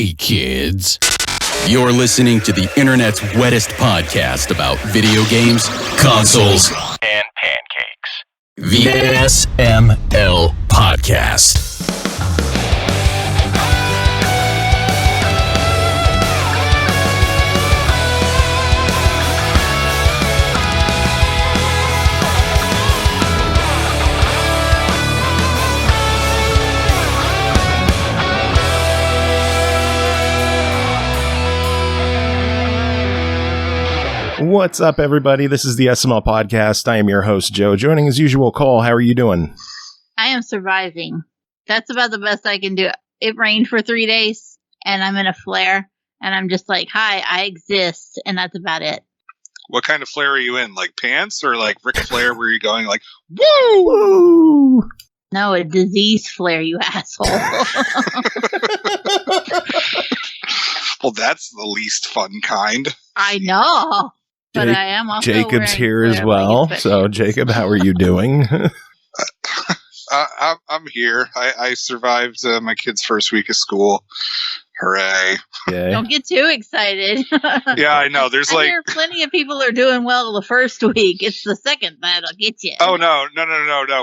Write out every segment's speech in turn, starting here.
Hey, kids. You're listening to the internet's wettest podcast about video games, consoles, and pancakes. The SML Podcast. What's up, everybody? This is the SML Podcast. I am your host, Joe. Joining as usual, Cole. How are you doing? I am surviving. That's about the best I can do. It rained for 3 days, and I'm in a flare, and I'm just like, hi, I exist, and that's about it. What kind of flare are you in? Like pants or like Ric Flair where you're going like, woo! Woo! No, a disease flare, you asshole. Well, that's the least fun kind. I know. But I am also Jacob's here as well. So, Jacob, how are you doing? I'm here. I survived my kid's first week of school. Hooray. Yay. Don't get too excited. Yeah, I know. There's I hear plenty of people are doing well the first week. It's the second that'll get you. Oh, no.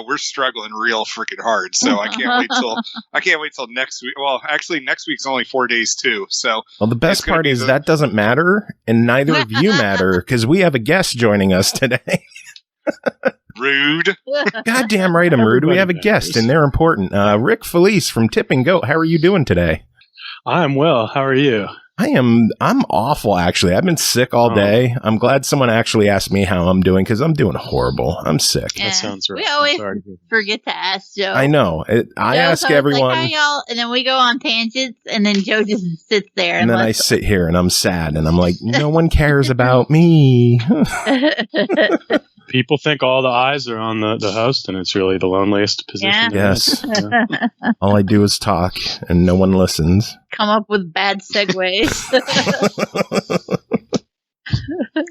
We're struggling real freaking hard. So I can't wait till next week. Well, actually, next week's only 4 days, too. So, well, the best part is that doesn't matter, and neither of you matter, because we have a guest joining us today. Rude. Goddamn right, I'm rude. We have a guest, and they're important. Rick Felice from Tip and Goat. How are you doing today? I'm well. How are you? I'm awful, actually. I've been sick all day. I'm glad someone actually asked me how I'm doing, because I'm doing horrible. I'm sick. Yeah. That sounds right. We always forget to ask Joe. I know. I ask everyone. Like, hi, y'all, and then we go on tangents, and then Joe just sits there. And then I sit here, and I'm sad, and I'm like, no one cares about me. People think all the eyes are on the host, and it's really the loneliest position. Yeah. Yes. Yeah. All I do is talk, and no one listens. Come up with bad segues.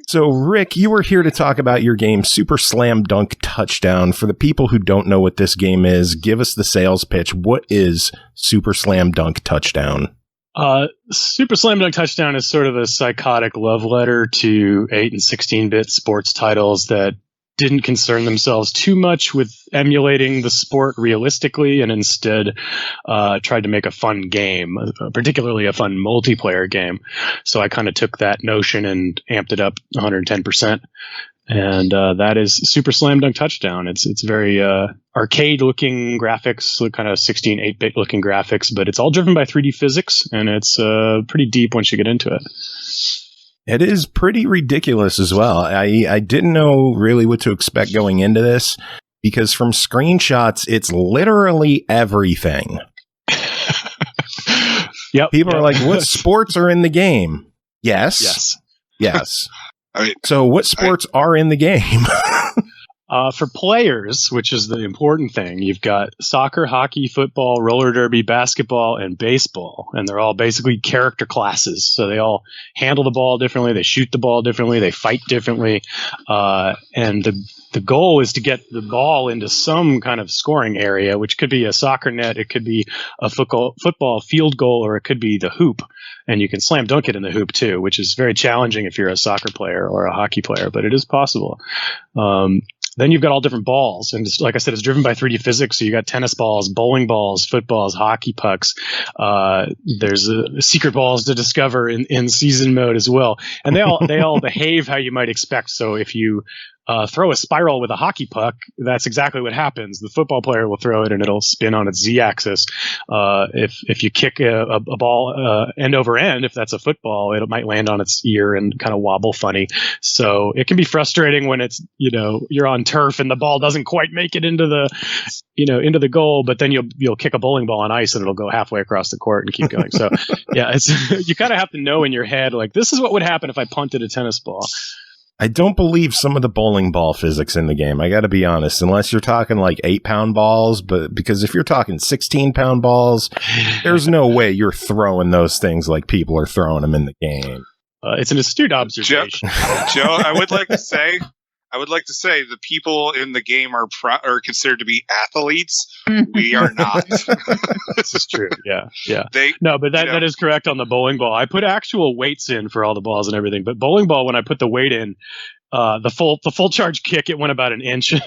So, Rick, you were here to talk about your game, Super Slam Dunk Touchdown. For the people who don't know what this game is, give us the sales pitch. What is Super Slam Dunk Touchdown? Super Slam Dunk Touchdown is sort of a psychotic love letter to 8 and 16-bit sports titles that didn't concern themselves too much with emulating the sport realistically and instead tried to make a fun game, particularly a fun multiplayer game. So I kind of took that notion and amped it up 110%. And that is Super Slam Dunk Touchdown. It's very arcade-looking graphics, kind of 16, 8-bit looking graphics, but it's all driven by 3D physics, and it's pretty deep once you get into it. It is pretty ridiculous as well. I didn't know really what to expect going into this, because from screenshots, it's literally everything. Yep. People are like, what sports are in the game? Yes. So what sports are in the game? For players, which is the important thing, you've got soccer, hockey, football, roller derby, basketball, and baseball. And they're all basically character classes. So they all handle the ball differently. They shoot the ball differently. They fight differently. And the goal is to get the ball into some kind of scoring area, which could be a soccer net. It could be a football field goal, or it could be the hoop. And you can slam dunk it in the hoop, too, which is very challenging if you're a soccer player or a hockey player, but it is possible. Then you've got all different balls. And like I said, it's driven by 3D physics. So you got tennis balls, bowling balls, footballs, hockey pucks. There's secret balls to discover in season mode as well. And they all behave how you might expect. So if you throw a spiral with a hockey puck, that's exactly what happens. The football player will throw it and it'll spin on its Z-axis. If you kick a ball end over end, if that's a football, it might land on its ear and kind of wobble funny. So it can be frustrating when it's, you're on turf and the ball doesn't quite make it into the goal, but then you'll kick a bowling ball on ice and it'll go halfway across the court and keep going. So yeah, you kind of have to know in your head, like, this is what would happen if I punted a tennis ball. I don't believe some of the bowling ball physics in the game. I got to be honest, unless you're talking like 8-pound balls, but because if you're talking 16-pound balls, there's no way you're throwing those things like people are throwing them in the game. It's an astute observation. Joe, I would like to say, I would like to say the people in the game are considered to be athletes. We are not. This is true. Yeah. But that that is correct on the bowling ball. I put actual weights in for all the balls and everything, but bowling ball, when I put the weight in, the full charge kick, it went about an inch. So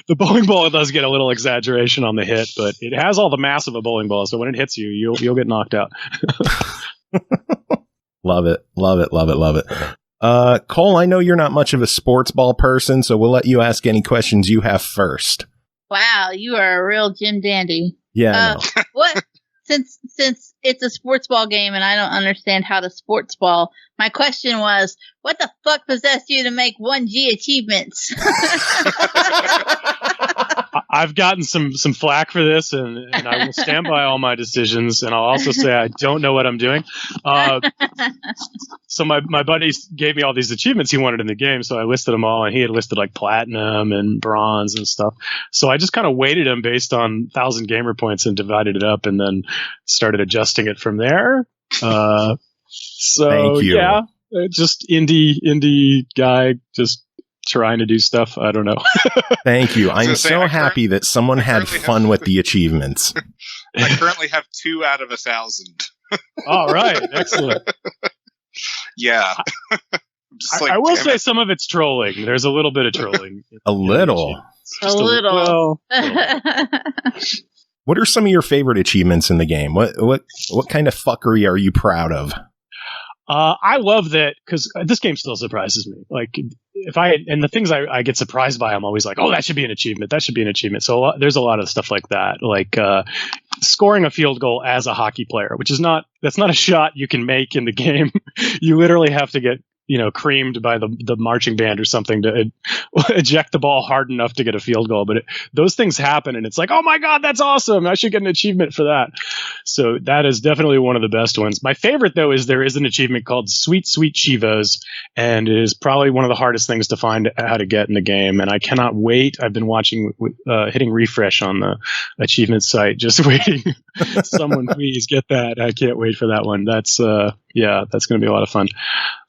the bowling ball does get a little exaggeration on the hit, but it has all the mass of a bowling ball. So when it hits you, you'll get knocked out. Love it. Cole, I know you're not much of a sports ball person, so we'll let you ask any questions you have first. Wow, you are a real Jim Dandy. Yeah. What? Since it's a sports ball game and I don't understand how to sports ball, my question was, what the fuck possessed you to make 1G achievements? I've gotten some flack for this, and I will stand by all my decisions. And I'll also say I don't know what I'm doing. So my buddies gave me all these achievements he wanted in the game, so I listed them all, and he had listed like platinum and bronze and stuff. So I just kind of weighted them based on 1,000 gamer points and divided it up, and then started adjusting it from there. So Thank you. Yeah, just indie guy, just trying to do stuff. I don't know. Thank you. I'm so happy that someone had fun with the achievements. I currently have 2 out of 1,000. All right, excellent. Yeah. I will say some of it's trolling. There's a little bit of trolling. A little. What are some of your favorite achievements in the game? What kind of fuckery are you proud of? I love that, because this game still surprises me. Like, the things I get surprised by, I'm always like, oh, that should be an achievement. That should be an achievement. So there's a lot of stuff like that, like scoring a field goal as a hockey player, that's not a shot you can make in the game. You literally have to get creamed by the marching band or something to eject the ball hard enough to get a field goal. But those things happen, and it's like, oh my God, that's awesome. I should get an achievement for that. So that is definitely one of the best ones. My favorite, though, is there is an achievement called Sweet Sweet Chivos, and it is probably one of the hardest things to find how to get in the game. And I cannot wait. I've been watching, hitting refresh on the achievement site, just waiting. Someone please get that. I can't wait for that one. That's that's going to be a lot of fun.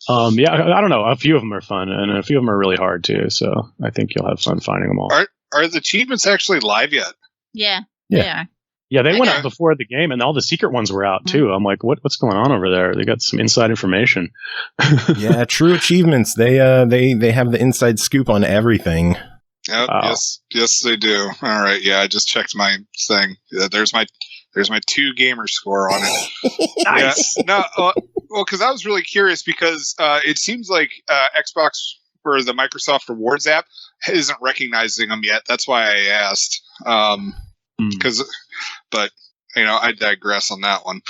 I don't know. A few of them are fun, and a few of them are really hard too. So I think you'll have fun finding them all. Are the achievements actually live yet? Yeah, they are. Yeah, they went up before the game, and all the secret ones were out too. I'm like, what's going on over there? They got some inside information. Yeah, true achievements. They have the inside scoop on everything. Yep, yes, they do. All right, yeah, I just checked my thing. There's my 2 gamer score on it. Nice. Yeah, no, well, because I was really curious because it seems like Xbox or the Microsoft Rewards app isn't recognizing them yet. That's why I asked. But I digress on that one.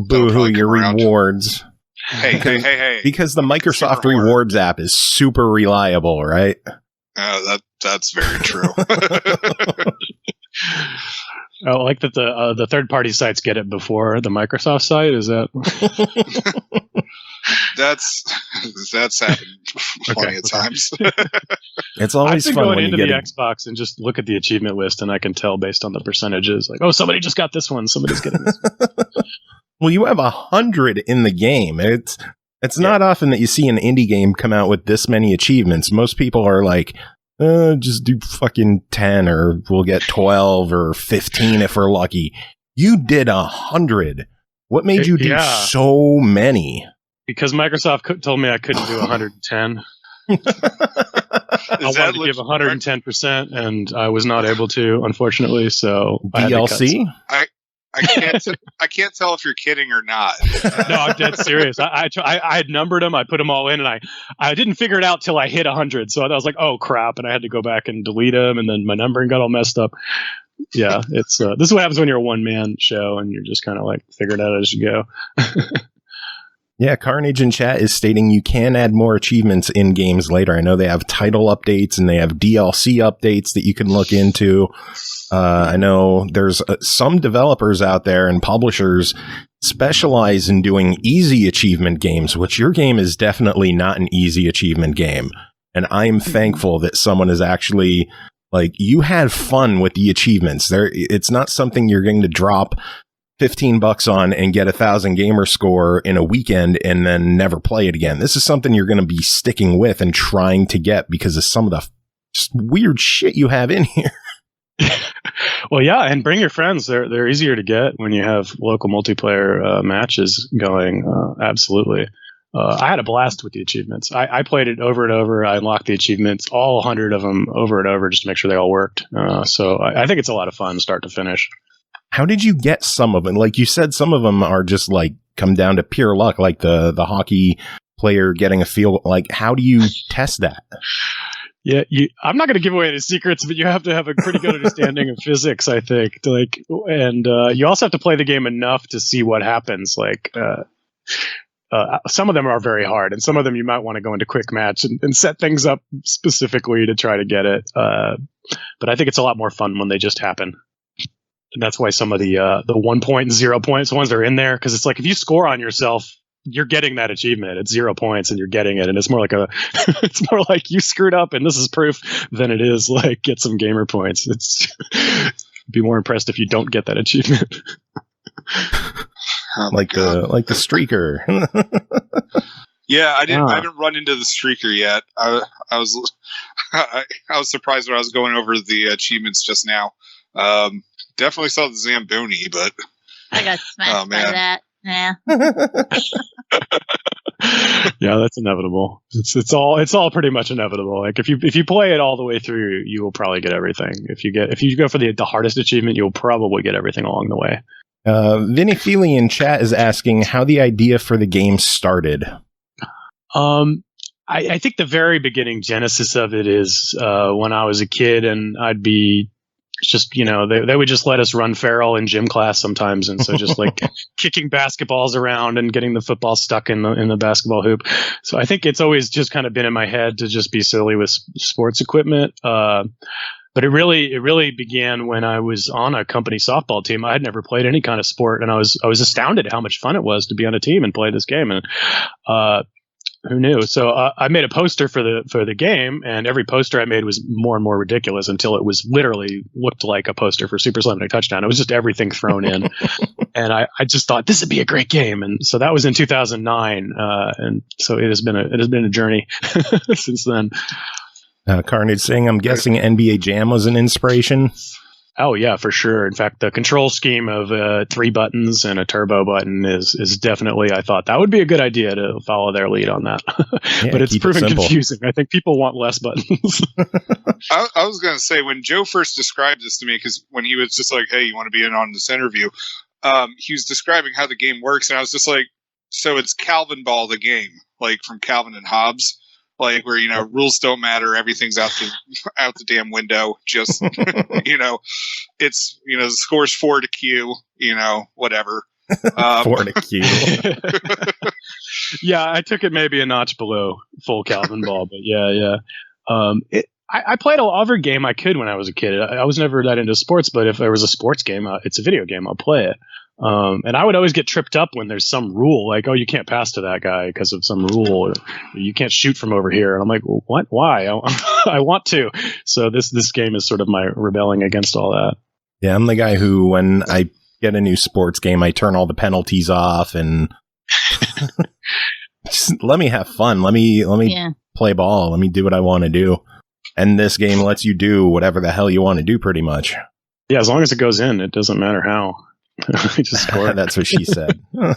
Boo-hoo, your rewards. Hey. Because the Microsoft Rewards app is super reliable, right? That's very true. I like that the third-party sites get it before the Microsoft site. Is that? That's happened plenty of times. It's always fun going when into you the get Xbox and just look at the achievement list, and I can tell based on the percentages. Like, oh, somebody just got this one. Somebody's getting this one. Well, you have 100 in the game. It's not often that you see an indie game come out with this many achievements. Most people are like, just do fucking 10, or we'll get 12 or 15 if we're lucky. You did 100. What made you do so many? Because Microsoft told me I couldn't do 110. I wanted to give 110%, and I was not able to, unfortunately. So DLC? I can't tell if you're kidding or not. No, I'm dead serious. I had numbered them. I put them all in, and I didn't figure it out till I hit 100. So I was like, oh crap, and I had to go back and delete them, and then my numbering got all messed up. Yeah, it's this is what happens when you're a one-man show and you're just kind of like figure it out as you go. Yeah, Carnage in chat is stating you can add more achievements in games later. I know they have title updates and they have DLC updates that you can look into. I know there's some developers out there and publishers specialize in doing easy achievement games, which your game is definitely not an easy achievement game. And I'm thankful that someone is actually, like, you had fun with the achievements. It's not something you're going to drop $15 on and get 1,000 gamer score in a weekend and then never play it again. This is something you're going to be sticking with and trying to get because of some of the weird shit you have in here. Well, yeah, and bring your friends. They're easier to get when you have local multiplayer matches going. Absolutely. I had a blast with the achievements. I played it over and over. I unlocked the achievements, all 100 of them, over and over, just to make sure they all worked. So I think it's a lot of fun, start to finish. How did you get some of them? Like you said, some of them are just like come down to pure luck, like the hockey player getting a feel. Like, how do you test that? Yeah, I'm not going to give away any secrets, but you have to have a pretty good understanding of physics, I think. And you also have to play the game enough to see what happens. Like, some of them are very hard, and some of them you might want to go into quick match and set things up specifically to try to get it. But I think it's a lot more fun when they just happen. And that's why some of the 1 point and 0 points ones are in there, because it's like if you score on yourself, you're getting that achievement. It's 0 points and you're getting it, and it's more like it's more like you screwed up and this is proof than it is like get some gamer points. It's be more impressed if you don't get that achievement. like the streaker. Yeah, I haven't run into the streaker yet. I was surprised when I was going over the achievements just now. Definitely saw the Zamboni, but I got smashed by that. Yeah. Yeah, that's inevitable. It's all pretty much inevitable. Like if you play it all the way through, you will probably get everything. If you go for the hardest achievement, you'll probably get everything along the way. Vinny Feely in chat is asking how the idea for the game started. I think the very beginning genesis of it is when I was a kid and I'd be just, they would just let us run feral in gym class sometimes. And so just like kicking basketballs around and getting the football stuck in the basketball hoop. So I think it's always just kind of been in my head to just be silly with sports equipment. But it really began when I was on a company softball team. I had never played any kind of sport, and I was astounded at how much fun it was to be on a team and play this game. And who knew? So I made a poster for the game, and every poster I made was more and more ridiculous until it was literally looked like a poster for Super Slam Dunk Touchdown. It was just everything thrown in, and I just thought this would be a great game. And so that was in 2009, and so it has been a journey since then. Carnage saying, I'm guessing NBA Jam was an inspiration. Oh yeah, for sure. In fact, the control scheme of 3 buttons and a turbo button is definitely, I thought that would be a good idea to follow their lead on that. Yeah, but it's proven confusing. I think people want less buttons. I was going to say, when Joe first described this to me, because when he was just like, hey, you want to be in on this interview, he was describing how the game works, and I was just like, so it's Calvin Ball the game, like from Calvin and Hobbes? Like where, rules don't matter. Everything's out the damn window. Just, it's, the score's 4 to Q, whatever. 4 to Q. Yeah, I took it maybe a notch below full Calvin Ball, but yeah. I played every game I could when I was a kid. I was never that into sports, but if there was a sports game, it's a video game, I'll play it. And I would always get tripped up when there's some rule, like, oh, you can't pass to that guy because of some rule, or you can't shoot from over here. And I'm like, well, what? Why? I want to. So this game is sort of my rebelling against all that. Yeah, I'm the guy who, when I get a new sports game, I turn all the penalties off and just let me have fun. Let me play ball. Let me do what I want to do. And this game lets you do whatever the hell you want to do, pretty much. Yeah, as long as it goes in, it doesn't matter how. Just score. That's what she said. Yeah.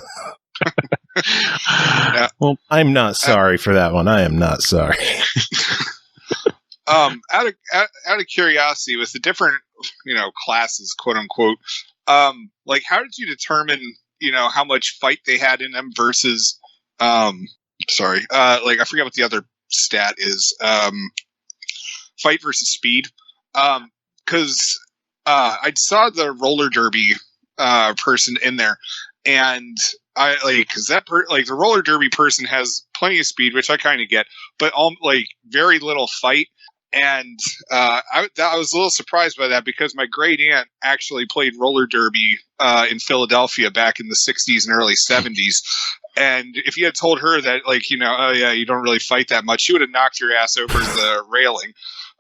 Well, I'm not sorry for that one. I am not sorry. Out of curiosity, with the different classes, quote unquote, like how did you determine how much fight they had in them versus like I forget what the other stat is, fight versus speed, because I saw the roller derby person in there, and I because the roller derby person has plenty of speed, which I kind of get, but very little fight. And I was a little surprised by that, because my great aunt actually played roller derby in Philadelphia back in the 60s and early 70s. And if you had told her that, like, oh yeah, you don't really fight that much, she would have knocked your ass over the railing.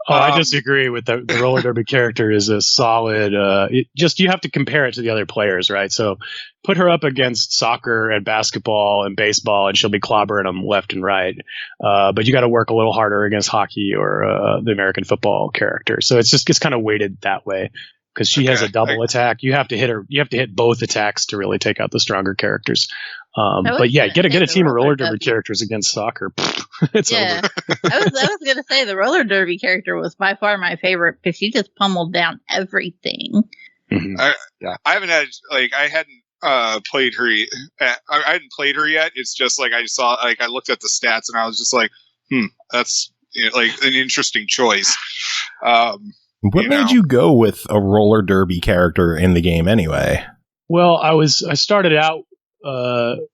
I disagree with the roller derby character is a solid. You have to compare it to the other players, right? So put her up against soccer and basketball and baseball, and she'll be clobbering them left and right. But you got to work a little harder against hockey or the American football character. So it's kind of weighted that way because she has a double attack. You have to hit her. You have to hit both attacks to really take out the stronger characters. But yeah, get a team of roller derby characters against soccer. It's over. I was gonna say the roller derby character was by far my favorite because she just pummeled down everything. Mm-hmm. I haven't had I hadn't played her. I hadn't played her yet. It's just like I saw I looked at the stats and I was just like, that's an interesting choice. What made you go with a roller derby character in the game anyway? Well, I started out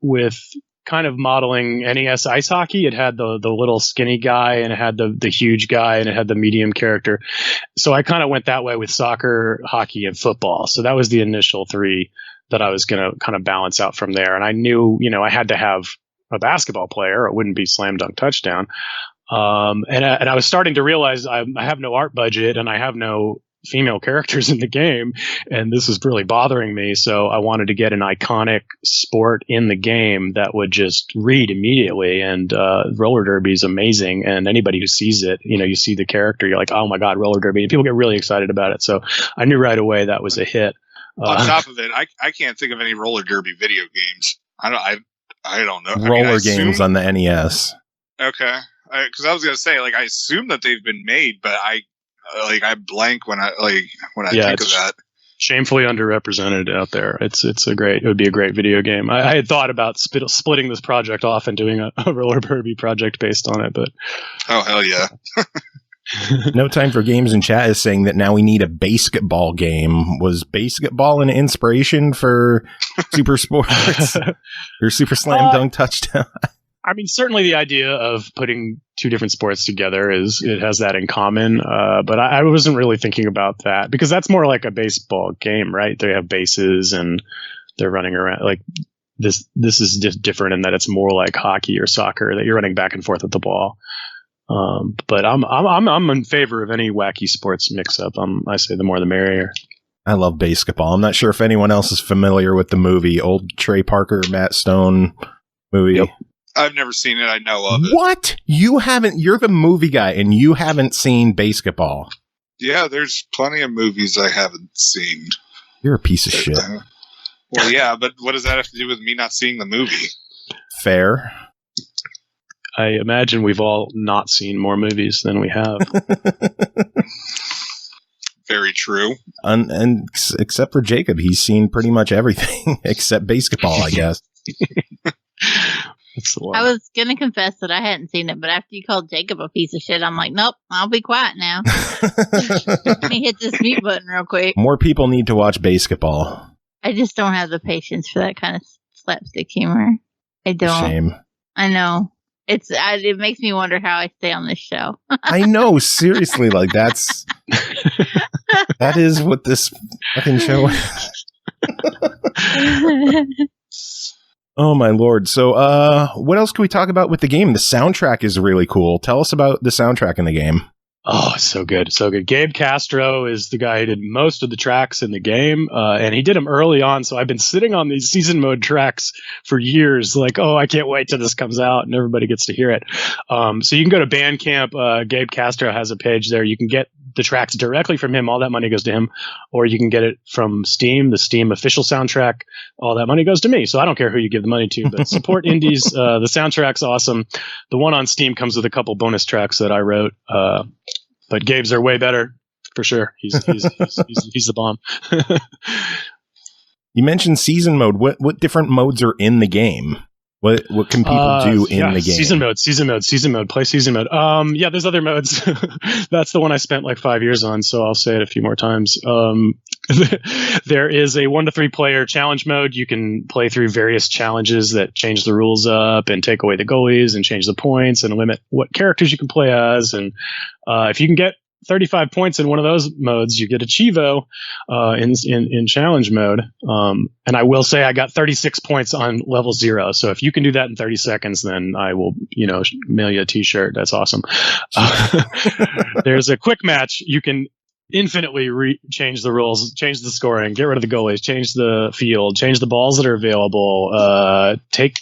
with kind of modeling NES ice hockey. It had the little skinny guy and it had the huge guy and it had the medium character. So I kind of went that way with soccer, hockey, and football. So that was the initial three that I was going to kind of balance out from there. And I knew, I had to have a basketball player. It wouldn't be slam dunk touchdown. And I was starting to realize I have no art budget and I have no female characters in the game, and this was really bothering me. So I wanted to get an iconic sport in the game that would just read immediately. And roller derby is amazing, and anybody who sees it, you see the character, you're like, oh my god, roller derby, and people get really excited about it. So I knew right away that was a hit. On top of it, I can't think of any roller derby video games. I don't know. Roller games on the NES. Okay, because I was gonna say I assume that they've been made, but I blank when I think of that. Shamefully underrepresented out there. It would be a great video game. I had thought about splitting this project off and doing a roller derby project based on it, but oh hell yeah. No Time for Games in chat is saying that now we need a basketball game. Was basketball an inspiration for Super Sports or Super Slam Dunk Touchdown? I mean, certainly the idea of putting two different sports together it has that in common. But I wasn't really thinking about that because that's more like a baseball game, right? They have bases and they're running around. Like this is just different in that it's more like hockey or soccer that you're running back and forth with the ball. But I'm in favor of any wacky sports mix up. I say the more the merrier. I love basketball. I'm not sure if anyone else is familiar with the movie, old Trey Parker, Matt Stone movie. Yep. I've never seen it. I know of it. What? You haven't? You're the movie guy, and you haven't seen basketball? Yeah, there's plenty of movies I haven't seen. You're a piece of shit. Well, yeah, but what does that have to do with me not seeing the movie? Fair. I imagine we've all not seen more movies than we have. Very true. And except for Jacob, he's seen pretty much everything except basketball, I guess. I was going to confess that I hadn't seen it, but after you called Jacob a piece of shit, I'm like, nope, I'll be quiet now. Let me hit this mute button real quick. More people need to watch basketball. I just don't have the patience for that kind of slapstick humor. I don't. Shame. I know. It makes me wonder how I stay on this show. I know, seriously, that is what this fucking show is. Oh my lord. So what else can we talk about with the game? The soundtrack is really cool. Tell us about the soundtrack in the game. Oh, so good. So good. Gabe Castro is the guy who did most of the tracks in the game. And he did them early on. So I've been sitting on these season mode tracks for years. Like, oh, I can't wait till this comes out and everybody gets to hear it. So you can go to Bandcamp. Gabe Castro has a page there. You can get the tracks directly from him. All that money goes to him. Or you can get it from Steam, the Steam official soundtrack. All that money goes to me. So I don't care who you give the money to, but support indies. The soundtrack's awesome. The one on Steam comes with a couple bonus tracks that I wrote. But Gabe's are way better for sure. He's the bomb. You mentioned season mode. What different modes are in the game? What can people do in the game? Season mode. Play season mode. Yeah, there's other modes. That's the one I spent like 5 years on, so I'll say it a few more times. There is a 1 to 3 player challenge mode. You can play through various challenges that change the rules up and take away the goalies and change the points and limit what characters you can play as. And if you can get 35 points in one of those modes, you get a Chivo in challenge mode. And I will say I got 36 points on level 0. So if you can do that in 30 seconds, then I will, mail you a t-shirt. That's awesome. There's a quick match. You can infinitely change the rules, change the scoring, get rid of the goalies, change the field, change the balls that are available, take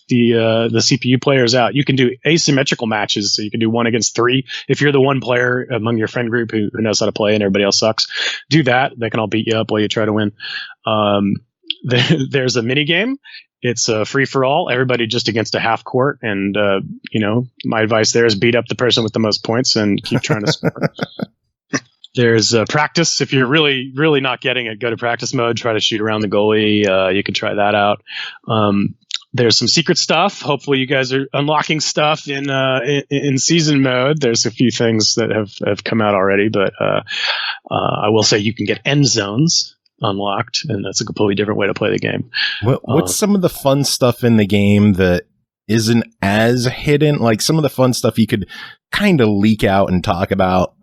the CPU players out. You can do asymmetrical matches, so you can do 1 against 3. If you're the one player among your friend group who knows how to play and everybody else sucks, do that. They can all beat you up while you try to win. There's a mini game. It's free for all. Everybody just against a half court, and my advice there is beat up the person with the most points and keep trying to score. There's practice. If you're really, really not getting it, go to practice mode. Try to shoot around the goalie. You can try that out. There's some secret stuff. Hopefully, you guys are unlocking stuff in season mode. There's a few things that have come out already, but I will say you can get end zones unlocked, and that's a completely different way to play the game. What's some of the fun stuff in the game that isn't as hidden? Like some of the fun stuff you could kind of leak out and talk about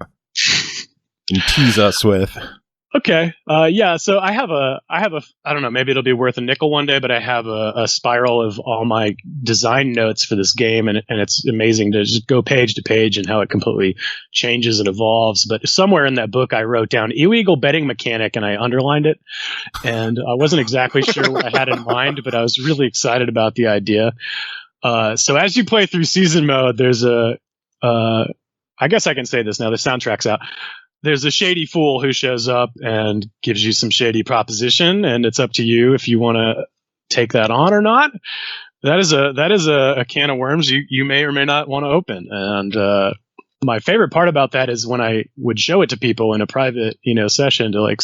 and tease us with. Okay. Yeah. So I have I don't know, maybe it'll be worth a nickel one day, but I have a spiral of all my design notes for this game. And it's amazing to just go page to page and how it completely changes and evolves. But somewhere in that book, I wrote down illegal betting mechanic and I underlined it. And I wasn't exactly sure what I had in mind, but I was really excited about the idea. So as you play through season mode, there's I guess I can say this now, the soundtrack's out. There's a shady fool who shows up and gives you some shady proposition, and it's up to you if you want to take that on or not. That is a can of worms you may or may not want to open. And my favorite part about that is when I would show it to people in a private, session to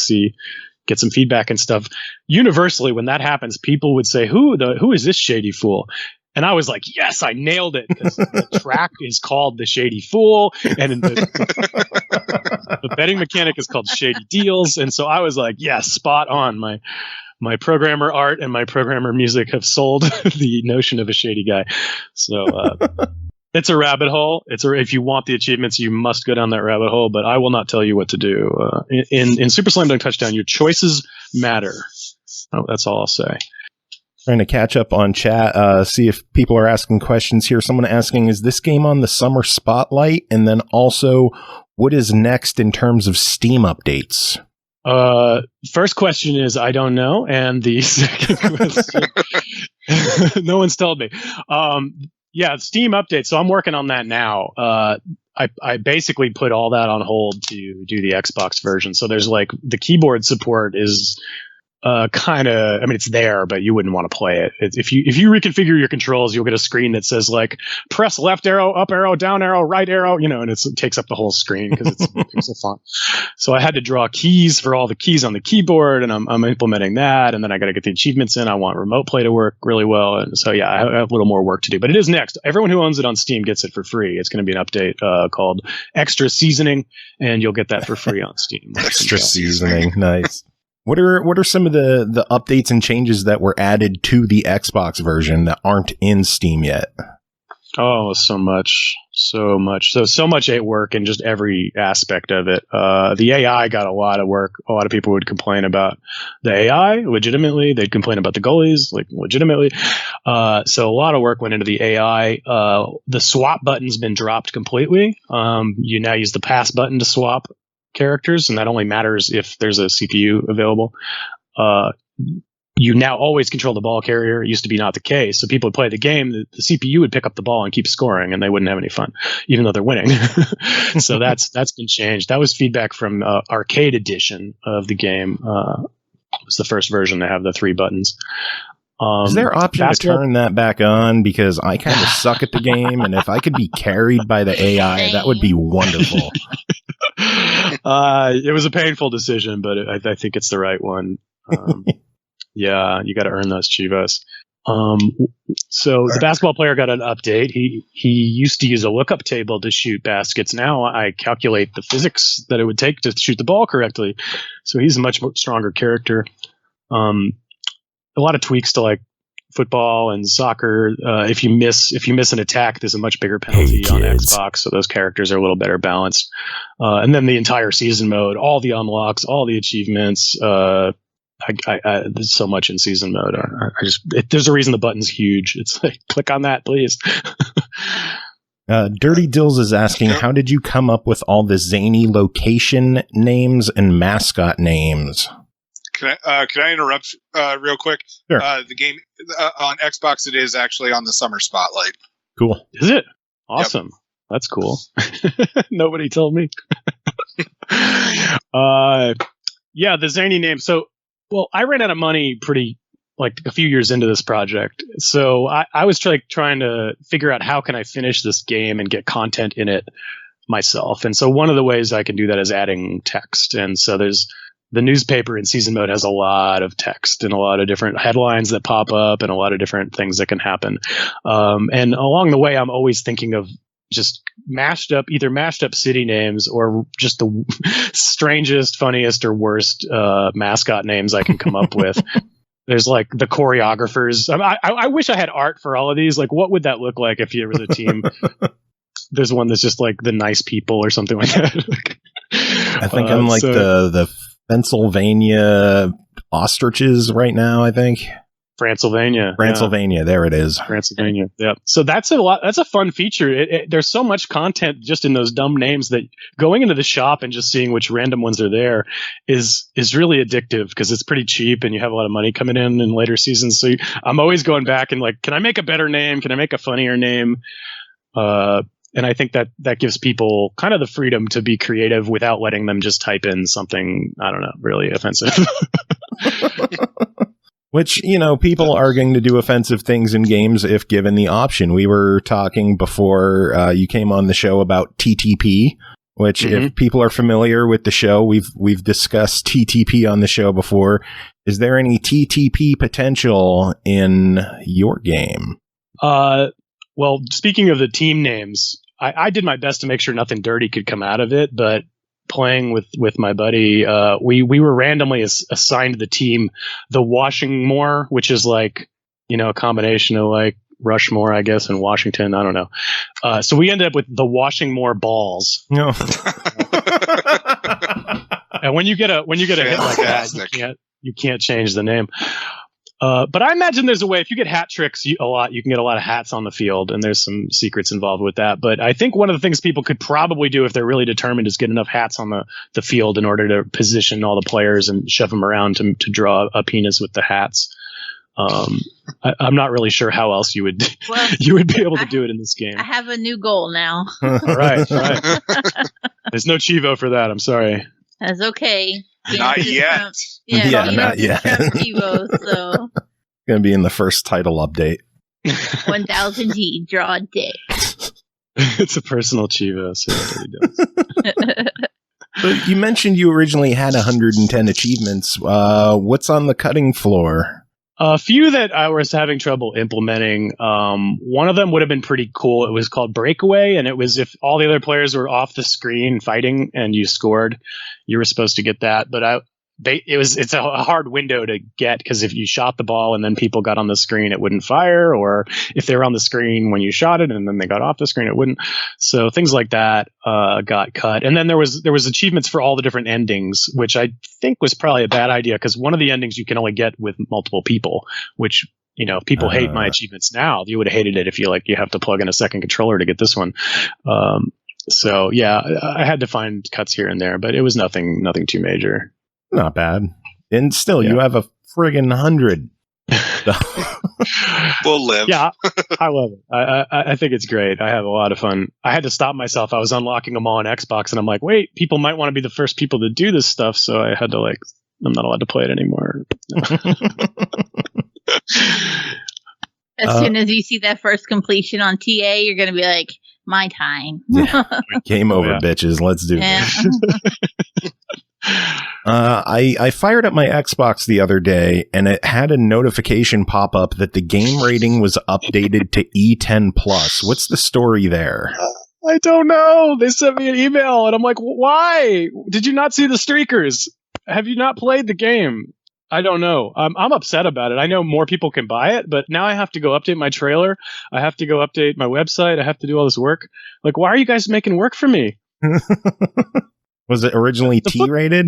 get some feedback and stuff. Universally, when that happens, people would say, "Who is this shady fool?" And I was like, yes, I nailed it, because the track is called The Shady Fool, and the betting mechanic is called Shady Deals. And so I was like, yes, spot on. My programmer art and my programmer music have sold the notion of a shady guy. So it's a rabbit hole. If you want the achievements, you must go down that rabbit hole, but I will not tell you what to do. In Super Slam Dunk Touchdown, your choices matter. Oh, that's all I'll say. Trying to catch up on chat, see if people are asking questions here. Someone asking, is this game on the summer spotlight? And then also, what is next in terms of Steam updates? First question is, I don't know. And the second question, no one's told me. Yeah, Steam updates. So I'm working on that now. I basically put all that on hold to do the Xbox version. So there's the keyboard support is it's there, but you wouldn't want to play it. If you reconfigure your controls, you'll get a screen that says press left arrow, up arrow, down arrow, right arrow, and it takes up the whole screen because it's pixel font. So I had to draw keys for all the keys on the keyboard, and I'm implementing that, and then I got to get the achievements in. I want remote play to work really well, and so yeah, I have a little more work to do, but it is next. Everyone who owns it on Steam gets it for free. It's going to be an update called Extra Seasoning, and you'll get that for free on Steam. Extra Seasoning, nice. What are some of the updates and changes that were added to the Xbox version that aren't in Steam yet? Oh, so much. So much at work in just every aspect of it. The AI got a lot of work. A lot of people would complain about the AI legitimately. They'd complain about the goalies legitimately. So a lot of work went into the AI. The swap button's been dropped completely. You now use the pass button to swap characters, and that only matters if there's a CPU available. You now always control the ball carrier. It used to be not the case. So people would play the game, the CPU would pick up the ball and keep scoring, and they wouldn't have any fun, even though they're winning. So that's been changed. That was feedback from Arcade Edition of the game. It was the first version to have the 3 buttons. Is there an option to turn that back on? Because I kind of suck at the game, and if I could be carried by the AI, that would be wonderful. It was a painful decision, but I think it's the right one. Yeah, you got to earn those Chivas. So the basketball player got an update. He used to use a lookup table to shoot baskets. Now I calculate the physics that it would take to shoot the ball correctly. So he's a much more stronger character. A lot of tweaks to football and soccer, if you miss an attack, there's a much bigger penalty on Xbox, so those characters are a little better balanced. And then the entire season mode, all the unlocks, all the achievements. There's so much in season mode. There's a reason the button's huge. It's like, click on that, please. Dirty Dills is asking, how did you come up with all the zany location names and mascot names? Can I interrupt real quick? Sure. The game on Xbox, it is actually on the Summer Spotlight. Cool. Is it? Awesome. Yep. That's cool. Nobody told me. Yeah, the zany name. So, well, I ran out of money a few years into this project. So I was trying to figure out how can I finish this game and get content in it myself. And so one of the ways I can do that is adding text. And so there's the newspaper in season mode has a lot of text and a lot of different headlines that pop up and a lot of different things that can happen. And along the way, I'm always thinking of just either mashed up city names or just the strangest, funniest, or worst mascot names I can come up with. There's like the choreographers. I wish I had art for all of these. Like, what would that look like if there was a team? There's one that's just like the nice people or something like that. I think I'm like the Pennsylvania ostriches right now, I think. Transylvania. Yeah. There it is. Transylvania. Yeah. So that's a fun feature. There's so much content just in those dumb names that going into the shop and just seeing which random ones are there is really addictive because it's pretty cheap and you have a lot of money coming in later seasons. So I'm always going back and like, can I make a better name? Can I make a funnier name? And I think that gives people kind of the freedom to be creative without letting them just type in something, I don't know, really offensive. Which, people are going to do offensive things in games if given the option. We were talking before you came on the show about TTP, which if people are familiar with the show, we've discussed TTP on the show before. Is there any TTP potential in your game? Well, speaking of the team names, I did my best to make sure nothing dirty could come out of it, but playing with my buddy, we were randomly assigned the team the Washingmore, which is like, a combination of like Rushmore, I guess, and Washington. I don't know. So we ended up with the Washingmore Balls. No. And when you get a hit like that, you can't change the name. But I imagine there's a way, if you get hat tricks you can get a lot of hats on the field, and there's some secrets involved with that. But I think one of the things people could probably do if they're really determined is get enough hats on the field in order to position all the players and shove them around to draw a penis with the hats. I'm not really sure how else you would be able to do it in this game. I have a new goal now. Right. There's no Chivo for that. I'm sorry. That's okay. Not yet. Not yet. Chivo, so Going to be in the first title update. 1000 G, draw a dick. It's a personal Chivo, so it really does. But you mentioned you originally had 110 achievements. What's on the cutting floor? A few that I was having trouble implementing. One of them would have been pretty cool. It was called Breakaway, and it was if all the other players were off the screen fighting and you scored, you were supposed to get that. But it's a hard window to get because if you shot the ball and then people got on the screen, it wouldn't fire, or if they were on the screen when you shot it and then they got off the screen, it wouldn't. So things like that got cut. And then there was achievements for all the different endings, which I think was probably a bad idea because one of the endings you can only get with multiple people, which if people hate my achievements now, you would have hated it if you have to plug in a second controller to get this one. So yeah, I had to find cuts here and there, but it was nothing too major. Not bad. And still, you have a friggin' 100. We'll live. Yeah, I love it. I think it's great. I have a lot of fun. I had to stop myself. I was unlocking them all on Xbox, and I'm like, wait, people might want to be the first people to do this stuff, so I had to I'm not allowed to play it anymore. As soon as you see that first completion on TA, you're going to be like, my time. Game over, bitches. Let's do this. I fired up my Xbox the other day, and it had a notification pop up that the game rating was updated to E10+. What's the story there? I don't know. They sent me an email, and I'm like, why? Did you not see the streakers? Have you not played the game? I don't know. I'm upset about it. I know more people can buy it, but now I have to go update my trailer. I have to go update my website. I have to do all this work. Like, why are you guys making work for me? Was it originally T-rated?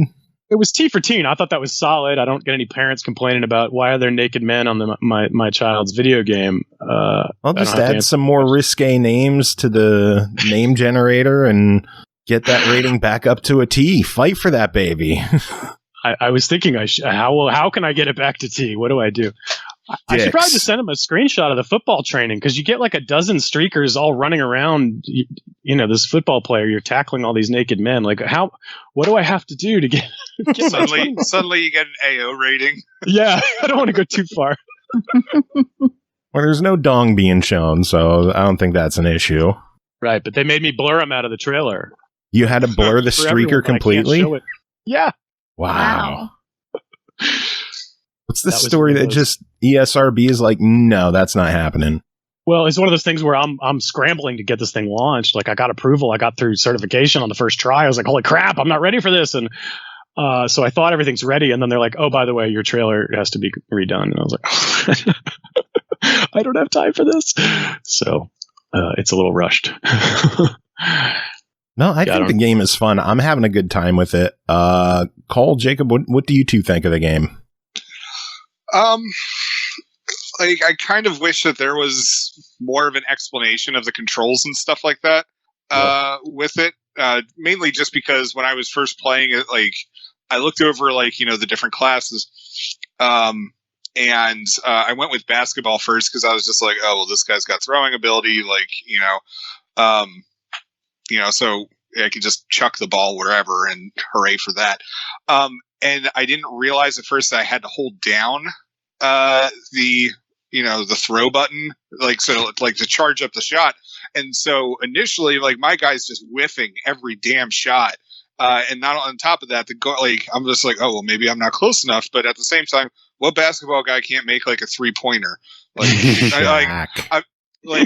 It was T for teen. I thought that was solid. I don't get any parents complaining about why are there naked men on my child's video game. I'll just add some more risque names to the name generator and get that rating back up to a T. Fight for that baby. I was thinking, how can I get it back to T? What do I do? I should probably just send him a screenshot of the football training, because you get like a dozen streakers all running around. You know, this football player, you're tackling all these naked men. Like, what do I have to do to get suddenly you get an AO rating? Yeah, I don't want to go too far. Well, there's no dong being shown, so I don't think that's an issue. Right, but they made me blur him out of the trailer. You had to blur the streaker completely? Yeah. Wow. What's the story that just ESRB is like, no, that's not happening? Well, it's one of those things where I'm scrambling to get this thing launched. Like, I got approval. I got through certification on the first try. I was like, holy crap, I'm not ready for this. And so I thought everything's ready. And then they're like, oh, by the way, your trailer has to be redone. And I was like, I don't have time for this. So it's a little rushed. No, I think the game is fun. I'm having a good time with it. Cole, Jacob, what do you two think of the game? Like, I kind of wish that there was more of an explanation of the controls and stuff like that with it. Mainly just because when I was first playing it, like, I looked over, like, you know, the different classes, and I went with basketball first because I was just like, oh, well, this guy's got throwing ability, like, so I could just chuck the ball wherever, and hooray for that. And I didn't realize at first that I had to hold down the throw button, like, so, like, to charge up the shot. And so initially, like, my guy's just whiffing every damn shot. And not on top of that, I'm just like, oh, well, maybe I'm not close enough. But at the same time, what basketball guy can't make, like, a 3-pointer? Like,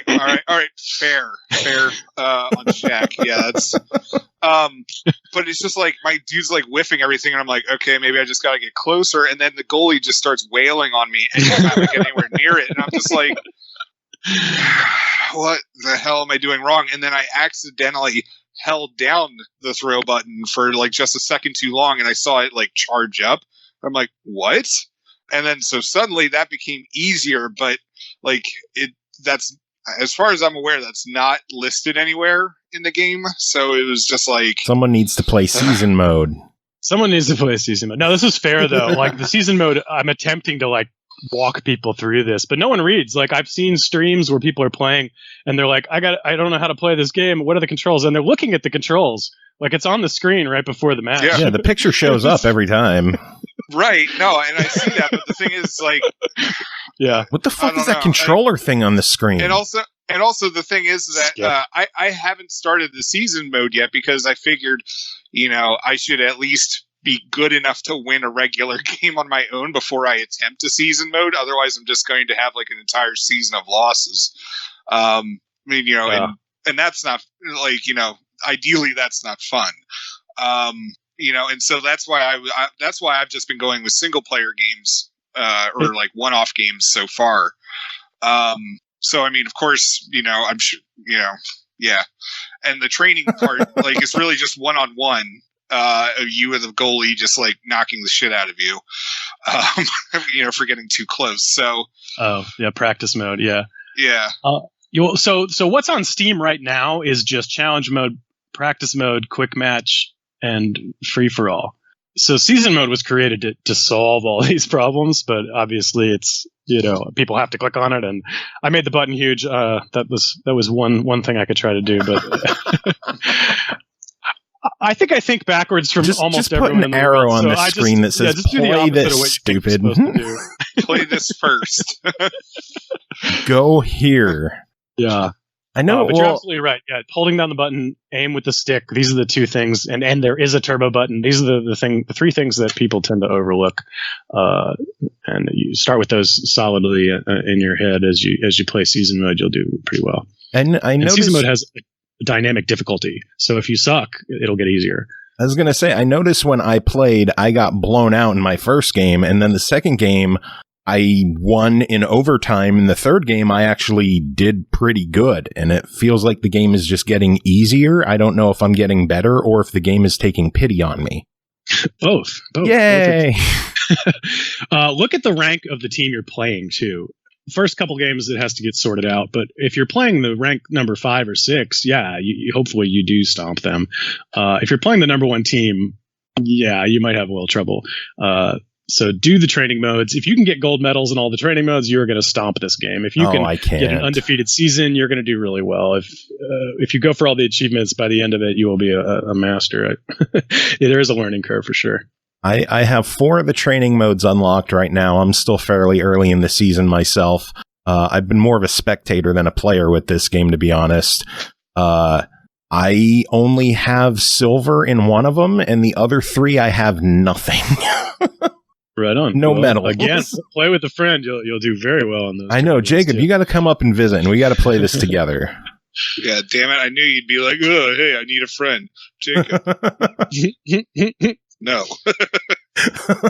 all right, fair on Shaq. Yeah, that's. But it's just like my dude's like whiffing everything, and I'm like, okay, maybe I just gotta get closer. And then the goalie just starts wailing on me, and I'm not get anywhere near it. And I'm just like, what the hell am I doing wrong? And then I accidentally held down the throw button for like just a second too long, and I saw it like charge up. I'm like, what? And then so suddenly that became easier, but like that's. As far as I'm aware, that's not listed anywhere in the game. So it was just like... Someone needs to play season mode. Someone needs to play season mode. No, this is fair, though. Like, the season mode, I'm attempting to, like, walk people through this, but no one reads. Like, I've seen streams where people are playing, and they're like, I don't know how to play this game. What are the controls? And they're looking at the controls. Like, it's on the screen right before the match. Yeah, the picture shows up every time. Right. No, and I see that, but the thing is, like... Yeah. What the fuck is that controller thing on the screen? And also the thing is that I haven't started the season mode yet because I figured, I should at least be good enough to win a regular game on my own before I attempt a season mode. Otherwise, I'm just going to have like an entire season of losses. And that's not like, ideally that's not fun. And so that's why that's why I've just been going with single player games. Or like one-off games so far. So, I mean, of course, I'm sure, yeah. And the training part, like, is really just one-on-one, of you and the goalie just, like, knocking the shit out of you, for getting too close. So. Oh, yeah, practice mode, yeah. Yeah. So what's on Steam right now is just challenge mode, practice mode, quick match, and free-for-all. So season mode was created to solve all these problems, but obviously it's, people have to click on it, and I made the button huge. That was one thing I could try to do, but I think backwards from almost everyone. Just put an arrow on the screen that says play this, stupid. Play this first. Go here. Yeah. I know, but you're absolutely right. Yeah, holding down the button, aim with the stick. These are the two things, and there is a turbo button. These are the three things that people tend to overlook. And you start with those solidly in your head as you play season mode. You'll do pretty well. And I noticed season mode has a dynamic difficulty, so if you suck, it'll get easier. I was going to say, I noticed when I played, I got blown out in my first game, and then the second game, I won in overtime. In the third game, I actually did pretty good, and it feels like the game is just getting easier. I don't know if I'm getting better or if the game is taking pity on me. Both. Yay! Look at the rank of the team you're playing, too. First couple games, it has to get sorted out. But if you're playing the rank number 5 or 6, yeah, hopefully you do stomp them. If you're playing the number 1 team, yeah, you might have a little trouble. So do the training modes. If you can get gold medals in all the training modes, you're going to stomp this game. If you can get an undefeated season, you're going to do really well. If you go for all the achievements, by the end of it, you will be a master. There is a learning curve for sure. I have 4 of the training modes unlocked right now. I'm still fairly early in the season myself. I've been more of a spectator than a player with this game, to be honest. I only have silver in one of them, and the other 3 I have nothing. Right on. No medal. Again, play with a friend. You'll do very well on those. I know, Jacob. You got to come up and visit, and we got to play this together. Yeah, damn it! I knew you'd be like, "Oh, hey, I need a friend, Jacob." No.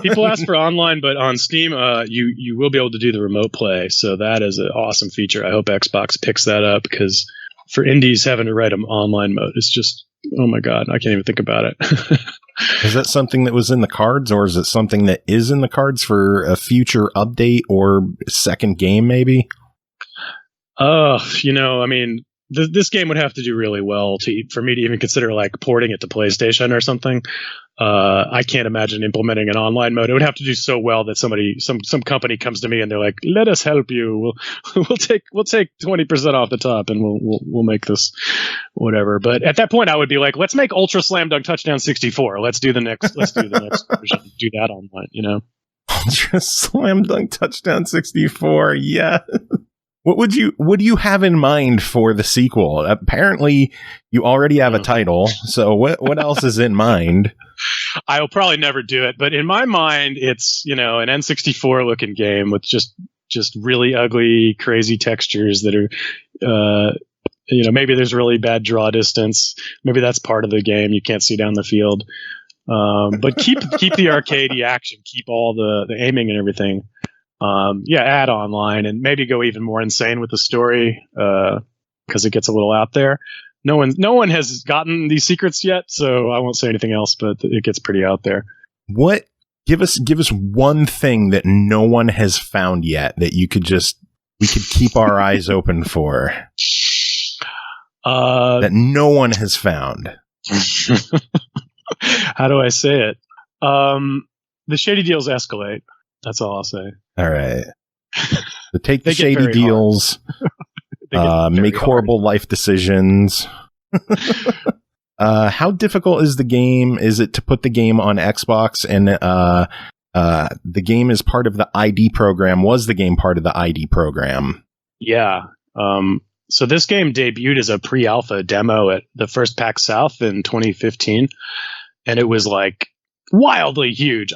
People ask for online, but on Steam, you will be able to do the remote play. So that is an awesome feature. I hope Xbox picks that up, because for indies, having to write an online mode is just, oh my god, I can't even think about it. Is that something that was in the cards, or is it something that is in the cards for a future update or second game, maybe? I mean, this game would have to do really well for me to even consider like porting it to PlayStation or something. I can't imagine implementing an online mode. It would have to do so well that some company comes to me and they're like, "Let us help you. We'll take 20% off the top, and we'll make this whatever." But at that point, I would be like, "Let's make Ultra Slam Dunk Touchdown 64. Let's do the next version. Do that online." Ultra Slam Dunk Touchdown 64. Yeah. What would you have in mind for the sequel? Apparently, you already have a title. So what else is in mind? I'll probably never do it, but in my mind, it's an N64 looking game with just really ugly, crazy textures that are, maybe there's really bad draw distance. Maybe that's part of the game. You can't see down the field, but keep the arcadey action, keep all the aiming and everything. Add online and maybe go even more insane with the story, because it gets a little out there. No one has gotten these secrets yet, so I won't say anything else, but it gets pretty out there. What? Give us one thing that no one has found yet that we could keep our eyes open for. That no one has found. How do I say it? The shady deals escalate. That's all I'll say. All right. So take the shady deals, make horrible life decisions. How difficult is the game? Is it to put the game on Xbox? And the game is part of the ID program. Was the game part of the ID program? Yeah. So this game debuted as a pre-alpha demo at the first PAX South in 2015. And it was like wildly huge.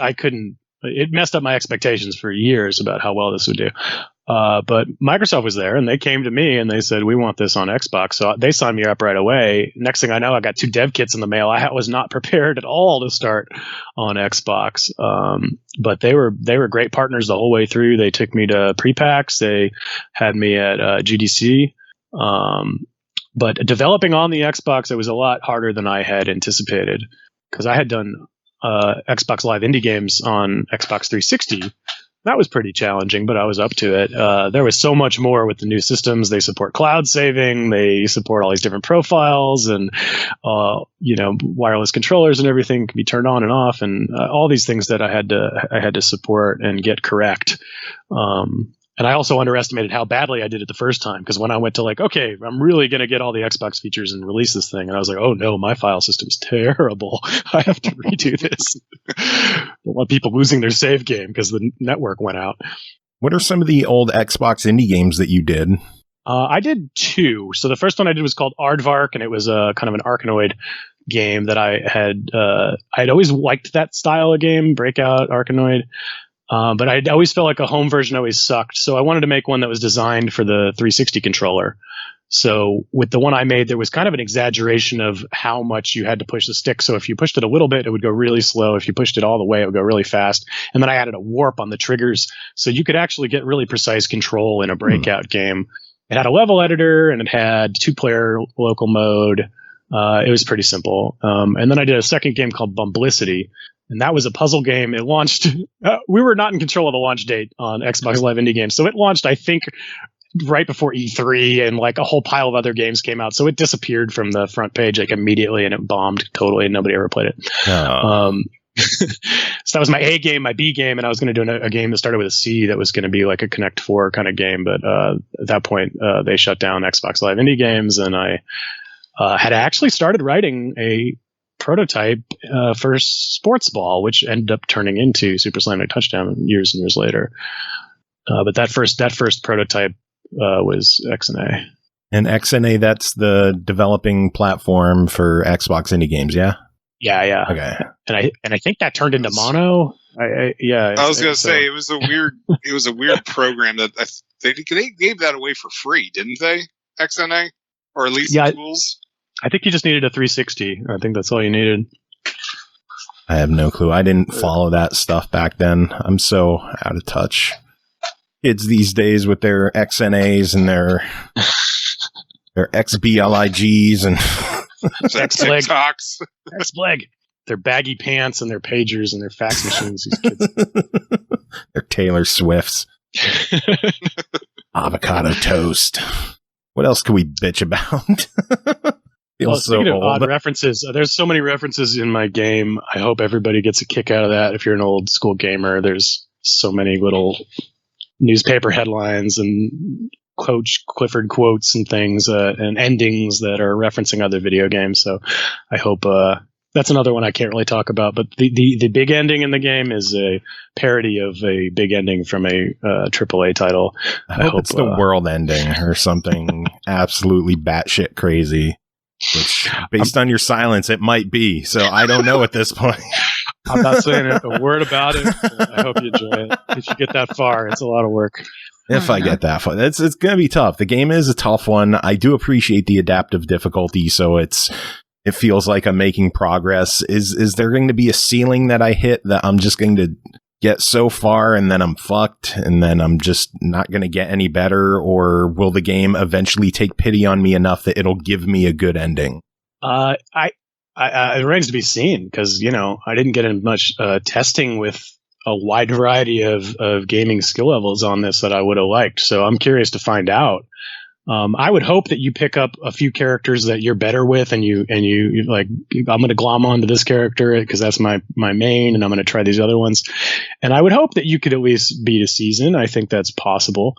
It messed up my expectations for years about how well this would do. But Microsoft was there, and they came to me and they said, "We want this on Xbox." So they signed me up right away. Next thing I know, I got 2 dev kits in the mail. I was not prepared at all to start on Xbox. But they were great partners the whole way through. They took me to pre-PAX. They had me at GDC. But developing on the Xbox, it was a lot harder than I had anticipated, because I had done Xbox Live indie games on Xbox 360. That was pretty challenging, but I was up to it. There was so much more with the new systems. They support cloud saving. They support all these different profiles, and wireless controllers and everything can be turned on and off, and all these things that I had to support and get correct. And I also underestimated how badly I did it the first time, because when I went to okay, I'm really going to get all the Xbox features and release this thing, and I was like, oh no, my file system's terrible. I have to redo this. Don't want people losing their save game because the network went out. What are some of the old Xbox indie games that you did? I did 2. So the first one I did was called Aardvark, and it was a kind of an Arkanoid game that I'd always liked that style of game, Breakout, Arkanoid. But I always felt like a home version always sucked. So I wanted to make one that was designed for the 360 controller. So with the one I made, there was kind of an exaggeration of how much you had to push the stick. So if you pushed it a little bit, it would go really slow. If you pushed it all the way, it would go really fast. And then I added a warp on the triggers, so you could actually get really precise control in a breakout game. It had a level editor, and it had 2-player local mode. It was pretty simple. And then I did a second game called Bumblicity, and that was a puzzle game. It launched. We were not in control of the launch date on Xbox Live Indie Games, so it launched, I think, right before E3, and like a whole pile of other games came out. So it disappeared from the front page like immediately, and it bombed totally, and nobody ever played it. So that was my A game, my B game, and I was going to do a game that started with a C that was going to be like a Connect 4 kind of game. But at that point, they shut down Xbox Live Indie Games, and I had actually started writing a prototype for Sportsball, which ended up turning into Super Slam Dunk Touchdown years and years later. But that first prototype was XNA. And XNA, that's the developing platform for Xbox Indie Games, yeah? Yeah. Okay. And I think that turned into Mono. I was gonna say it was a weird program that they gave that away for free, didn't they? XNA, or at least the tools. I think you just needed a 360. I think that's all you needed. I have no clue. I didn't follow that stuff back then. I'm so out of touch. Kids these days with their XNAs and their XBLIGs and TikToks. X-Bleg. Their baggy pants and their pagers and their fax machines. These kids. Their Taylor Swifts. Avocado toast. What else can we bitch about? Speaking of odd references, there's so many references in my game. I hope everybody gets a kick out of that. If you're an old school gamer, there's so many little newspaper headlines and Coach Clifford quotes and things and endings that are referencing other video games. So I hope that's another one I can't really talk about. But the big ending in the game is a parody of a big ending from a AAA title. I hope it's the world ending or something absolutely batshit crazy. Which, based on your silence, it might be. So I don't know at this point. I'm not saying a word about it. I hope you enjoy it. If you get that far, it's a lot of work. If I get that far, it's going to be tough. The game is a tough one. I do appreciate the adaptive difficulty, so it feels like I'm making progress. Is there going to be a ceiling that I hit that I'm just going to get so far and then I'm fucked and then I'm just not going to get any better? Or will the game eventually take pity on me enough that it'll give me a good ending? It remains to be seen because, I didn't get in much testing with a wide variety of gaming skill levels on this that I would have liked. So I'm curious to find out. I would hope that you pick up a few characters that you're better with, and you like, I'm going to glom onto this character because that's my main, and I'm going to try these other ones. And I would hope that you could at least beat a season. I think that's possible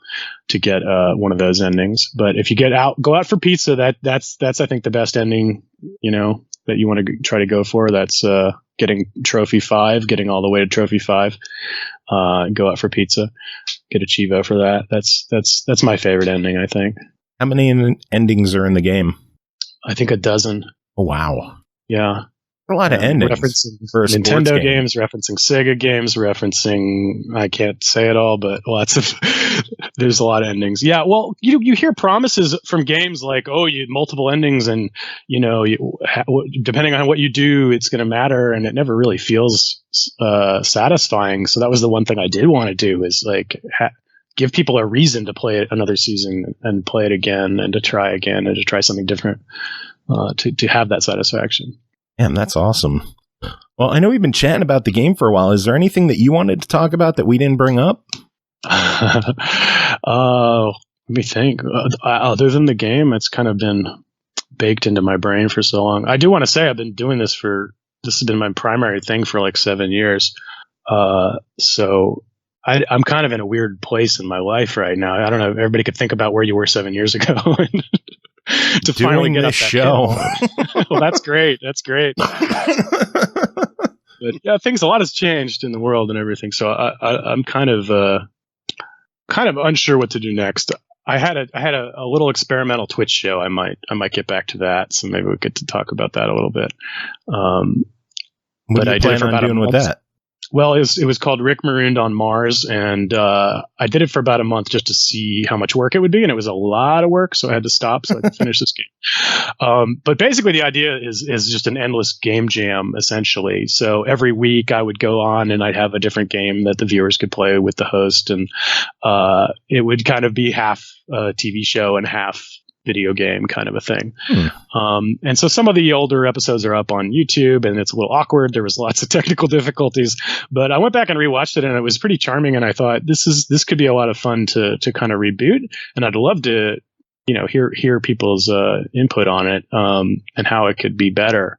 to get one of those endings. But if you go out for pizza, that's I think the best ending, that you want to try to go for. That's getting trophy 5, getting all the way to trophy 5. Go out for pizza, get a Chivo for that. That's my favorite ending, I think. How many endings are in the game? I think 12. Oh, wow. Yeah. A lot of endings. Referencing Nintendo games, referencing Sega games, referencing, I can't say it all, but there's a lot of endings. Yeah, well, you hear promises from games like, you multiple endings and, depending on what you do, it's going to matter, and it never really feels satisfying. So that was the one thing I did want to do is like give people a reason to play it another season and play it again and to try again and to try something different to have that satisfaction. Damn, that's awesome. Well, I know we've been chatting about the game for a while. Is there anything that you wanted to talk about that we didn't bring up? Let me think. Other than the game, it's kind of been baked into my brain for so long. I do want to say I've been doing this has been my primary thing for like 7 years. So I'm kind of in a weird place in my life right now. I don't know. Everybody could think about where you were 7 years ago. To doing finally get this up that show. Well, that's great. That's great. But yeah, a lot has changed in the world and everything. So I'm kind of unsure what to do next. I had a little experimental Twitch show. I might get back to that. So maybe we get to talk about that a little bit. What do you plan on doing with that? Well, it was called Rick Marooned on Mars, and I did it for about a month just to see how much work it would be, and it was a lot of work, so I had to stop so I could finish this game. But basically, the idea is just an endless game jam, essentially. So every week I would go on and I'd have a different game that the viewers could play with the host, and it would kind of be half a TV show and half video game kind of a thing. And so some of the older episodes are up on YouTube, and it's a little awkward. There was lots of technical difficulties, but I went back and rewatched it, and it was pretty charming. And I thought this could be a lot of fun to kind of reboot. And I'd love to, hear people's input on it, and how it could be better.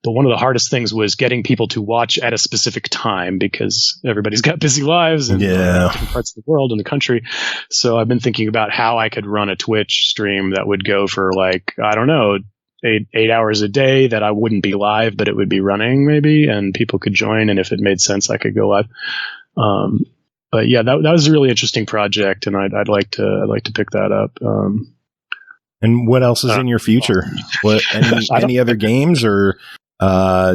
But one of the hardest things was getting people to watch at a specific time, because everybody's got busy lives in different parts of the world and the country. So I've been thinking about how I could run a Twitch stream that would go for 8 hours a day, that I wouldn't be live, but it would be running maybe, and people could join. And if it made sense, I could go live. But yeah, that was a really interesting project, and I'd like to pick that up. And what else is in your future? Any other games, or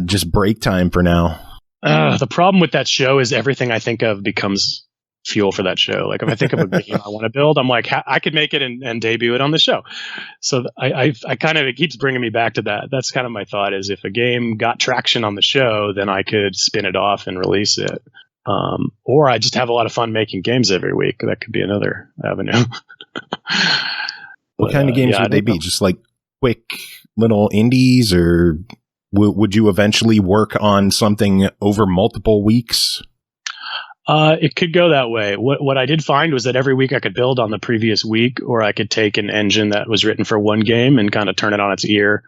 just break time for now? The problem with that show is everything I think of becomes fuel for that show. Like if I think of a game I want to build, I'm like, I could make it and debut it on the show. So I kind of, it keeps bringing me back to that. That's kind of my thought, is if a game got traction on the show, then I could spin it off and release it. Or I just have a lot of fun making games every week. That could be another avenue. What kind of games would they be? Just like quick little indies, or would you eventually work on something over multiple weeks? It could go that way. What I did find was that every week I could build on the previous week, or I could take an engine that was written for one game and kind of turn it on its ear.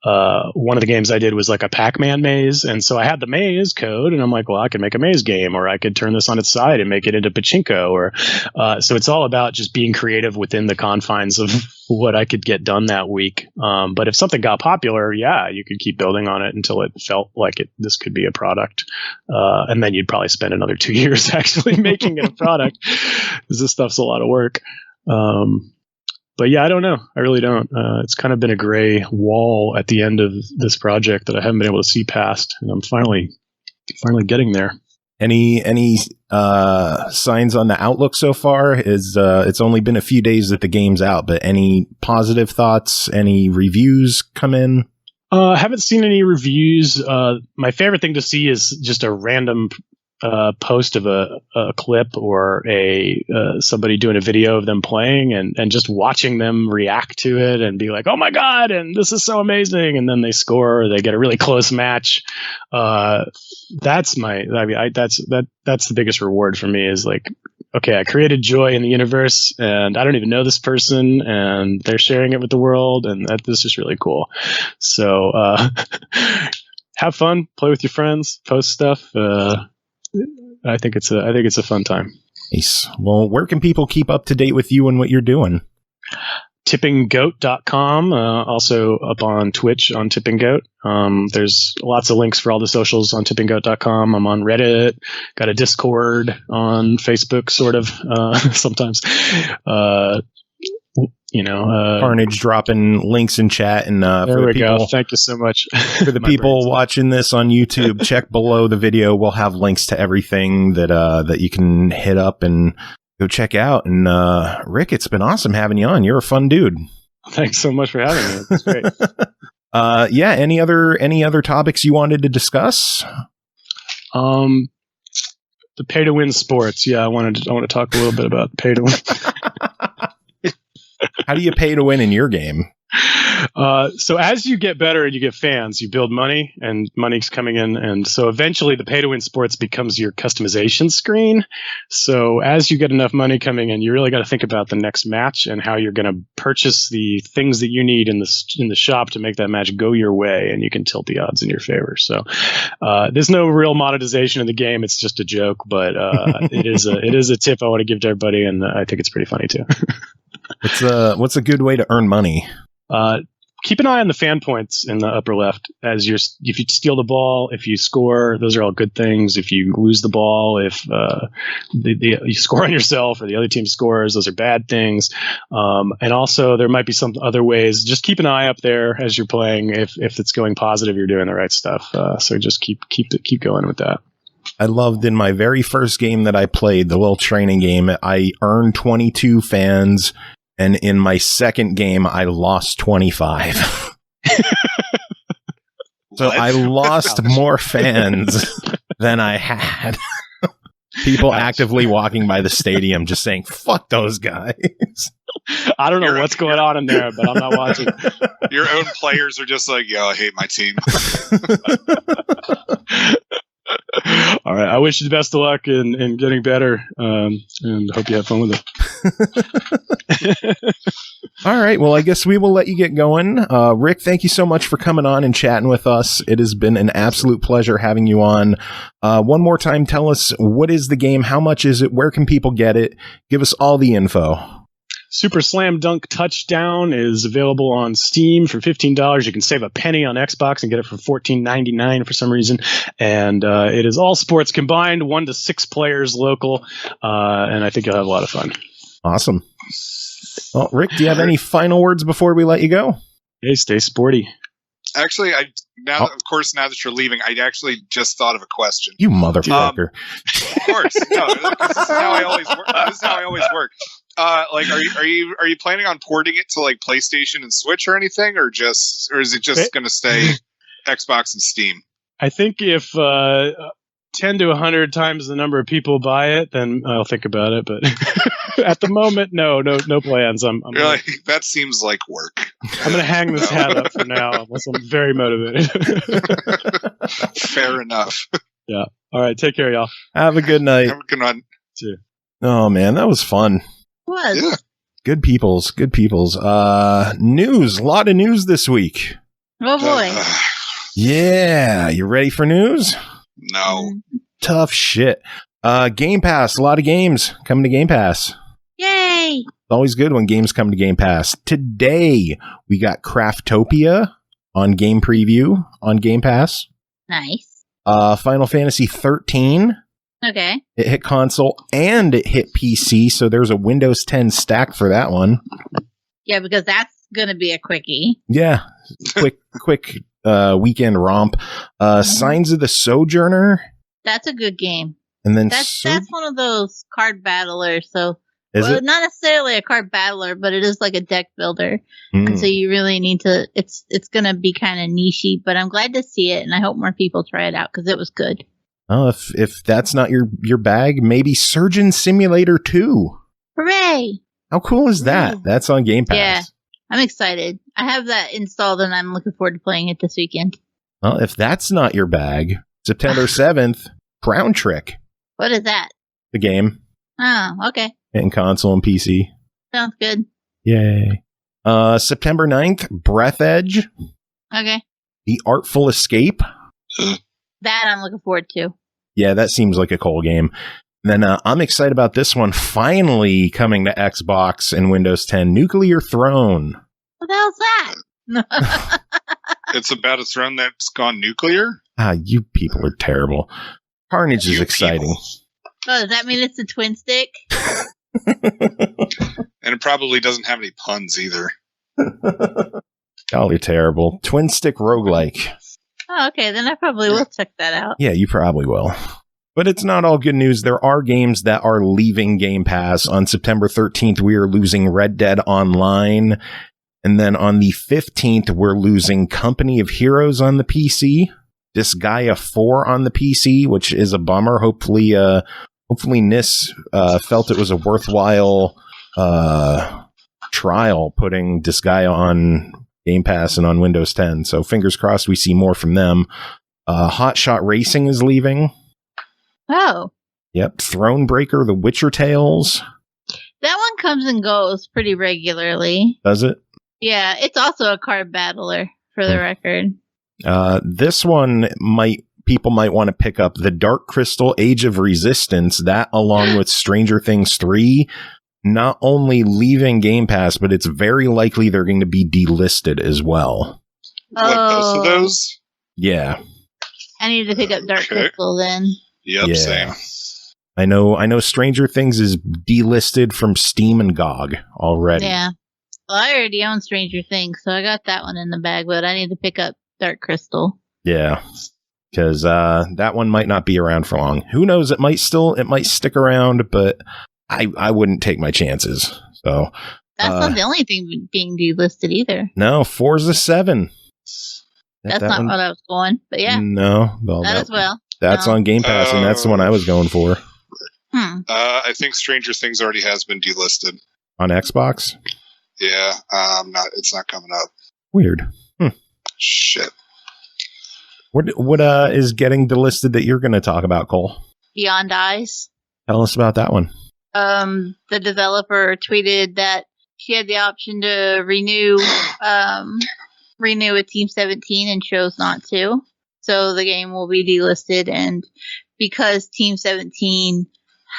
One of the games I did was like a Pac-Man maze. And so I had the maze code, and I'm like, well, I could make a maze game, or I could turn this on its side and make it into pachinko. So it's all about just being creative within the confines of what I could get done that week. But if something got popular, you could keep building on it until it felt like this could be a product. And then you'd probably spend another 2 years actually making it a product, because this stuff's a lot of work. But yeah, I don't know. I really don't. It's kind of been a gray wall at the end of this project that I haven't been able to see past, and I'm finally getting there. Any signs on the outlook so far? It's only been a few days that the game's out, but any positive thoughts? Any reviews come in? I haven't seen any reviews. My favorite thing to see is just a random post of a clip, or somebody doing a video of them playing, and just watching them react to it and be like, oh my God, and this is so amazing. And then they score, or they get a really close match. That's the biggest reward for me, is like, okay, I created joy in the universe, and I don't even know this person, and they're sharing it with the world. And this is really cool. So, have fun, play with your friends, post stuff. I think it's a fun time. Nice. Well, where can people keep up to date with you and what you're doing? tippinggoat.com, also up on Twitch on Tipping Goat. There's lots of links for all the socials on tippinggoat.com. I'm on Reddit, got a Discord on Facebook, sort of, sometimes. Carnage dropping links in chat, and there we go. Thank you so much. For the people watching this on YouTube, check below the video. We'll have links to everything that you can hit up and go check out. And Rick, it's been awesome having you on. You're a fun dude. Thanks so much for having me. That's great. Any other topics you wanted to discuss? The pay to win sports. Yeah, I want to talk a little bit about pay to win. How do you pay to win in your game? So as you get better and you get fans, you build money, and money's coming in. And so eventually the pay to win sports becomes your customization screen. So as you get enough money coming in, you really got to think about the next match and how you're going to purchase the things that you need in the shop to make that match go your way, and you can tilt the odds in your favor. So there's no real monetization in the game. It's just a joke, but it is a tip I want to give to everybody, and I think it's pretty funny too. What's a good way to earn money? Keep an eye on the fan points in the upper left. If you steal the ball, if you score, those are all good things. If you lose the ball, if you score on yourself or the other team scores, those are bad things. And also there might be some other ways. Just keep an eye up there as you're playing. If it's going positive, you're doing the right stuff. So just keep going with that. I loved in my very first game that I played, the little training game, I earned 22 fans, and in my second game, I lost 25. So I lost more fans than I had. People actively walking by the stadium just saying, fuck those guys. I don't know what's going on in there, but I'm not watching. Your own players are just like, yo, I hate my team. All right. I wish you the best of luck in getting better, and hope you have fun with it. All right. Well, I guess we will let you get going. Rick, thank you so much for coming on and chatting with us. It has been an absolute pleasure having you on. One more time, tell us, what is the game? How much is it? Where can people get it? Give us all the info. Super Slam Dunk Touchdown is available on Steam for $15. You can save a penny on Xbox and get it for $14.99 for some reason. And it is all sports combined, 1 to 6 players local. And I think you'll have a lot of fun. Awesome. Well, Rick, do you have any final words before we let you go? Hey, stay sporty. Actually, of course, now that you're leaving, I actually just thought of a question. You motherfucker. Of course. No, this is how I always work. Like, are you planning on porting it to like PlayStation and Switch or anything, or is it just going to stay Xbox and Steam? I think if 10 to 100 times the number of people buy it, then I'll think about it. But at the moment, no plans. That seems like work. I'm going to hang this hat up for now, unless I'm very motivated. Fair enough. Yeah. All right. Take care, y'all. Have a good night. Have a good night. See you. Oh man, that was fun. Was. Yeah. Good peoples. News. A lot of news this week. Oh boy. Yeah. You ready for news? No. Tough shit. Game Pass. A lot of games coming to Game Pass. Yay. It's always good when games come to Game Pass. Today, we got Craftopia on Game Preview on Game Pass. Nice. Final Fantasy 13. Okay. It hit console and it hit PC, so there's a Windows 10 stack for that one. Yeah, because that's going to be a quickie. Yeah. Quick weekend romp. Signs of the Sojourner. That's a good game. And then That's one of those card battlers. So, is it? Not necessarily a card battler, but it is like a deck builder. And so you really need to. It's going to be kind of nichey, but I'm glad to see it, and I hope more people try it out because it was good. Oh, if that's not your bag, maybe Surgeon Simulator 2. Hooray! How cool is that? Ooh. That's on Game Pass. Yeah, I'm excited. I have that installed, and I'm looking forward to playing it this weekend. Well, if that's not your bag, September 7th, Crown Trick. What is that? The game. Oh, okay. In console and PC. Sounds good. Yay. September 9th, Breath Edge. Okay. The Artful Escape. That I'm looking forward to. Yeah, that seems like a cool game. Then I'm excited about this one finally coming to Xbox and Windows 10, Nuclear Throne. What the hell's that? It's about a throne that's gone nuclear? You people are terrible. Carnage is exciting. Oh, does that mean it's a twin stick? And it probably doesn't have any puns either. Y'all are terrible. Twin stick roguelike. Oh, okay. Then I probably will check that out. Yeah, you probably will. But it's not all good news. There are games that are leaving Game Pass. On September 13th, we are losing Red Dead Online. And then on the 15th, we're losing Company of Heroes on the PC. Disgaea 4 on the PC, which is a bummer. Hopefully NIS felt it was a worthwhile trial putting Disgaea on Game Pass and on Windows 10. So fingers crossed we see more from them. Hot Shot Racing is leaving. Oh. Yep. Thronebreaker, The Witcher Tales. That one comes and goes pretty regularly. Does it? Yeah, it's also a card battler, for the record. This one people might want to pick up. The Dark Crystal Age of Resistance, that along with Stranger Things 3, not only leaving Game Pass, but it's very likely they're going to be delisted as well. What, both of those? Yeah. I need to pick up Dark Crystal then. Yep, yeah. Same. I know Stranger Things is delisted from Steam and GOG already. Yeah. Well, I already own Stranger Things, so I got that one in the bag, but I need to pick up Dark Crystal. Yeah. because that one might not be around for long. Who knows? It might stick around, but I wouldn't take my chances. So that's not the only thing being delisted either. No, Forza 7. That's not what I was going, but yeah. No, well, that as well. That's on Game Pass, and that's the one I was going for. I think Stranger Things already has been delisted On Xbox? Yeah, it's not coming up. Weird. Shit. What is getting delisted that you're going to talk about, Cole? Beyond Eyes. Tell us about that one. The developer tweeted that she had the option to renew with Team 17 and chose not to. So the game will be delisted, and because Team 17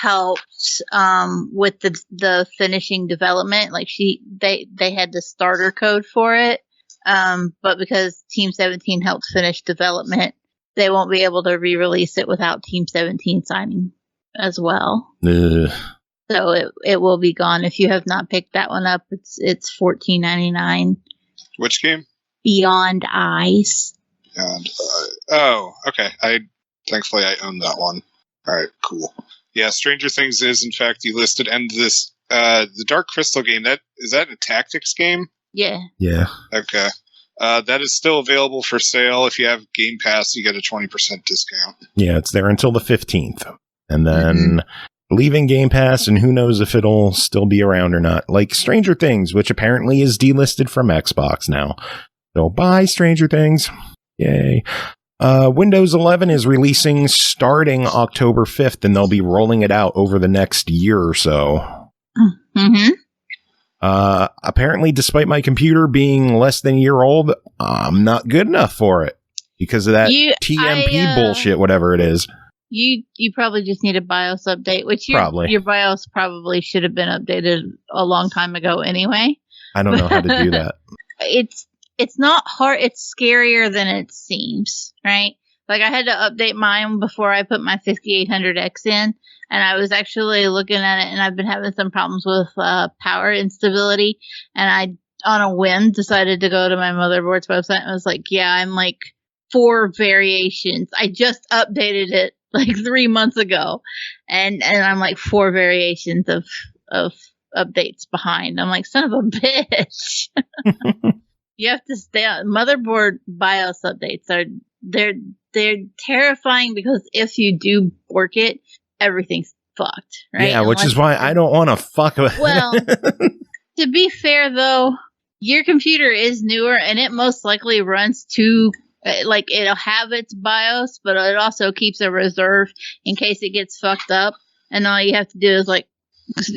helped with the finishing development, like they had the starter code for it, but because Team 17 helped finish development, they won't be able to re-release it without Team 17 signing as well. Ugh. So it will be gone. If you have not picked that one up, it's $14.99. Which game? Beyond Eyes. Oh, okay. Thankfully I own that one. All right, cool. Yeah, Stranger Things is in fact delisted, and this the Dark Crystal game, is that a tactics game? Yeah. Yeah. Okay. That is still available for sale. If you have Game Pass, you get a 20% discount. Yeah, it's there until the 15th. And then leaving Game Pass, and who knows if it'll still be around or not. Like Stranger Things, which apparently is delisted from Xbox now. So bye, Stranger Things. Yay. Windows 11 is releasing starting October 5th, and they'll be rolling it out over the next year or so. Mm-hmm. Apparently, despite my computer being less than a year old, I'm not good enough for it because of that TMP bullshit, whatever it is. You probably just need a BIOS update, which your BIOS probably should have been updated a long time ago anyway. I don't know how to do that. It's not hard. It's scarier than it seems, right? Like I had to update mine before I put my 5800X in, and I was actually looking at it, and I've been having some problems with power instability, and I, on a whim, decided to go to my motherboard's website and was like, yeah, I'm like 4 variations. I just updated it like 3 months ago, and I'm like 4 variations of updates behind. I'm like, son of a bitch. You have to stay on. Motherboard BIOS updates they're terrifying because if you do work it, everything's fucked, right? Yeah, which is why I don't want to fuck with. Well, to be fair though, your computer is newer and it most likely runs to, like, it'll have its BIOS, but it also keeps a reserve in case it gets fucked up. And all you have to do is like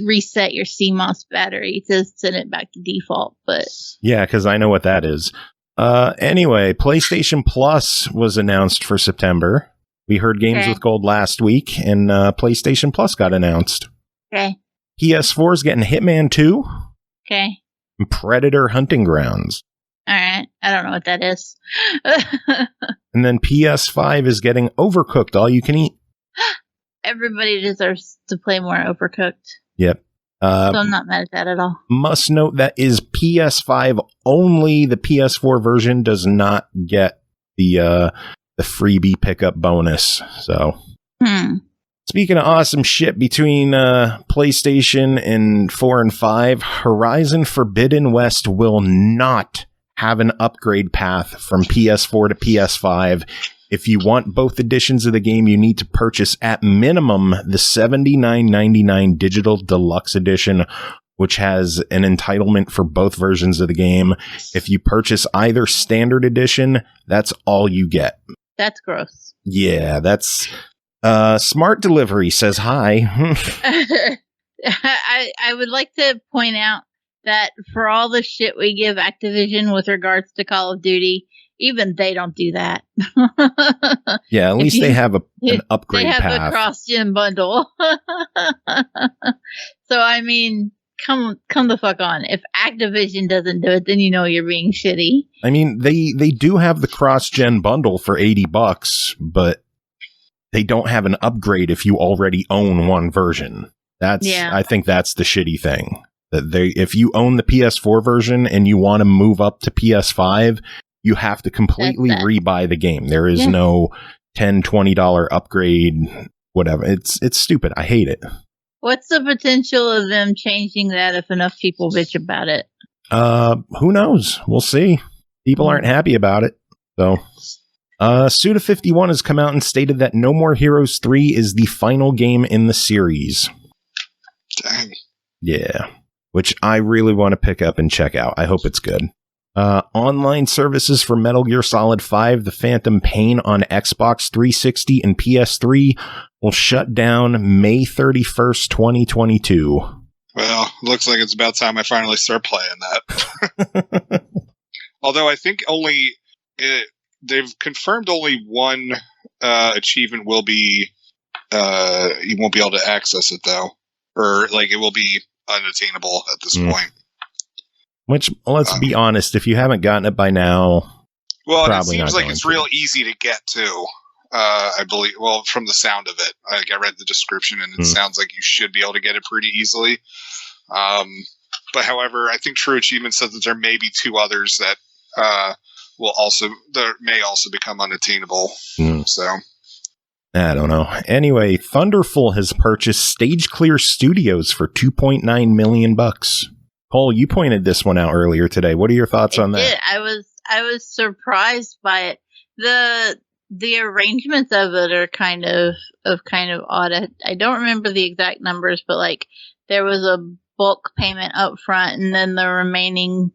reset your CMOS battery to send it back to default. But yeah, because I know what that is. Anyway, PlayStation Plus was announced for September. We heard Games with Gold last week, and PlayStation Plus got announced. Okay. PS4's getting Hitman 2. Okay. And Predator Hunting Grounds. All right. I don't know what that is. And then PS5 is getting Overcooked All You Can Eat. Everybody deserves to play more Overcooked. Yep. So I'm not mad at that at all. Must note that is PS5 only. The PS4 version does not get the freebie pickup bonus. So, Speaking of awesome shit between PlayStation and 4 and 5, Horizon Forbidden West will not have an upgrade path from PS4 to PS5. If you want both editions of the game, you need to purchase at minimum the $79.99 Digital Deluxe Edition, which has an entitlement for both versions of the game. If you purchase either Standard Edition, that's all you get. That's gross. Yeah, that's... Smart Delivery says hi. I would like to point out that for all the shit we give Activision with regards to Call of Duty, even they don't do that. Yeah, at least they have an upgrade path. They have a cross-gen bundle. So, I mean, come the fuck on. If Activision doesn't do it, then you know you're being shitty. I mean, they do have the cross-gen bundle for $80, but they don't have an upgrade if you already own one version. I think that's the shitty thing. That if you own the PS4 version and you want to move up to PS5, you have to completely rebuy the game. There is no $10-$20 upgrade, whatever. It's stupid. I hate it. What's the potential of them changing that if enough people bitch about it? Who knows? We'll see. People aren't happy about it. So, Suda51 has come out and stated that No More Heroes 3 is the final game in the series. Dang. Yeah. Which I really want to pick up and check out. I hope it's good. Online services for Metal Gear Solid 5, The Phantom Pain on Xbox 360 and PS3 will shut down May 31st, 2022. Well, looks like it's about time I finally start playing that. Although I think they've confirmed only one achievement will be, you won't be able to access it though. Or like it will be unattainable at this point. Which, let's be honest, if you haven't gotten it by now, well, and it seems like it's real easy to get to. I believe. Well, from the sound of it, I read the description, and it sounds like you should be able to get it pretty easily. But however, I think True Achievement says that there may be two others that may also become unattainable. So. I don't know. Anyway, Thunderful has purchased Stage Clear Studios for $2.9 million. Cole, you pointed this one out earlier today. What are your thoughts on that? I was surprised by it. The arrangements of it are kind of odd. I don't remember the exact numbers, but like there was a bulk payment up front, and then the remaining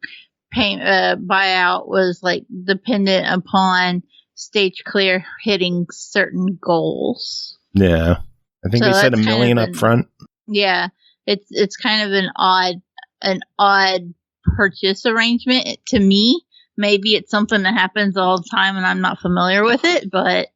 buyout was like dependent upon Stage Clear hitting certain goals. Yeah, I think they said $1 million up front. Yeah, it's kind of an odd purchase arrangement to me. Maybe it's something that happens all the time and I'm not familiar with it, but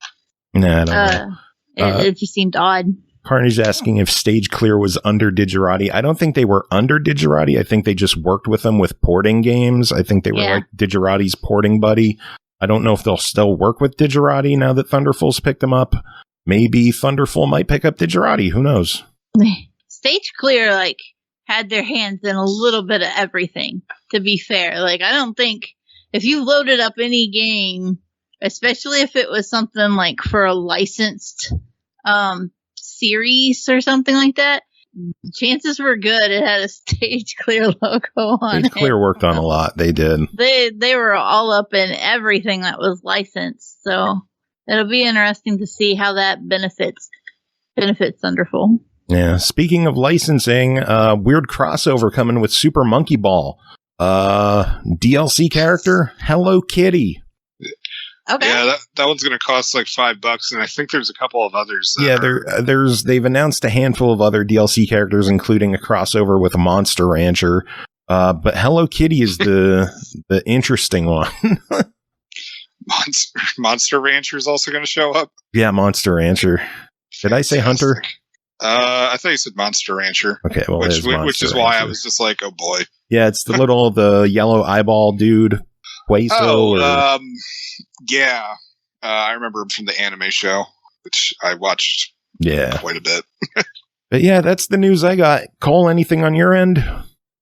I don't know. It just seemed odd. Carnage asking if Stage Clear was under Digerati. I don't think they were under Digerati. I think they just worked with them with porting games. I think they were like Digerati's porting buddy. I don't know if they'll still work with Digerati now that Thunderful's picked them up. Maybe Thunderful might pick up Digerati. Who knows? Stage Clear, like, had their hands in a little bit of everything, to be fair. Like, I don't think if you loaded up any game, especially if it was something like for a licensed series or something like that, chances were good it had a Stage Clear logo on Stage Clear worked on a lot. They did. They were all up in everything that was licensed. So it'll be interesting to see how that benefits Thunderful. Yeah. Speaking of licensing, weird crossover coming with Super Monkey Ball. DLC character, Hello Kitty. Okay. Yeah, that one's going to cost like $5, and I think there's a couple of others. They've announced a handful of other DLC characters, including a crossover with Monster Rancher. But Hello Kitty is the interesting one. Monster Rancher is also going to show up. Yeah, Monster Rancher. Did I say Hunter? I thought you said Monster Rancher. Okay, well, which is why I was just like, oh boy. Yeah, it's the yellow eyeball dude. Queso. Yeah. I remember him from the anime show, which I watched quite a bit. But yeah, that's the news I got. Cole, anything on your end?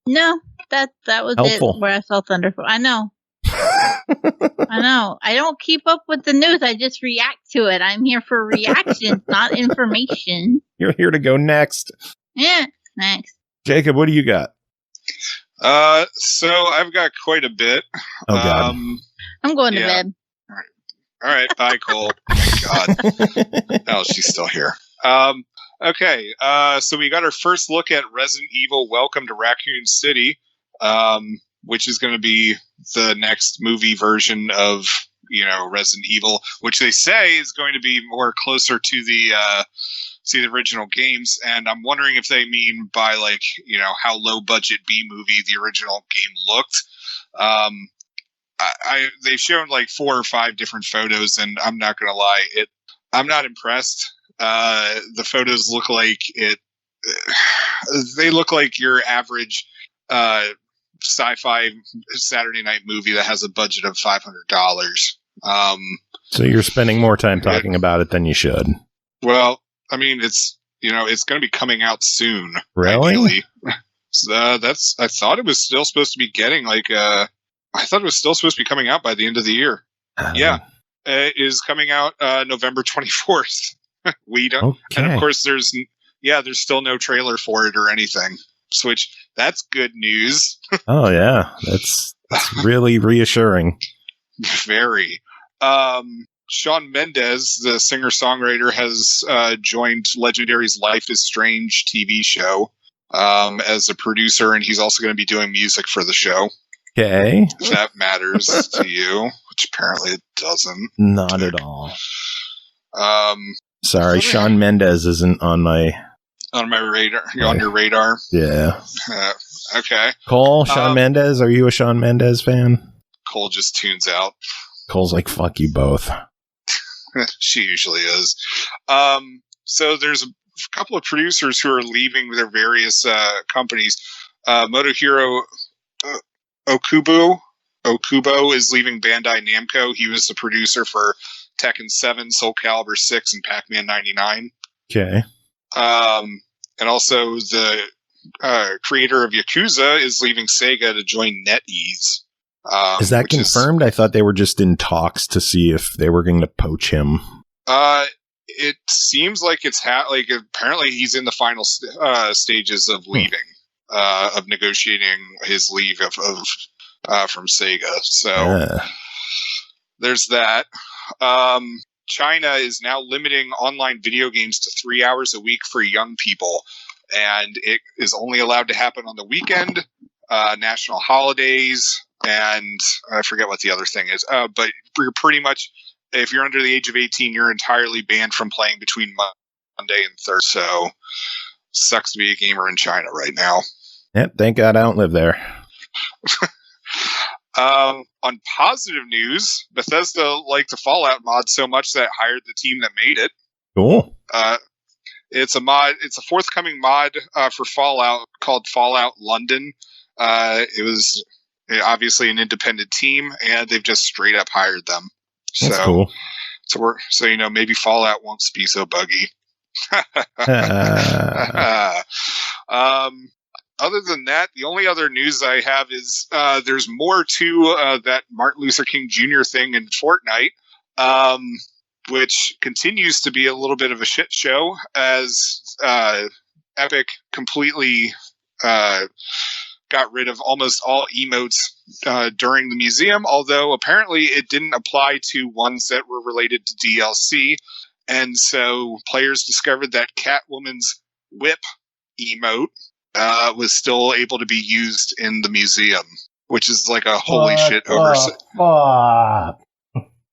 No, that was helpful. It where I saw Thunderful. I know. I know. I don't keep up with the news. I just react to it. I'm here for reactions, not information. You're here to go next. Yeah, next. Jacob, what do you got? So I've got quite a bit. Oh, God. I'm going to bed. All right. Bye, Cole. Oh, God. Oh, she's still here. Okay. So we got our first look at Resident Evil Welcome to Raccoon City, which is going to be the next movie version of, Resident Evil, which they say is going to be more closer to the original games. And I'm wondering if they mean by how low budget B movie the original game looked. They've shown like 4 or 5 different photos, and I'm not going to lie, I'm not impressed. The photos look like they look like your average, sci-fi Saturday night movie that has a budget of $500. So you're spending more time talking about it than you should. Well, I mean, it's going to be coming out soon. Really? Ideally. I thought it was still supposed to be getting I thought it was still supposed to be coming out by the end of the year. Yeah. is coming out November 24th. We don't, Okay. and of course, there's still no trailer for it or anything. Which that's good news. Oh yeah, that's really reassuring. Very. Shawn Mendes, the singer-songwriter, has joined Legendary's Life is Strange TV show as a producer, and he's also going to be doing music for the show. Okay. If that matters to you, which apparently it doesn't. Not at all. Sorry, Shawn Mendes isn't on my radar. On your radar. Yeah. Okay. Cole, Shawn Mendes, are you a Shawn Mendes fan? Cole just tunes out. Cole's like, fuck you both. She usually is. So there's a couple of producers who are leaving their various companies. Motohiro Okubo is leaving Bandai Namco. He was the producer for Tekken 7, Soul Calibur 6, and Pac-Man 99. Okay. And also the creator of Yakuza is leaving Sega to join NetEase. Is that confirmed? I thought they were just in talks to see if they were going to poach him. It seems like it's apparently he's in the final stages of leaving, of negotiating his leave from Sega. So there's that. China is now limiting online video games to 3 hours a week for young people, and it is only allowed to happen on the weekend, national holidays, and I forget what the other thing is. But you're pretty much, if you're under the age of 18, you're entirely banned from playing between Monday and Thursday. So, sucks to be a gamer in China right now. Yep, thank God I don't live there. On positive news, Bethesda liked the Fallout mod so much that it hired the team that made it. Cool. It's a forthcoming mod for Fallout called Fallout London. It was obviously an independent team, and they've just straight up hired them. That's cool. So maybe Fallout won't be so buggy. Other than that, the only other news I have is there's more to that Martin Luther King Jr. thing in Fortnite, which continues to be a little bit of a shit show as Epic completely got rid of almost all emotes during the museum, although apparently it didn't apply to ones that were related to DLC. And so players discovered that Catwoman's whip emote was still able to be used in the museum, which is like a holy shit oversight.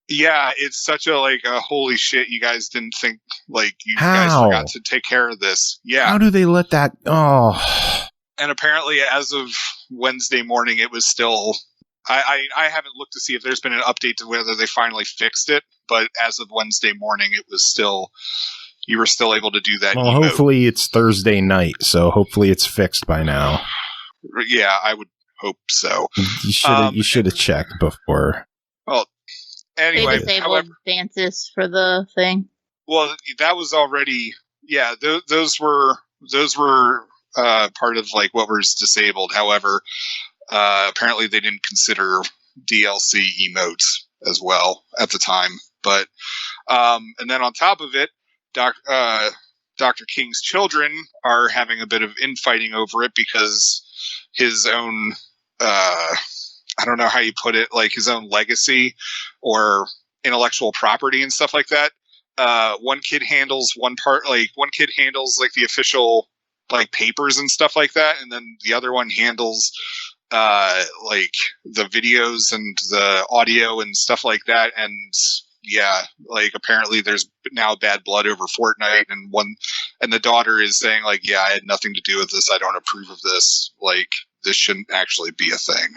Yeah, it's such a holy shit. You guys didn't think you guys forgot to take care of this. Yeah. How do they let that? Oh. And apparently, as of Wednesday morning, it was still. I haven't looked to see if there's been an update to whether they finally fixed it, but as of Wednesday morning, it was still. You were still able to do that. Well, hopefully it's Thursday night, so hopefully it's fixed by now. Yeah, I would hope so. You should have checked before. Well, anyway, they disabled dances for the thing. Well, that was already those were part of what was disabled. However, apparently they didn't consider DLC emotes as well at the time. But and then on top of it, Dr. King's children are having a bit of infighting over it because his own, I don't know how you put it, his own legacy or intellectual property and stuff like that. One kid handles one part, one kid handles the official papers and stuff like that, and then the other one handles the videos and the audio and stuff like that. And yeah, apparently there's now bad blood over Fortnite, and the daughter is saying I had nothing to do with this. I don't approve of this. This shouldn't actually be a thing.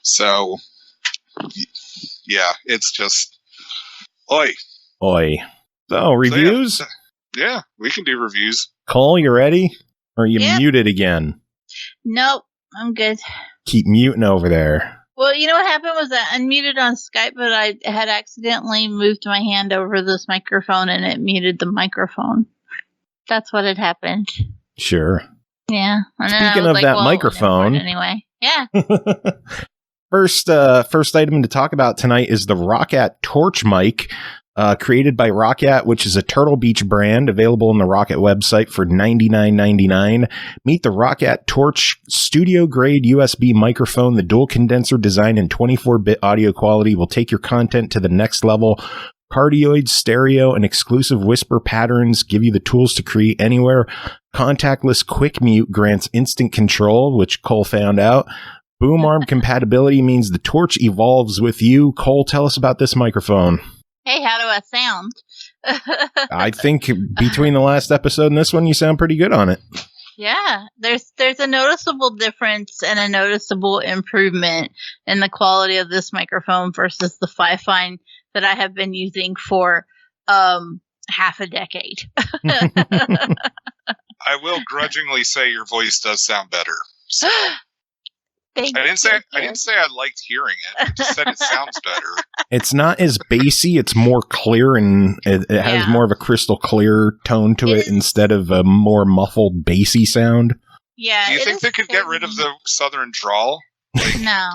So yeah, it's just oi. So reviews? Yeah, we can do reviews. Cole, you ready? Or are you muted again? Nope, I'm good. Keep muting over there. Well, you know what happened was I unmuted on Skype, but I had accidentally moved my hand over this microphone and it muted the microphone. That's what had happened. Sure. Yeah. And Speaking of that microphone. Anyway. Yeah. First item to talk about tonight is the Roccat Torch mic, created by Roccat, which is a Turtle Beach brand, available on the Roccat website for $99.99. Meet the Roccat Torch studio-grade USB microphone. The dual condenser design and 24-bit audio quality will take your content to the next level. Cardioid, stereo, and exclusive whisper patterns give you the tools to create anywhere. Contactless quick mute grants instant control, which Cole found out. Boom arm compatibility means the Torch evolves with you. Cole, tell us about this microphone. Hey, how do I sound? I think between the last episode and this one, you sound pretty good on it. Yeah, there's a noticeable difference and a noticeable improvement in the quality of this microphone versus the Fifine that I have been using for half a decade. I will grudgingly say your voice does sound better. So. I didn't say I liked hearing it. I just said it sounds better. It's not as bassy. It's more clear, and it has more of a crystal clear tone to it instead of a more muffled bassy sound. Yeah. Do you think they could get rid of the southern drawl? Like, no.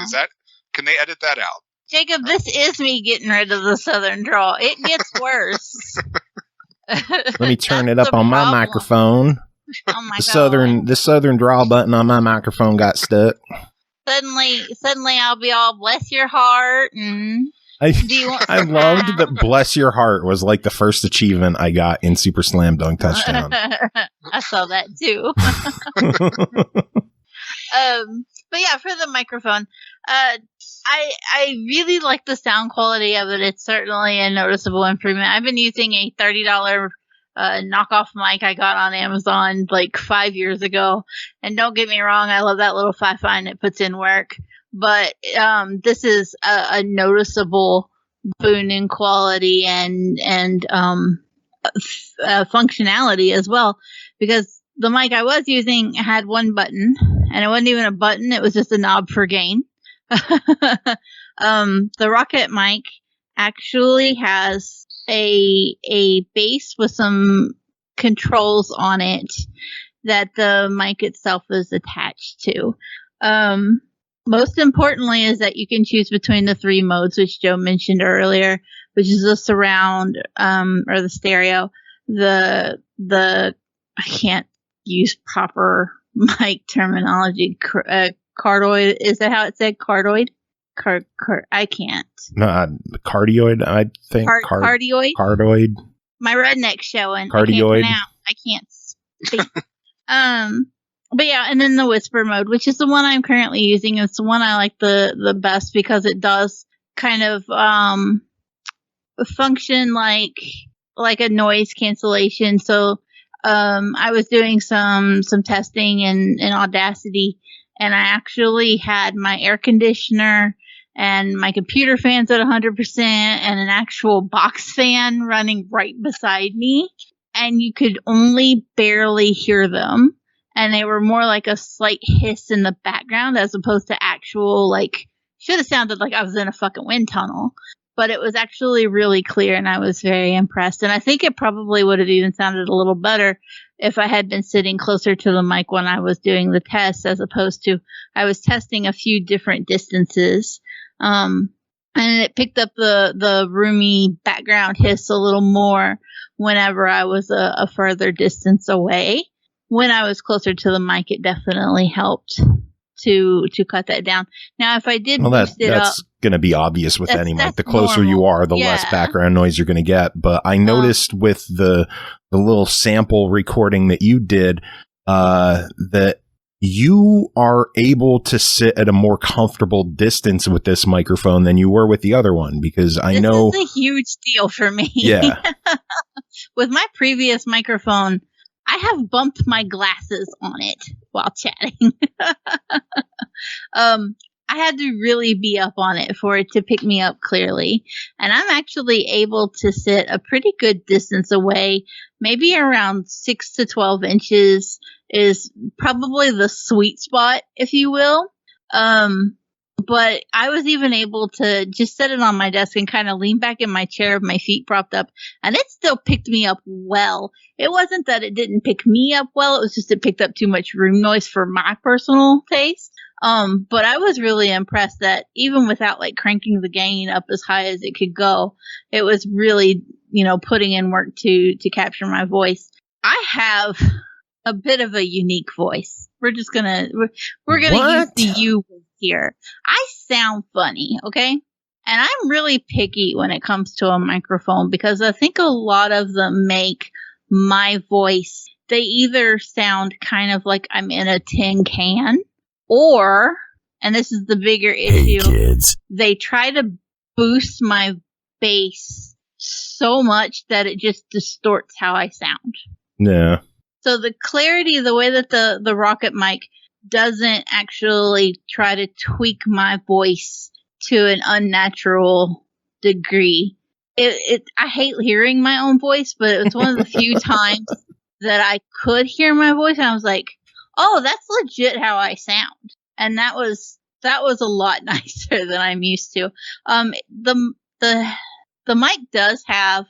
Can they edit that out? Jacob, this is me getting rid of the southern drawl. It gets worse. Let me turn it up on my microphone. Oh my God. The southern drawl button on my microphone got stuck. Suddenly I'll be all bless your heart. And I loved that bless your heart was like the first achievement I got in Super Slam Dunk Touchdown. I saw that too. But yeah, for the microphone, I really like the sound quality of it. It's certainly a noticeable improvement. I've been using a $30 knockoff mic I got on Amazon like 5 years ago, and don't get me wrong, I love that little Fifine it puts in work, but this is a noticeable boon in quality and functionality as well, because the mic I was using had one button, and it wasn't even a button, it was just a knob for gain. The Roccat mic actually has a base with some controls on it that the mic itself is attached to. Most importantly is that you can choose between the 3 modes, which Joe mentioned earlier, which is the surround, or the stereo, the I can't use proper mic terminology, cardioid, is that how it said? Cardioid? I can't. Cardioid, I think. Cardioid? Cardioid. My redneck's showing. Cardioid. I can't speak. But yeah, and then the whisper mode, which is the one I'm currently using. It's the one I like the best because it does kind of function like a noise cancellation. So I was doing some testing in Audacity, and I actually had my air conditioner and my computer fans at 100% and an actual box fan running right beside me, and you could only barely hear them, and they were more like a slight hiss in the background as opposed to actual, like, should have sounded like I was in a fucking wind tunnel, but it was actually really clear, and I was very impressed. And I think it probably would have even sounded a little better if I had been sitting closer to the mic when I was doing the test, as opposed to I was testing a few different distances. And it picked up the roomy background hiss a little more whenever I was a further distance away. When I was closer to the mic, it definitely helped to cut that down. Now, if I did boost it up, that's going to be obvious with any mic. The closer you are, the less background noise you're going to get. But I noticed with the little sample recording that you did, that you are able to sit at a more comfortable distance with this microphone than you were with the other one, because I know this is a huge deal for me. Yeah. With my previous microphone, I have bumped my glasses on it while chatting. I had to really be up on it for it to pick me up clearly. And I'm actually able to sit a pretty good distance away, maybe around 6 to 12 inches is probably the sweet spot, if you will. But I was even able to just set it on my desk and kind of lean back in my chair with my feet propped up, and it still picked me up well. It wasn't that it didn't pick me up well, it was just it picked up too much room noise for my personal taste. But I was really impressed that even without like cranking the gain up as high as it could go, it was really, putting in work to capture my voice. I have a bit of a unique voice. We're gonna use the you here. I sound funny, okay? And I'm really picky when it comes to a microphone because I think a lot of them make my voice, they either sound kind of like I'm in a tin can, or, and this is the bigger issue, kids. They try to boost my bass so much that it just distorts how I sound. Yeah. So the clarity, the way that the Roccat mic doesn't actually try to tweak my voice to an unnatural degree. I hate hearing my own voice, but it was one of the few times that I could hear my voice, and I was like, "Oh, that's legit how I sound," and that was a lot nicer than I'm used to. The mic does have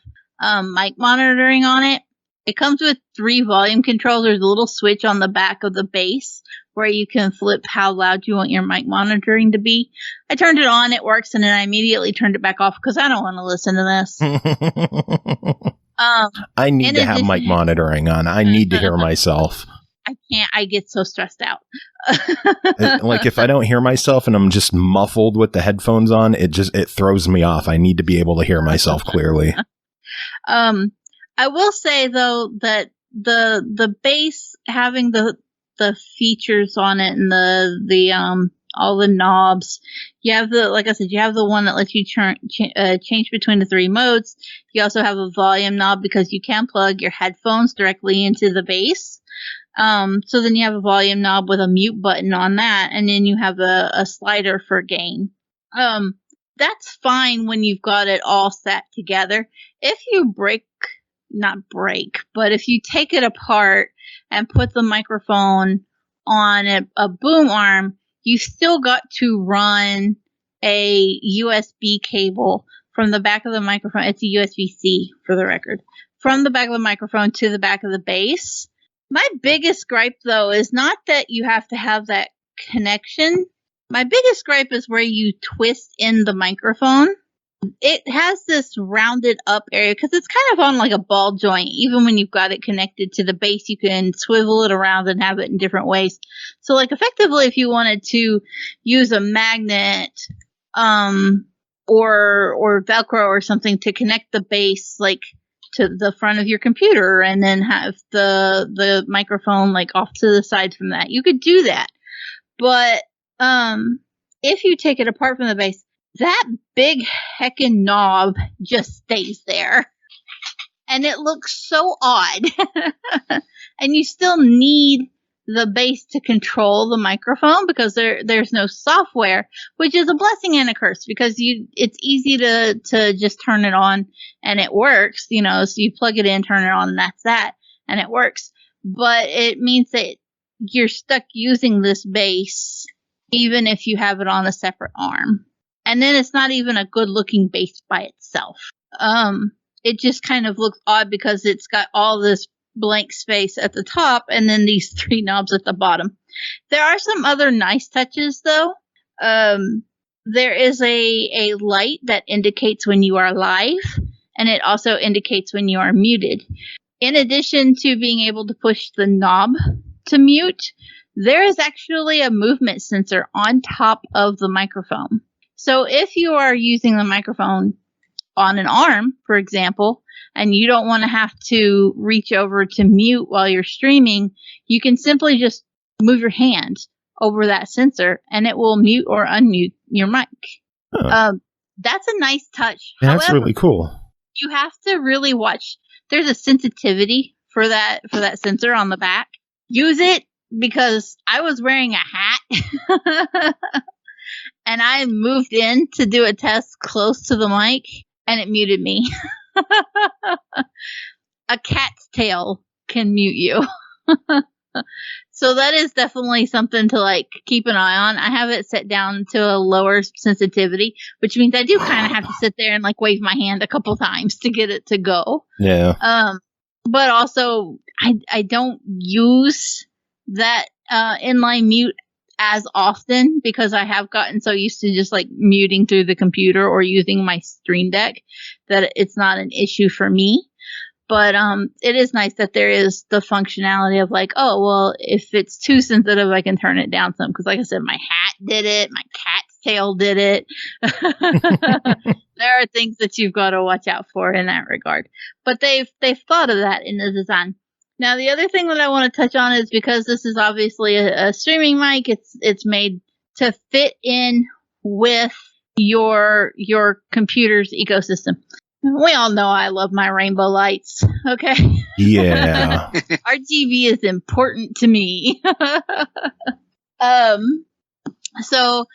mic monitoring on it. It comes with 3 volume controls. There's a little switch on the back of the bass where you can flip how loud you want your mic monitoring to be. I turned it on, it works, and then I immediately turned it back off because I don't want to listen to this. I need to have mic monitoring on. I need to hear myself. I can't. I get so stressed out. Like if I don't hear myself and I'm just muffled with the headphones on, it throws me off. I need to be able to hear myself clearly. I will say though that the bass having the features on it and the all the knobs, you have like I said, you have the one that lets you change between the 3 modes. You also have a volume knob because you can plug your headphones directly into the bass. So then you have a volume knob with a mute button on that, and then you have a slider for gain. That's fine when you've got it all set together. If you if you take it apart and put the microphone on a boom arm, you still got to run a USB cable from the back of the microphone. It's a USB-C for the record. From the back of the microphone to the back of the bass. My biggest gripe, though, is not that you have to have that connection. My biggest gripe is where you twist in the microphone. It has this rounded up area because it's kind of on like a ball joint. Even when you've got it connected to the bass, you can swivel it around and have it in different ways. So like effectively, if you wanted to use a magnet or Velcro or something to connect the bass like to the front of your computer and then have the microphone like off to the side from that, you could do that. But if you take it apart from the bass, that big heckin' knob just stays there. And it looks so odd. And you still need the bass to control the microphone because there's no software, which is a blessing and a curse because it's easy to just turn it on and it works, so you plug it in, turn it on, and that's that, and it works. But it means that you're stuck using this bass even if you have it on a separate arm. And then it's not even a good looking bass by itself. It just kind of looks odd because it's got all this blank space at the top and then these 3 knobs at the bottom. There are some other nice touches though. There is a light that indicates when you are live, and it also indicates when you are muted. In addition to being able to push the knob to mute, there is actually a movement sensor on top of the microphone. So if you are using the microphone on an arm, for example, and you don't want to have to reach over to mute while you're streaming, you can simply just move your hand over that sensor and it will mute or unmute your mic. Huh. That's a nice touch. Yeah, that's However, really cool. You have to really watch. There's a sensitivity for that sensor on the back. Use it because I was wearing a hat and I moved in to do a test close to the mic and it muted me. A cat's tail can mute you. So that is definitely something to keep an eye on. I have it set down to a lower sensitivity, which means I do kind of have to sit there and wave my hand a couple times to get it to go. Yeah. But also I don't use that inline mute as often because I have gotten so used to just like muting through the computer or using my Stream Deck that it's not an issue for me. But it is nice that there is the functionality of like, oh, well, if it's too sensitive, I can turn it down some. Because like I said, my hat did it. My cat's tail did it. There are things that you've got to watch out for in that regard. But they've thought of that in the design. Now, the other thing that I want to touch on is because this is obviously a streaming mic, it's made to fit in with your computer's ecosystem. We all know I love my rainbow lights, okay? Yeah. RGB is important to me. So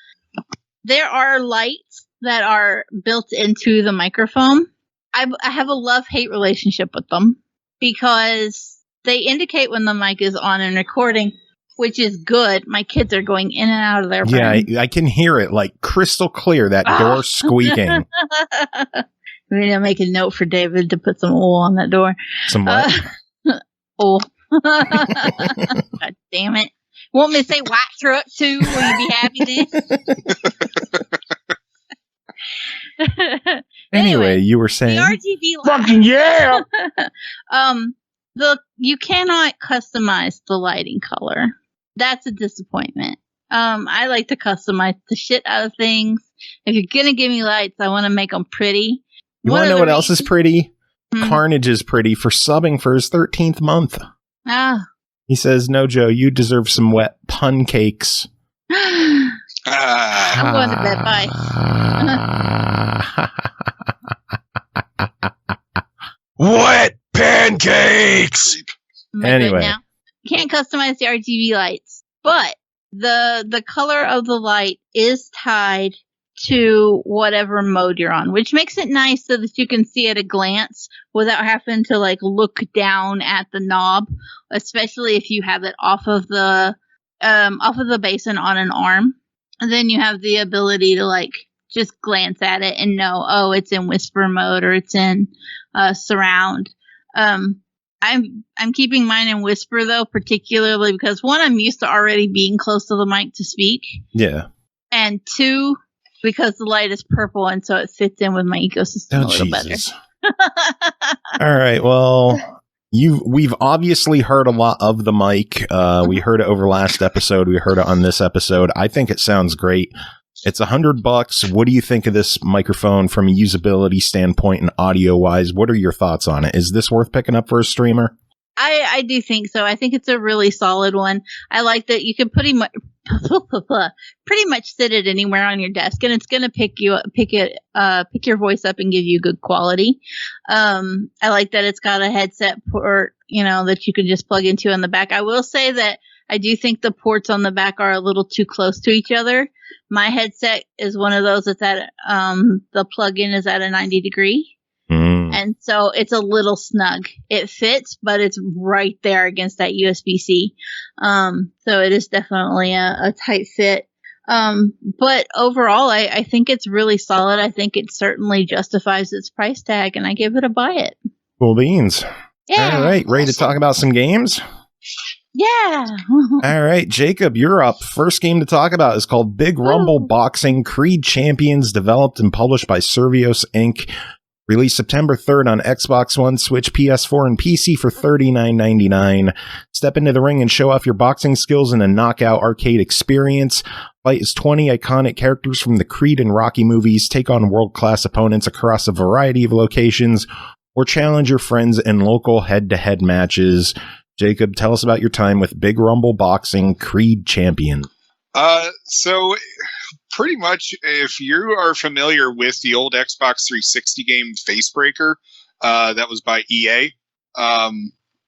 there are lights that are built into the microphone. I have a love-hate relationship with them because they indicate when the mic is on and recording, which is good. My kids are going in and out of their room. Yeah, I can hear it like crystal clear, that door squeaking. We need to make a note for David to put some oil on that door. Some what? Oil. God damn it. Want me to say white truck too? Will you be happy then? Anyway, you were saying? The RGB light. Fucking yeah! You cannot customize the lighting color. That's a disappointment. I like to customize the shit out of things. If you're gonna give me lights, I want to make them pretty. You want to know what else is pretty? Carnage is pretty for subbing for his 13th month. Ah. He says, no, Joe, you deserve some wet pun cakes. I'm going to bed. Bye. Wet pancakes! Anyway. Now. You can't customize the RGB lights, but the color of the light is tied to whatever mode you're on, which makes it nice so that you can see at a glance without having to like look down at the knob, especially if you have it off of the basin on an arm. And then you have the ability to like just glance at it and know, oh, it's in whisper mode or it's in surround. I'm keeping mine in whisper though, particularly because one, I'm used to already being close to the mic to speak. Yeah. And two, because the light is purple and so it fits in with my ecosystem a little Jesus. better. All right. Well, we've obviously heard a lot of the mic. We heard it over last episode. We heard it on this episode. I think it sounds great. It's $100. What do you think of this microphone from a usability standpoint and audio wise? What are your thoughts on it? Is this worth picking up for a streamer? I do think so. I think it's a really solid one. I like that you can pretty much sit it anywhere on your desk, and it's going to pick your voice up and give you good quality. I like that it's got a headset port, that you can just plug into in the back. I will say that I do think the ports on the back are a little too close to each other. My headset is one of those that's at the plug-in is at a 90 degree. And so it's a little snug. It fits, but it's right there against that USB-C. So it is definitely a tight fit. But overall, I think it's really solid. I think it certainly justifies its price tag, and I give it a buy it. Cool beans. Yeah. All right. Ready to talk about some games? Yeah. All right, Jacob, you're up. First game to talk about is called Big Rumble Boxing Creed Champions, developed and published by Survios, Inc., released September 3rd on Xbox One, Switch, PS4, and PC for $39.99. Step into the ring and show off your boxing skills in a knockout arcade experience. Fight as 20 iconic characters from the Creed and Rocky movies, take on world-class opponents across a variety of locations, or challenge your friends in local head-to-head matches. Jacob, tell us about your time with Big Rumble Boxing Creed Champion. So pretty much, if you are familiar with the old Xbox 360 game Facebreaker, that was by EA,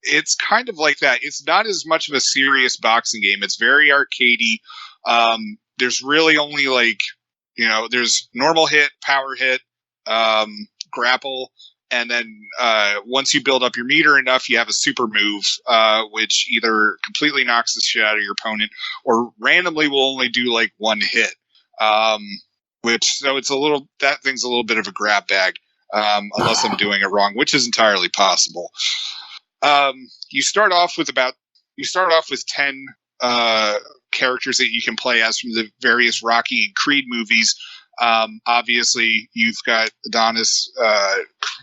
it's kind of like that. It's not as much of a serious boxing game. It's very arcadey. There's really only there's normal hit, power hit, grapple, and then once you build up your meter enough, you have a super move, which either completely knocks the shit out of your opponent or randomly will only do like one hit. So it's that thing's a little bit of a grab bag, unless I'm doing it wrong, which is entirely possible. You start off with 10 characters that you can play as from the various Rocky and Creed movies. Obviously, you've got Adonis,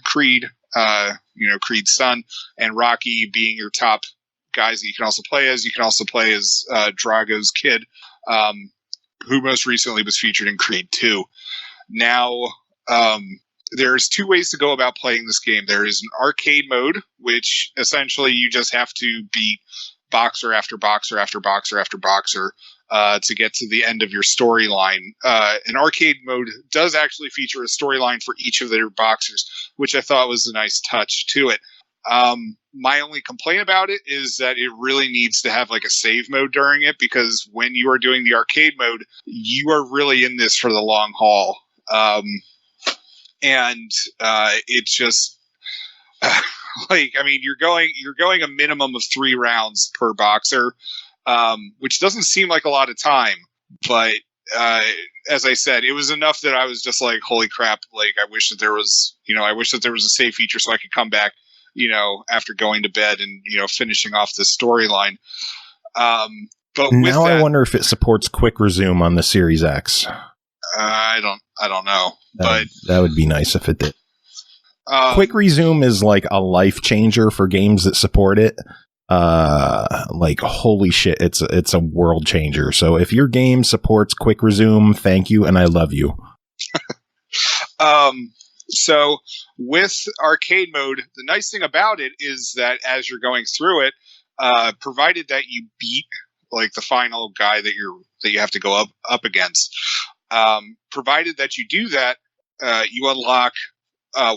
Creed, Creed's son, and Rocky being your top guys that you can also play as. You can also play as Drago's kid, who most recently was featured in Creed 2. Now, there's two ways to go about playing this game. There is an arcade mode, which essentially you just have to beat boxer after boxer after boxer after boxer to get to the end of your storyline. An arcade mode does actually feature a storyline for each of their boxers, which I thought was a nice touch to it. My only complaint about it is that it really needs to have like a save mode during it, because when you are doing the arcade mode, you are really in this for the long haul. And it's just you're going a minimum of 3 rounds per boxer, which doesn't seem like a lot of time, but as I said, it was enough that I was just like, holy crap. Like, I wish that there was a save feature so I could come back, after going to bed and, finishing off the storyline. But now I wonder if it supports quick resume on the Series X. I don't know, but that would be nice if it did. Quick resume is like a life changer for games that support it. Like, holy shit, it's a world changer. So if your game supports quick resume, thank you, and I love you. So with arcade mode, the nice thing about it is that as you're going through it, provided that you beat like the final guy that you have to go up against, provided that you do that, you unlock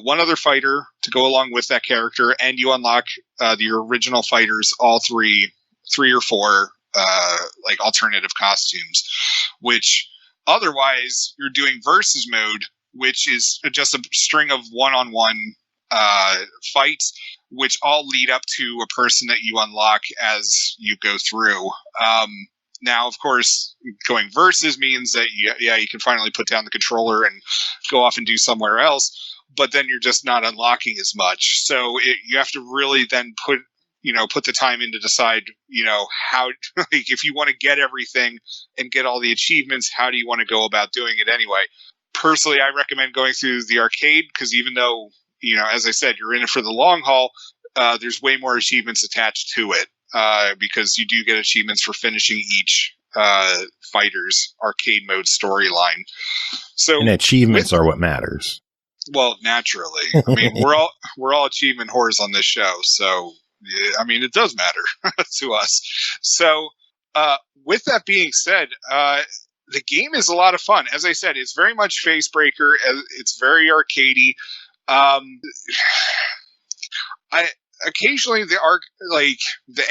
one other fighter to go along with that character, and you unlock the original fighters, all three or four like alternative costumes, which otherwise you're doing versus mode, which is just a string of one-on-one fights, which all lead up to a person that you unlock as you go through. Now, of course, going versus means that you can finally put down the controller and go off and do somewhere else, but then you're just not unlocking as much. So you have to really then put the time in to decide, how, like, if you want to get everything and get all the achievements, how do you want to go about doing it anyway? Personally, I recommend going through the arcade, because even though, as I said, you're in it for the long haul, there's way more achievements attached to it, because you do get achievements for finishing each fighter's arcade mode storyline. So, and achievements are what matters. Well, naturally. I mean, we're all achievement whores on this show, so I mean, it does matter to us. So, with that being said, the game is a lot of fun. As I said, it's very much face breaker. It's very arcadey. Occasionally the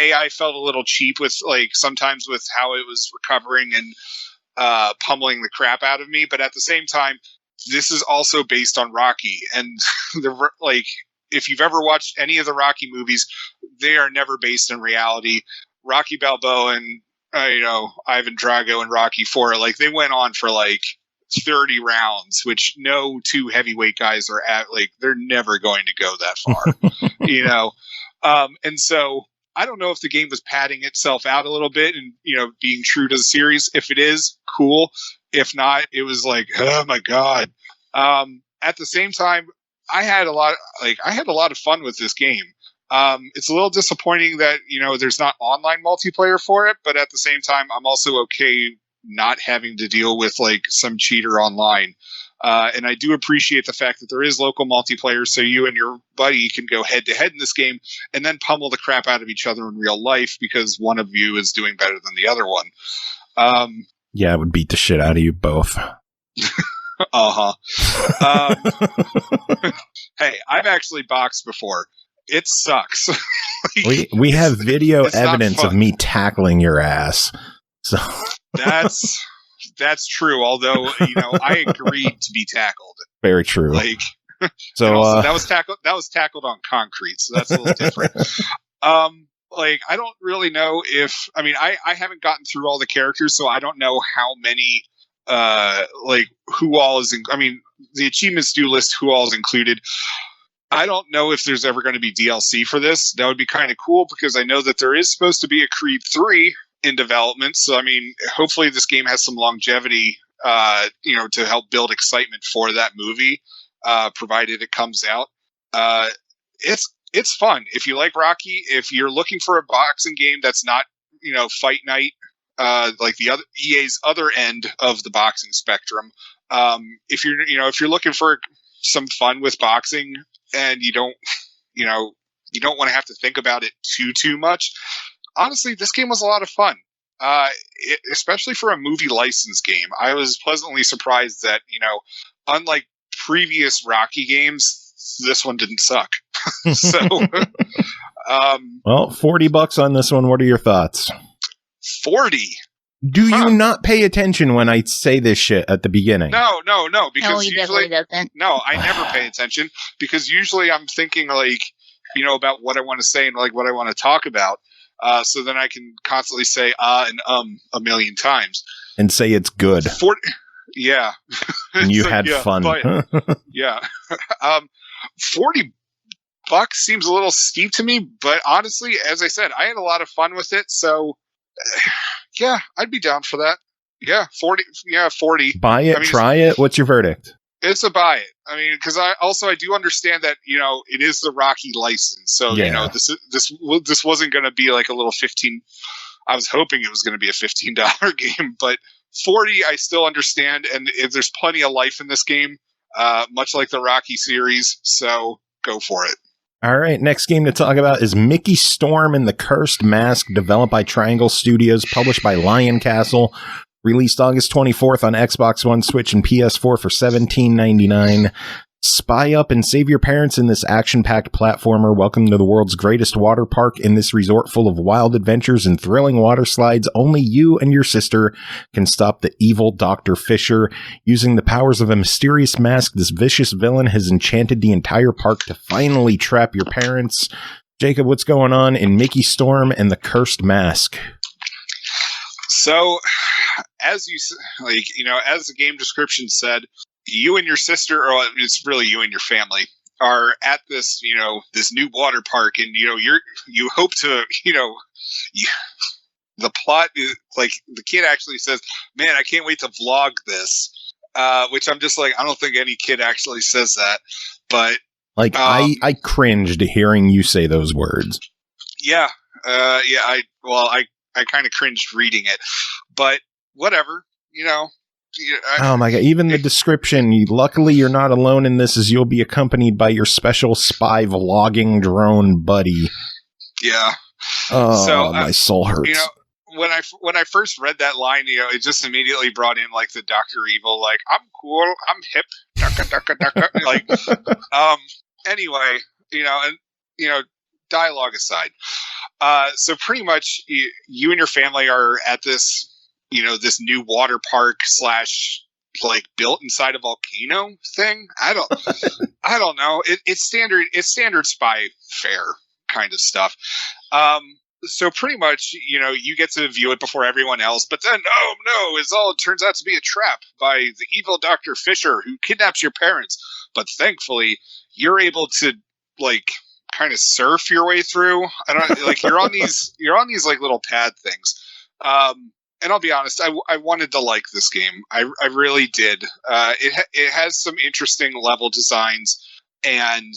AI felt a little cheap with sometimes with how it was recovering and pummeling the crap out of me. But at the same time, this is also based on Rocky, and if you've ever watched any of the Rocky movies, they are never based in reality. Rocky Balboa and Ivan Drago and Rocky IV, they went on for 30 rounds, which no two heavyweight guys are at. They're never going to go that far, and so I don't know if the game was padding itself out a little bit and, being true to the series. If it is, cool. If not, it was oh my God. At the same time, I had a lot of fun with this game. It's a little disappointing that, there's not online multiplayer for it, but at the same time, I'm also okay not having to deal with some cheater online. And I do appreciate the fact that there is local multiplayer, so you and your buddy can go head to head in this game and then pummel the crap out of each other in real life because one of you is doing better than the other one. Yeah, I would beat the shit out of you both. Hey, I've actually boxed before. It sucks. We have video evidence of me tackling your ass. So that's true. Although I agreed to be tackled. Very true. So also, that was tackled on concrete, so that's a little different. I don't really know if I haven't gotten through all the characters, so I don't know how many who all is the achievements do list who all is included. I don't know if there's ever going to be DLC for this. That would be kind of cool, because I know that there is supposed to be a Creed 3 in development. So, I mean, hopefully this game has some longevity, to help build excitement for that movie, provided it comes out. It's fun. If you like Rocky, if you're looking for a boxing game that's not, Fight Night, like the other EA's other end of the boxing spectrum. If you're looking for some fun with boxing and you don't want to have to think about it too much, honestly, this game was a lot of fun. Especially for a movie license game. I was pleasantly surprised that, unlike previous Rocky games, this one didn't suck. So, well, $40 on this one. What are your thoughts? 40. Do you not pay attention when I say this shit at the beginning? No, because no, he usually definitely doesn't. No, I never pay attention because usually I'm thinking like, about what I want to say and like what I want to talk about. So then I can constantly say and a million times and say it's good. 40, yeah, and you had fun. Yeah, $40 seems a little steep to me, but honestly, as I said, I had a lot of fun with it. So yeah, I'd be down for that. Yeah, 40. Yeah, 40. Buy it, try it. What's your verdict? It's a buy it. I mean, because I do understand that it is the Rocky license, so this wasn't going to be like a little 15. I was hoping it was going to be a $15 game, but 40 I still understand, and there's plenty of life in this game, much like the Rocky series. So go for it. All right, next game to talk about is Mickey Storm and the Cursed Mask, developed by Triangle Studios, published by Lion Castle. Released August 24th on Xbox One, Switch, and PS4 for $17.99. Spy up and save your parents in this action-packed platformer. Welcome to the world's greatest water park. In this resort full of wild adventures and thrilling water slides, only you and your sister can stop the evil Dr. Fisher. Using the powers of a mysterious mask, this vicious villain has enchanted the entire park to finally trap your parents. Jacob, what's going on in Mickey Storm and the Cursed Mask? So, as as the game description said, you and your sister, or it's really you and your family, are at this, this new water park, and you hope to, the plot is like the kid actually says, "Man, I can't wait to vlog this," which I'm just like, I don't think any kid actually says that, but like I cringed hearing you say those words. Yeah, I kind of cringed reading it, but whatever, oh my god, even the description, luckily you're not alone in this, as you'll be accompanied by your special spy vlogging drone buddy. Yeah. Oh, so, my soul hurts. When I first read that line, it just immediately brought in like the Dr. Evil, like, I'm cool, I'm hip, ducka, like, anyway, dialogue aside. So pretty much you and your family are at this, this new water park / like built inside a volcano thing. I don't know. It's standard spy fare kind of stuff. So pretty much, you get to view it before everyone else, but then, oh no, it turns out to be a trap by the evil Dr. Fisher who kidnaps your parents. But thankfully you're able to like kind of surf your way through. I don't like you're on these like little pad things. And I'll be honest, I wanted to like this game. I really did. It has some interesting level designs, and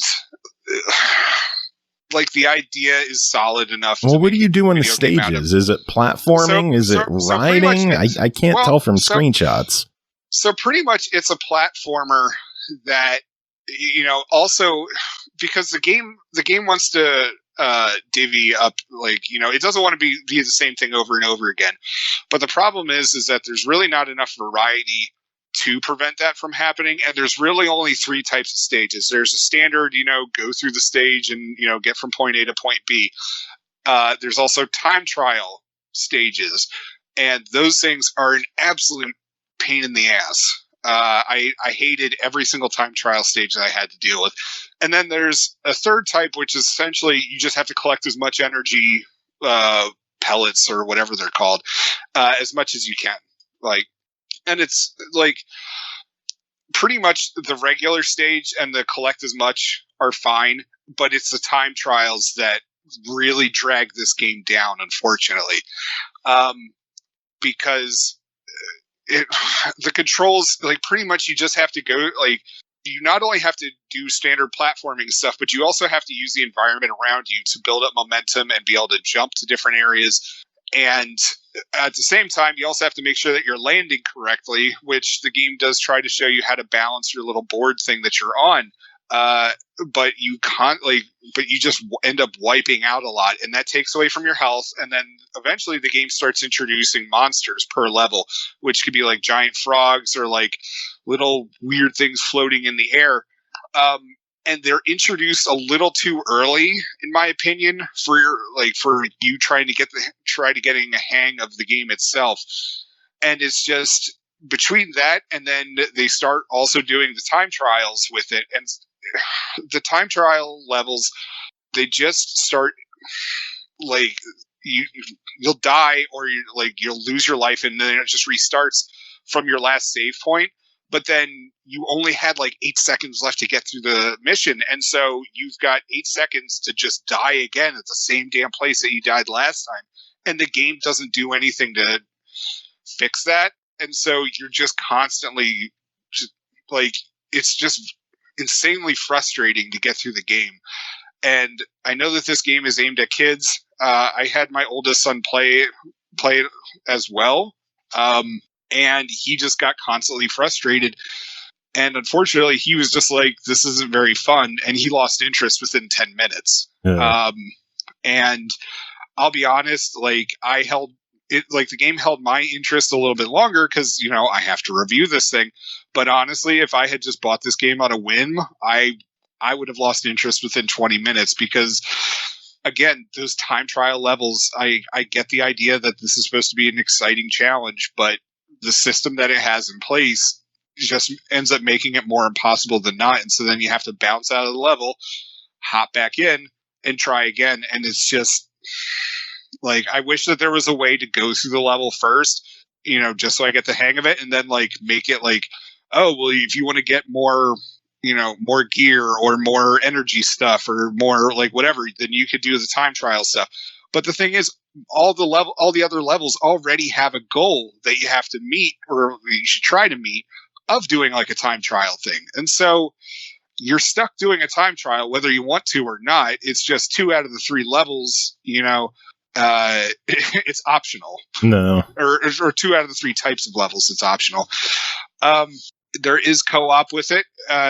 like the idea is solid enough. Well, what do you do on the stages? Is it platforming? Is it riding? I can't tell from screenshots. So pretty much it's a platformer that, also because the game wants to divvy up, like, it doesn't want to be the same thing over and over again. But the problem is that there's really not enough variety to prevent that from happening. And there's really only 3 types of stages. There's a standard, go through the stage and, get from point A to point B. There's also time trial stages. And those things are an absolute pain in the ass. I hated every single time trial stage that I had to deal with. And then there's a third type, which is essentially you just have to collect as much energy pellets or whatever they're called as much as you can. Like, and it's like pretty much the regular stage and the collect as much are fine, but it's the time trials that really drag this game down, unfortunately. because the controls, like, pretty much you just have to go, like, you not only have to do standard platforming stuff, but you also have to use the environment around you to build up momentum and be able to jump to different areas. And at the same time, you also have to make sure that you're landing correctly, which the game does try to show you how to balance your little board thing that you're on. But you just end up wiping out a lot, and that takes away from your health. And then eventually the game starts introducing monsters per level, which could be like giant frogs or like little weird things floating in the air. And they're introduced a little too early, in my opinion, for you trying to getting a hang of the game itself. And it's just between that, and then they start also doing the time trials with it, and the time trial levels, they just start like you'll die, or you'll lose your life, and then it just restarts from your last save point. But then you only had like 8 seconds left to get through the mission, and so you've got 8 seconds to just die again at the same damn place that you died last time, and the game doesn't do anything to fix that. And so you're just constantly it's just insanely frustrating to get through the game. And I know that this game is aimed at kids. I had my oldest son play it as well. And he just got constantly frustrated. And unfortunately, he was just like, this isn't very fun. And he lost interest within 10 minutes. Yeah. And I'll be honest, I held it, the game held my interest a little bit longer because, I have to review this thing. But honestly, if I had just bought this game on a whim, I would have lost interest within 20 minutes because, again, those time trial levels, I get the idea that this is supposed to be an exciting challenge, but the system that it has in place just ends up making it more impossible than not. And so then you have to bounce out of the level, hop back in, and try again. And it's just I wish that there was a way to go through the level first, just so I get the hang of it, and then make it oh, well, if you want to get more, more gear or more energy stuff or more whatever, then you could do the time trial stuff. But the thing is, all the other levels already have a goal that you have to meet, or you should try to meet, of doing a time trial thing. And so you're stuck doing a time trial, whether you want to or not. It's just 2 out of the 3 levels, it's optional. No. Or 2 out of the 3 types of levels, it's optional. There is co-op with it.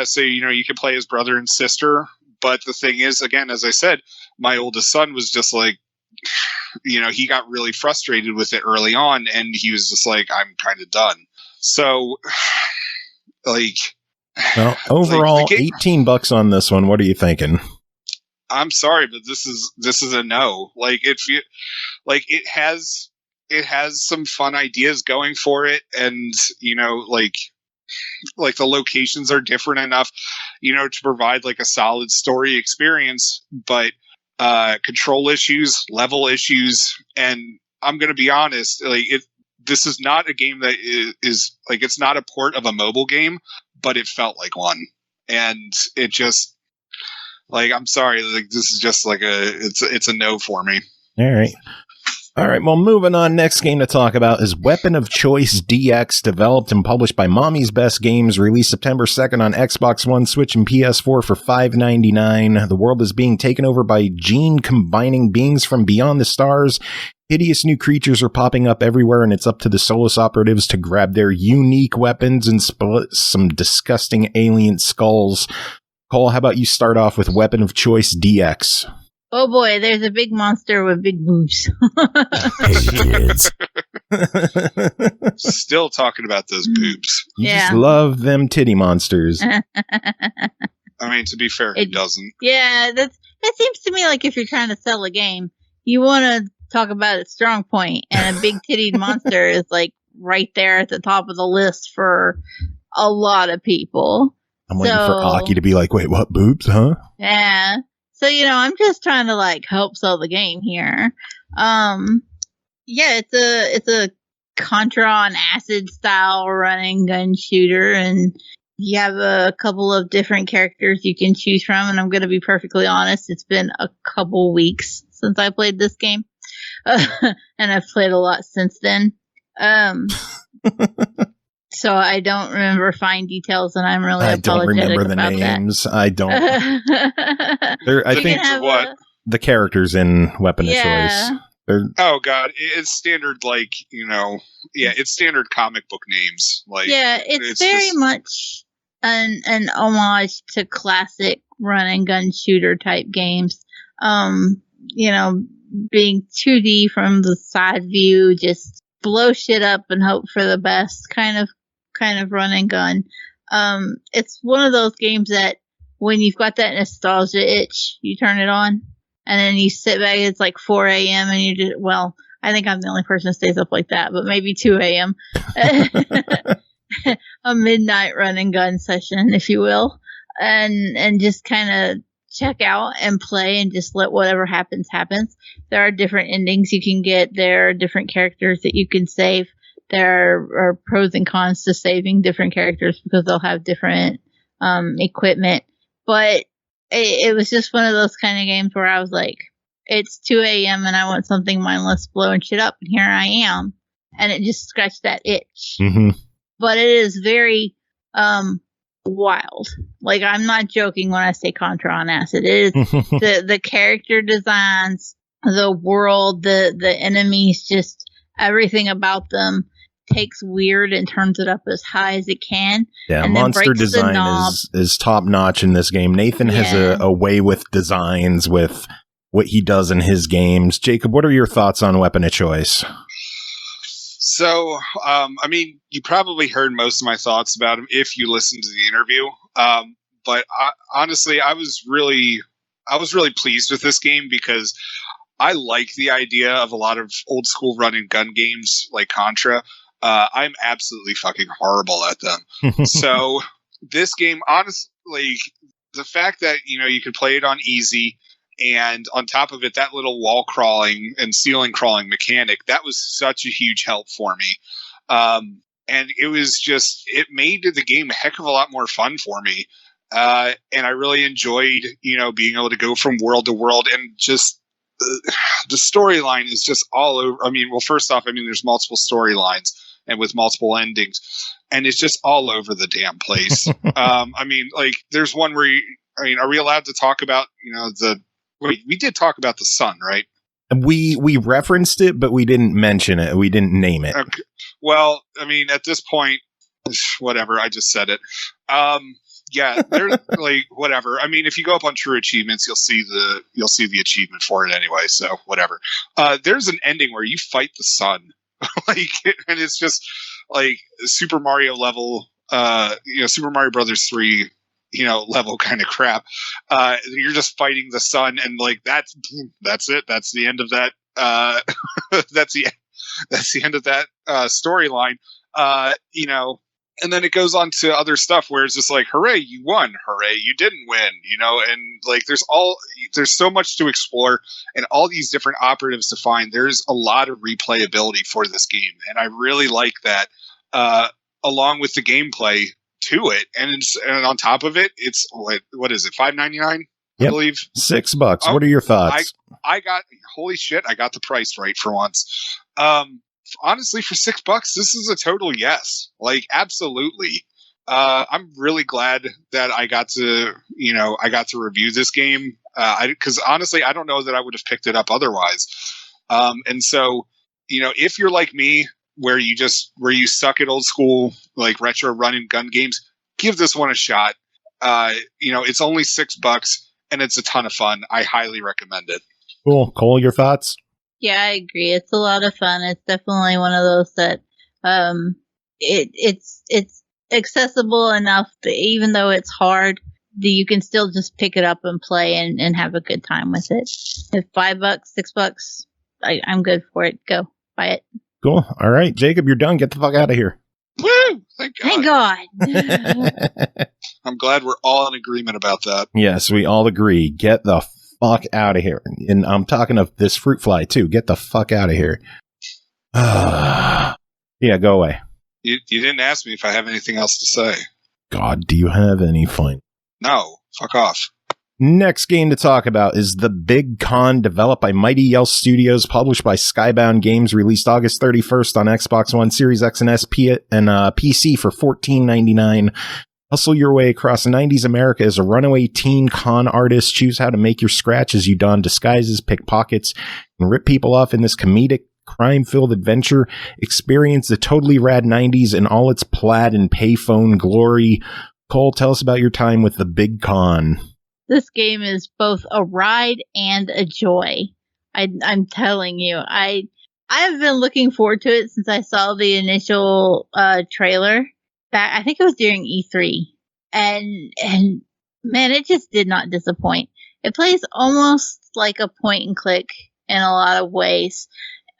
So, you can play as brother and sister. But the thing is, again, as I said, my oldest son was just he got really frustrated with it early on, and he was just I'm kind of done. So, well, overall, $18 on this one. What are you thinking? I'm sorry, but this is a no. It has some fun ideas going for it, and the locations are different enough, to provide a solid story experience, but control issues, level issues, and I'm going to be honest, this is not a game that is it's not a port of a mobile game, but it felt like one, and it just I'm sorry, this is just it's a no for me. All right, well, moving on, next game to talk about is Weapon of Choice DX, developed and published by Mommy's Best Games, released September 2nd on Xbox One, Switch, and PS4 for $5.99. The world is being taken over by gene-combining beings from beyond the stars. Hideous new creatures are popping up everywhere, and it's up to the Solus operatives to grab their unique weapons and split some disgusting alien skulls. Cole, how about you start off with Weapon of Choice DX? Oh boy, there's a big monster with big boobs. Hey, kids. Still talking about those boobs. You just love them titty monsters. I mean, to be fair, who doesn't? Yeah, that seems to me if you're trying to sell a game, you want to talk about its strong point, and a big titty monster is right there at the top of the list for a lot of people. I'm waiting for Aki to be wait, what, boobs, huh? Yeah. So, I'm just trying to help sell the game here. Yeah, it's a Contra on acid style running gun shooter, and you have a couple of different characters you can choose from. And I'm going to be perfectly honest, it's been a couple weeks since I played this game. and I've played a lot since then. So I don't remember fine details, and I'm really apologetic don't remember the about names. that. I don't. I think what? The characters in Weapon of Choice. Oh God, it's standard, like, it's standard comic book names. Like, it's very much an homage to classic run and gun shooter type games. Being 2D from the side view, just blow shit up and hope for the best kind of run and gun. It's one of those games that when you've got that nostalgia itch, you turn it on and then you sit back. It's like 4 a.m. and you just, well, I think I'm the only person that stays up like that, but maybe 2 a.m. A midnight run and gun session, if you will, and just kind of check out and play and just let whatever happens. There are different endings you can get. There are different characters that you can save. There are pros and cons to saving different characters because they'll have different equipment. But it was just one of those kind of games where I was like, it's 2 a.m. and I want something mindless blowing shit up, and here I am. And it just scratched that itch. Mm-hmm. But it is very wild. Like, I'm not joking when I say Contra on acid. It is the character designs, the world, the enemies, just everything about them takes weird and turns it up as high as it can. Yeah, and monster design is top notch in this game. Nathan has a way with designs, with what he does in his games. Jacob, what are your thoughts on Weapon of Choice? So, you probably heard most of my thoughts about him if you listened to the interview. But honestly, I was really pleased with this game because I like the idea of a lot of old school run and gun games like Contra. I'm absolutely fucking horrible at them. So this game, honestly, the fact that, you can play it on easy, and on top of it, that little wall crawling and ceiling crawling mechanic, that was such a huge help for me. And it made the game a heck of a lot more fun for me. And I really enjoyed, being able to go from world to world, and just the storyline is just all over. First off, there's multiple storylines and with multiple endings, and it's just all over the damn place. There's one where are we allowed to talk about, we did talk about the sun, right? We referenced it, but we didn't mention it. We didn't name it. Okay. Well, at this point, whatever, I just said it. Yeah, there's whatever. If you go up on True Achievements, you'll see the achievement for it anyway. So whatever. There's an ending where you fight the sun, and it's just like Super Mario level. Super Mario Brothers 3. Level kind of crap. You're just fighting the sun, and that's it. That's the end of that. That's the end of that storyline. And then it goes on to other stuff where it's just like, hooray, you won, hooray, you didn't win, and there's so much to explore and all these different operatives to find. There's a lot of replayability for this game, and I really like that, along with the gameplay to it. And on top of it, it's what is it, $5.99? I believe $6. What are your thoughts? Holy shit, I got the price right for once. Honestly, for $6, this is a total yes. Absolutely. I'm really glad that I got to review this game. Because honestly, I don't know that I would have picked it up otherwise. And so, if you're like me, where you suck at old school, retro run and gun games, give this one a shot. It's only $6 and it's a ton of fun. I highly recommend it. Cool. Cole, your thoughts? Yeah, I agree. It's a lot of fun. It's definitely one of those that it's accessible enough that even though it's hard, you can still just pick it up and play and have a good time with it. If $5, $6, I'm good for it. Go buy it. Cool. All right, Jacob, you're done. Get the fuck out of here. Woo! Thank God. I'm glad we're all in agreement about that. Yes, we all agree. Get the fuck out of here. And I'm talking of this fruit fly, too. Get the fuck out of here. Yeah, go away. You didn't ask me if I have anything else to say. God, do you have any fun? No. Fuck off. Next game to talk about is The Big Con, developed by Mighty Yell Studios, published by Skybound Games, released August 31st on Xbox One, Series X and SP and PC for $14.99. Hustle your way across 90s America as a runaway teen con artist. Choose how to make your scratch as you don disguises, pick pockets, and rip people off in this comedic, crime-filled adventure. Experience the totally rad 90s in all its plaid and payphone glory. Cole, tell us about your time with The Big Con. This game is both a ride and a joy. I'm telling you, I have been looking forward to it since I saw the initial trailer. I think it was during E3, and man, it just did not disappoint. It plays almost like a point and click in a lot of ways.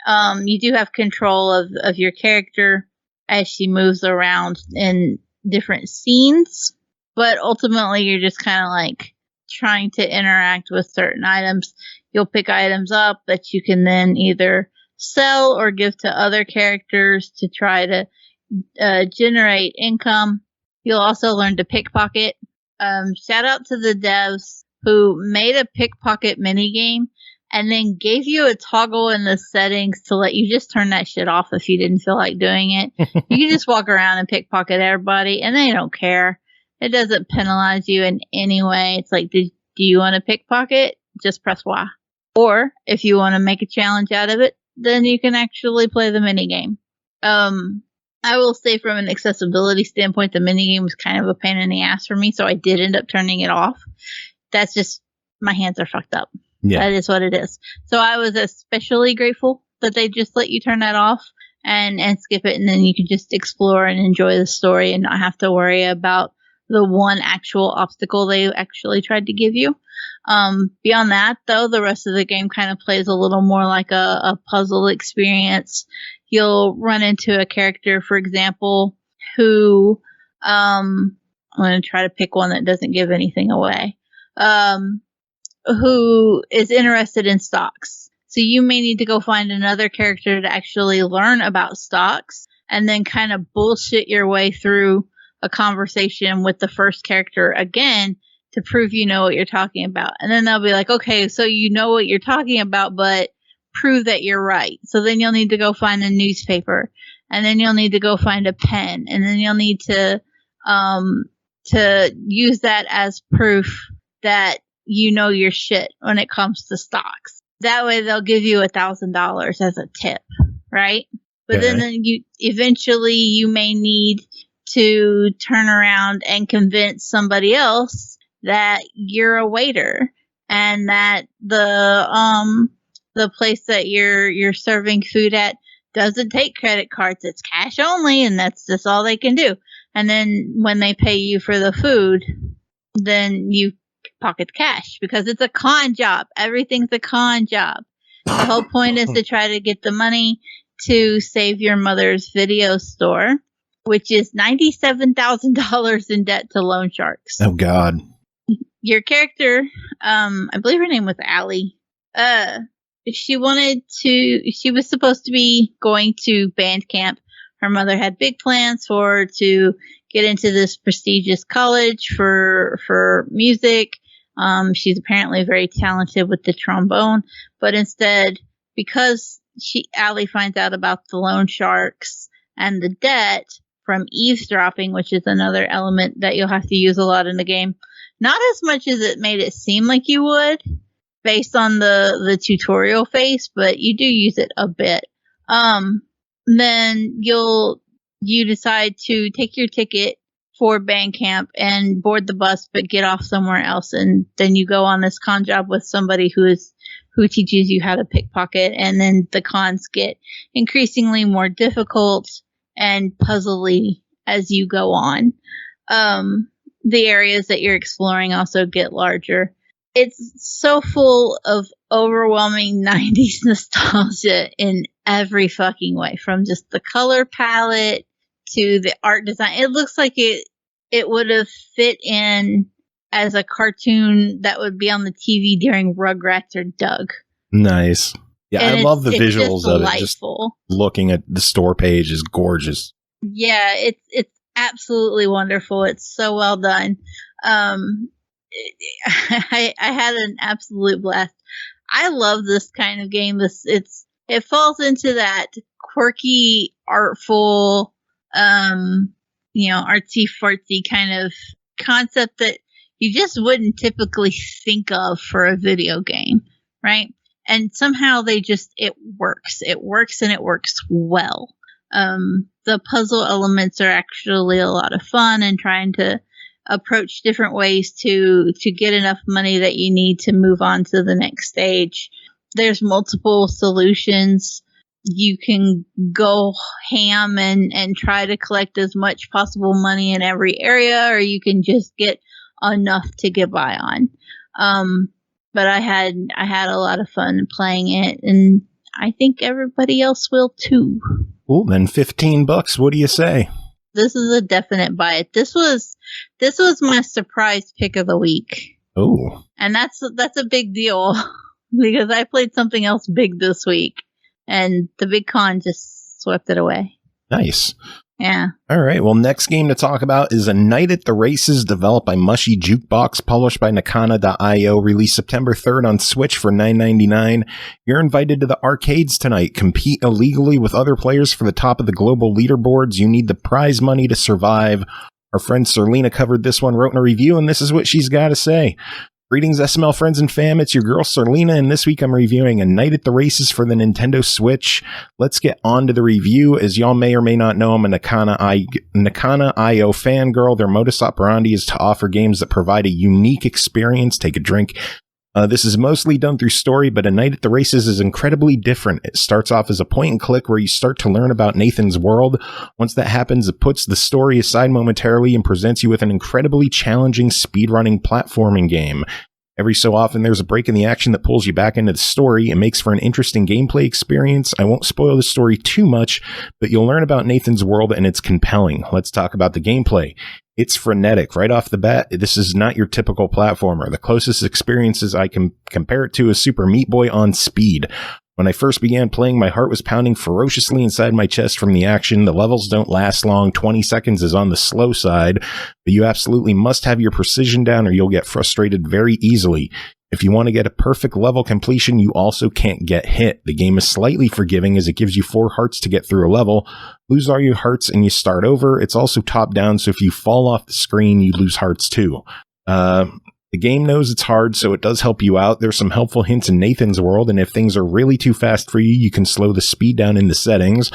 You do have control of your character as she moves around in different scenes, but ultimately you're just kind of like trying to interact with certain items. You'll pick items up that you can then either sell or give to other characters to try to generate income. You'll also learn to pickpocket. Shout out to the devs who made a pickpocket minigame and then gave you a toggle in the settings to let you just turn that shit off if you didn't feel like doing it. You can just walk around and pickpocket everybody and they don't care. It doesn't penalize you in any way. It's like, do you want to pickpocket? Just press Y. Or if you want to make a challenge out of it, then you can actually play the minigame. I will say from an accessibility standpoint, the minigame was kind of a pain in the ass for me, so I did end up turning it off. That's just, my hands are fucked up. Yeah. That is what it is. So I was especially grateful that they just let you turn that off and skip it, and then you can just explore and enjoy the story and not have to worry about the one actual obstacle they actually tried to give you. Beyond that, though, the rest of the game kind of plays a little more like a puzzle experience. You'll run into a character, for example, who, I'm going to try to pick one that doesn't give anything away, who is interested in stocks. So you may need to go find another character to actually learn about stocks and then kind of bullshit your way through a conversation with the first character again to prove you know what you're talking about. And then they'll be like, okay, so you know what you're talking about, but prove that you're right. So then you'll need to go find a newspaper, and then you'll need to go find a pen, and then you'll need to use that as proof that you know your shit when it comes to stocks. That way they'll give you $1,000 as a tip, right? But then you eventually you may need to turn around and convince somebody else that you're a waiter and that the place that you're serving food at doesn't take credit cards. It's cash only, and that's just all they can do. And then when they pay you for the food, then you pocket the cash because it's a con job. Everything's a con job. The whole point is to try to get the money to save your mother's video store, which is $97,000 in debt to loan sharks. Oh, God. Your character, I believe her name was Allie. She was supposed to be going to band camp. Her mother had big plans for her to get into this prestigious college for music. She's apparently very talented with the trombone, but instead, because Allie finds out about the loan sharks and the debt from eavesdropping, which is another element that you'll have to use a lot in the game. Not as much as it made it seem like you would, based on the tutorial phase, but you do use it a bit. Then you decide to take your ticket for band camp and board the bus, but get off somewhere else, and then you go on this con job with somebody who teaches you how to pickpocket, and then the cons get increasingly more difficult and puzzly as you go on. The areas that you're exploring also get larger. It's so full of overwhelming 90s nostalgia in every fucking way, from just the color palette to the art design. It looks like it would have fit in as a cartoon that would be on the TV during Rugrats or Doug. Nice. Yeah, And I love the visuals of it. Just delightful. looking at the store page is gorgeous. Yeah, it's absolutely wonderful. It's so well done. I had an absolute blast. I love this kind of game. It falls into that quirky, artful, artsy fartsy kind of concept that you just wouldn't typically think of for a video game, right? And somehow it works. It works and it works well. The puzzle elements are actually a lot of fun, and trying to approach different ways to get enough money that you need to move on to the next stage. There's multiple solutions. You can go ham and try to collect as much possible money in every area, or you can just get enough to get by on. But I had a lot of fun playing it, and I think everybody else will too. Well, then $15. What do you say? This is a definite buy it. This was my surprise pick of the week. Oh. And that's a big deal because I played something else big this week, and the big con just swept it away. Nice. Yeah. All right. Well, next game to talk about is A Night at the Races, developed by Mushy, Jukebox, published by Nakana.io, released September 3rd on Switch for $9.99. You're invited to the arcades tonight. Compete illegally with other players for the top of the global leaderboards. You need the prize money to survive. Our friend Surlyna covered this one, wrote in a review, and this is what she's got to say. Greetings, SML friends and fam. It's your girl, Surlyna, and this week I'm reviewing A Night at the Races for the Nintendo Switch. Let's get on to the review. As y'all may or may not know, I'm a Nakana.io fangirl. Their modus operandi is to offer games that provide a unique experience. Take a drink. This is mostly done through story, but A Night at the Races is incredibly different. It starts off as a point and click where you start to learn about Nathan's world. Once that happens, it puts the story aside momentarily and presents you with an incredibly challenging speedrunning platforming game. Every so often, there's a break in the action that pulls you back into the story and makes for an interesting gameplay experience. I won't spoil the story too much, but you'll learn about Nathan's world, and it's compelling. Let's talk about the gameplay. It's frenetic. Right off the bat, this is not your typical platformer. The closest experiences I can compare it to is Super Meat Boy on speed. When I first began playing, my heart was pounding ferociously inside my chest from the action. The levels don't last long. 20 seconds is on the slow side, but you absolutely must have your precision down or you'll get frustrated very easily. If you want to get a perfect level completion, you also can't get hit. The game is slightly forgiving as it gives you 4 hearts to get through a level. Lose all your hearts and you start over. It's also top down, so if you fall off the screen, you lose hearts too. The game knows it's hard, so it does help you out. There's some helpful hints in Nathan's world, and if things are really too fast for you, you can slow the speed down in the settings.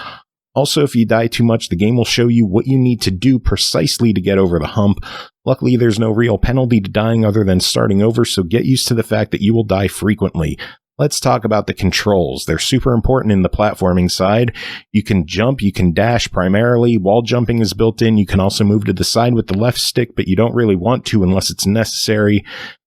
Also, if you die too much, the game will show you what you need to do precisely to get over the hump. Luckily, there's no real penalty to dying other than starting over, so get used to the fact that you will die frequently. Let's talk about the controls. They're super important in the platforming side. You can jump, you can dash primarily. Wall jumping is built in. You can also move to the side with the left stick, but you don't really want to unless it's necessary.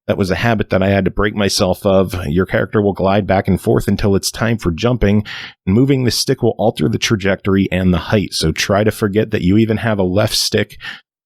That was a habit that I had to break myself of. Your character will glide back and forth until it's time for jumping, and moving the stick will alter the trajectory and the height, so try to forget that you even have a left stick.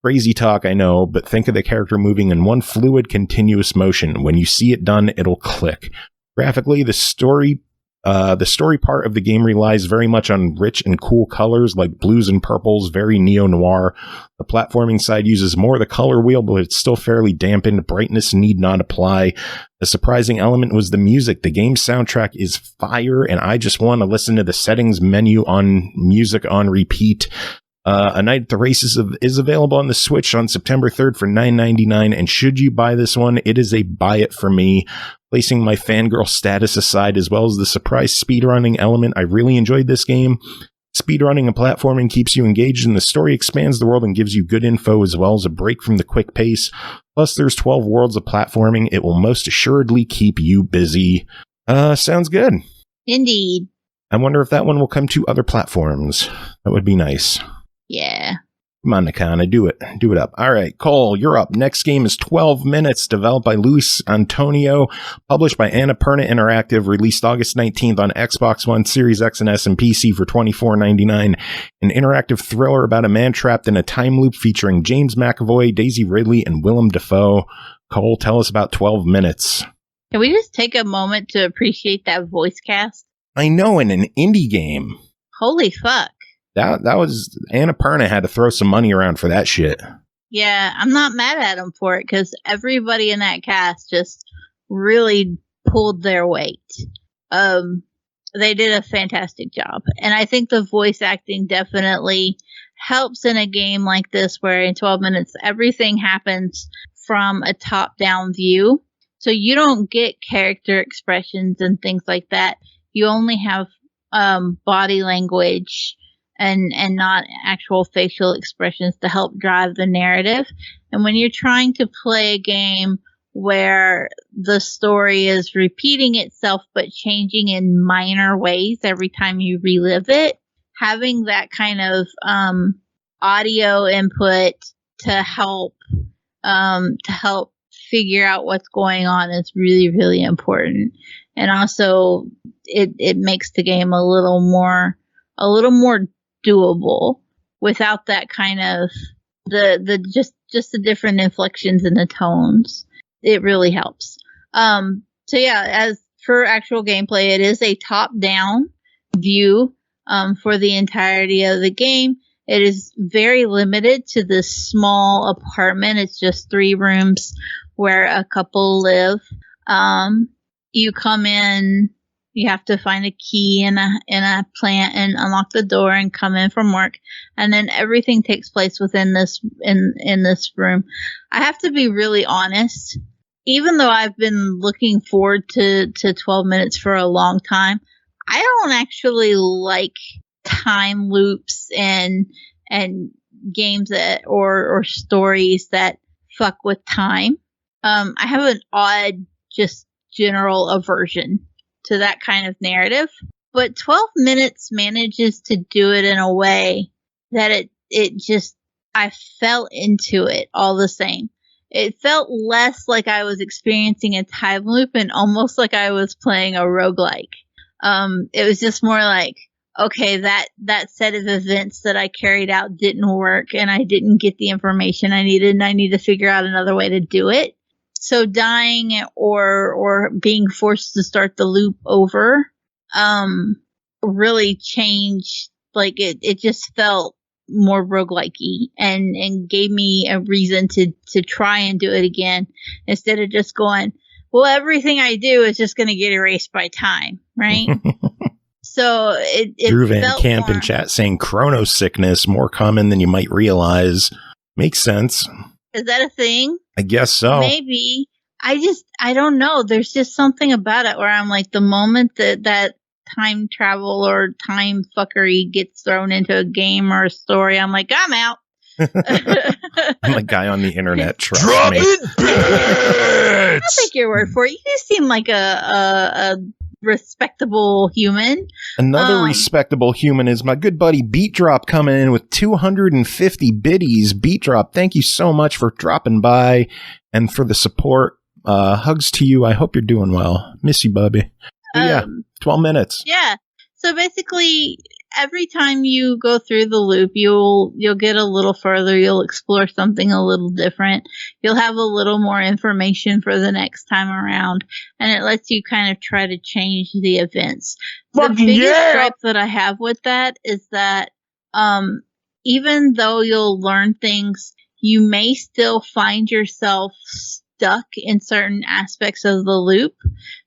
Crazy talk, I know, but think of the character moving in one fluid, continuous motion. When you see it done, it'll click. Graphically, the story part of the game relies very much on rich and cool colors like blues and purples, very neo-noir. The platforming side uses more of the color wheel, but it's still fairly dampened. Brightness need not apply. The surprising element was the music. The game's soundtrack is fire, and I just want to listen to the settings menu on music on repeat. A Night at the Races is available on the Switch on September 3rd for $9.99, and should you buy this one, it is a buy it for me. Placing my fangirl status aside, as well as the surprise speedrunning element, I really enjoyed this game. Speedrunning and platforming keeps you engaged, and the story expands the world and gives you good info as well as a break from the quick pace. Plus, there's 12 worlds of platforming. It will most assuredly keep you busy. Sounds good. Indeed. I wonder if that one will come to other platforms. That would be nice. Yeah. Come on, Nakana, do it. Do it up. All right, Cole, you're up. Next game is 12 Minutes, developed by Luis Antonio, published by Annapurna Interactive, released August 19th on Xbox One, Series X and S, and PC for $24.99. An interactive thriller about a man trapped in a time loop featuring James McAvoy, Daisy Ridley, and Willem Dafoe. Cole, tell us about 12 Minutes. Can we just take a moment to appreciate that voice cast? I know, in an indie game. Holy fuck. That was, Annapurna had to throw some money around for that shit. Yeah, I'm not mad at them for it because everybody in that cast just really pulled their weight. They did a fantastic job. And I think the voice acting definitely helps in a game like this where in 12 minutes everything happens from a top-down view. So you don't get character expressions and things like that. You only have body language and not actual facial expressions to help drive the narrative. And when you're trying to play a game where the story is repeating itself but changing in minor ways every time you relive it, having that kind of audio input to help figure out what's going on is really, really important. And also it makes the game a little more doable without that kind of just the different inflections in the tones. It really helps. So yeah, as for actual gameplay, it is a top-down view for the entirety of the game. It is very limited to this small apartment. It's just 3 rooms where a couple live. You come in, you have to find a key in a plant and unlock the door and come in from work, and then everything takes place within this in this room. I have to be really honest. Even though I've been looking forward to 12 minutes for a long time, I don't actually like time loops and games that or stories that fuck with time. I have an odd, just general aversion to that kind of narrative, but 12 minutes manages to do it in a way that it just, I fell into it all the same. It felt less like I was experiencing a time loop and almost like I was playing a roguelike. It was just more like, okay, that set of events that I carried out didn't work and I didn't get the information I needed and I need to figure out another way to do it. So dying or being forced to start the loop over really changed, like it just felt more roguelike-y and gave me a reason to try and do it again instead of just going, well, everything I do is just going to get erased by time, right? So it Drew Van felt Camp more, in chat saying chrono sickness more common than you might realize. Makes sense. is that a thing? I guess so. Maybe. I don't know. There's just something about it where I'm like, the moment that time travel or time fuckery gets thrown into a game or a story, I'm like, I'm out. I'm a guy on the internet. Trust me. I'll take your word for it. You seem like a respectable human. Another respectable human is my good buddy Beat Drop coming in with 250 biddies. Beat Drop, thank you so much for dropping by and for the support. Hugs to you. I hope you're doing well. Miss you, Bubby. Yeah, 12 minutes. Yeah. So basically, every time you go through the loop, you'll get a little further. You'll explore something a little different. You'll have a little more information for the next time around, and it lets you kind of try to change the events. The biggest gripe that I have with that is that even though you'll learn things, you may still find yourself stuck in certain aspects of the loop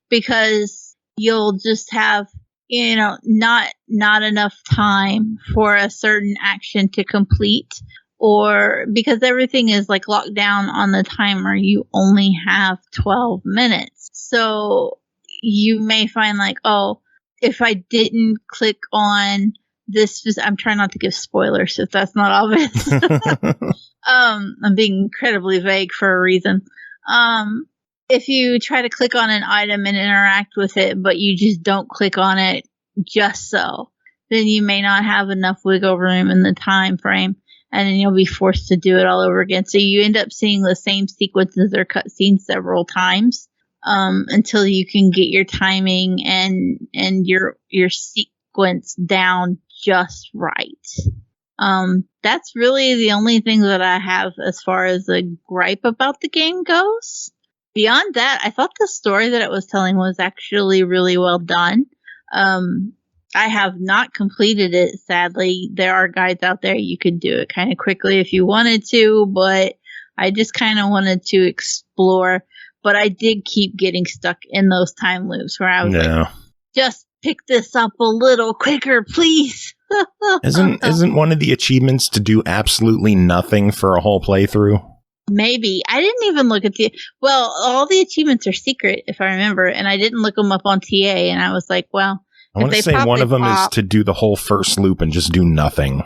because you'll just have, not enough time for a certain action to complete, or because everything is like locked down on the timer, you only have 12 minutes. So you may find like, oh, if I didn't click on this, I'm trying not to give spoilers if that's not obvious. I'm being incredibly vague for a reason. If you try to click on an item and interact with it, but you just don't click on it just so, then you may not have enough wiggle room in the time frame, and then you'll be forced to do it all over again. So you end up seeing the same sequences or cutscenes several times until you can get your timing and your sequence down just right. That's really the only thing that I have as far as a gripe about the game goes. Beyond that, I thought the story that it was telling was actually really well done. I have not completed it, sadly. There are guides out there. You could do it kind of quickly if you wanted to, but I just kind of wanted to explore. But I did keep getting stuck in those time loops where I was like, just pick this up a little quicker, please. Isn't one of the achievements to do absolutely nothing for a whole playthrough? Maybe. I didn't even look at well, all the achievements are secret, if I remember, and I didn't look them up on TA, and I was like, well, I want to say one of them is to do the whole first loop and just do nothing.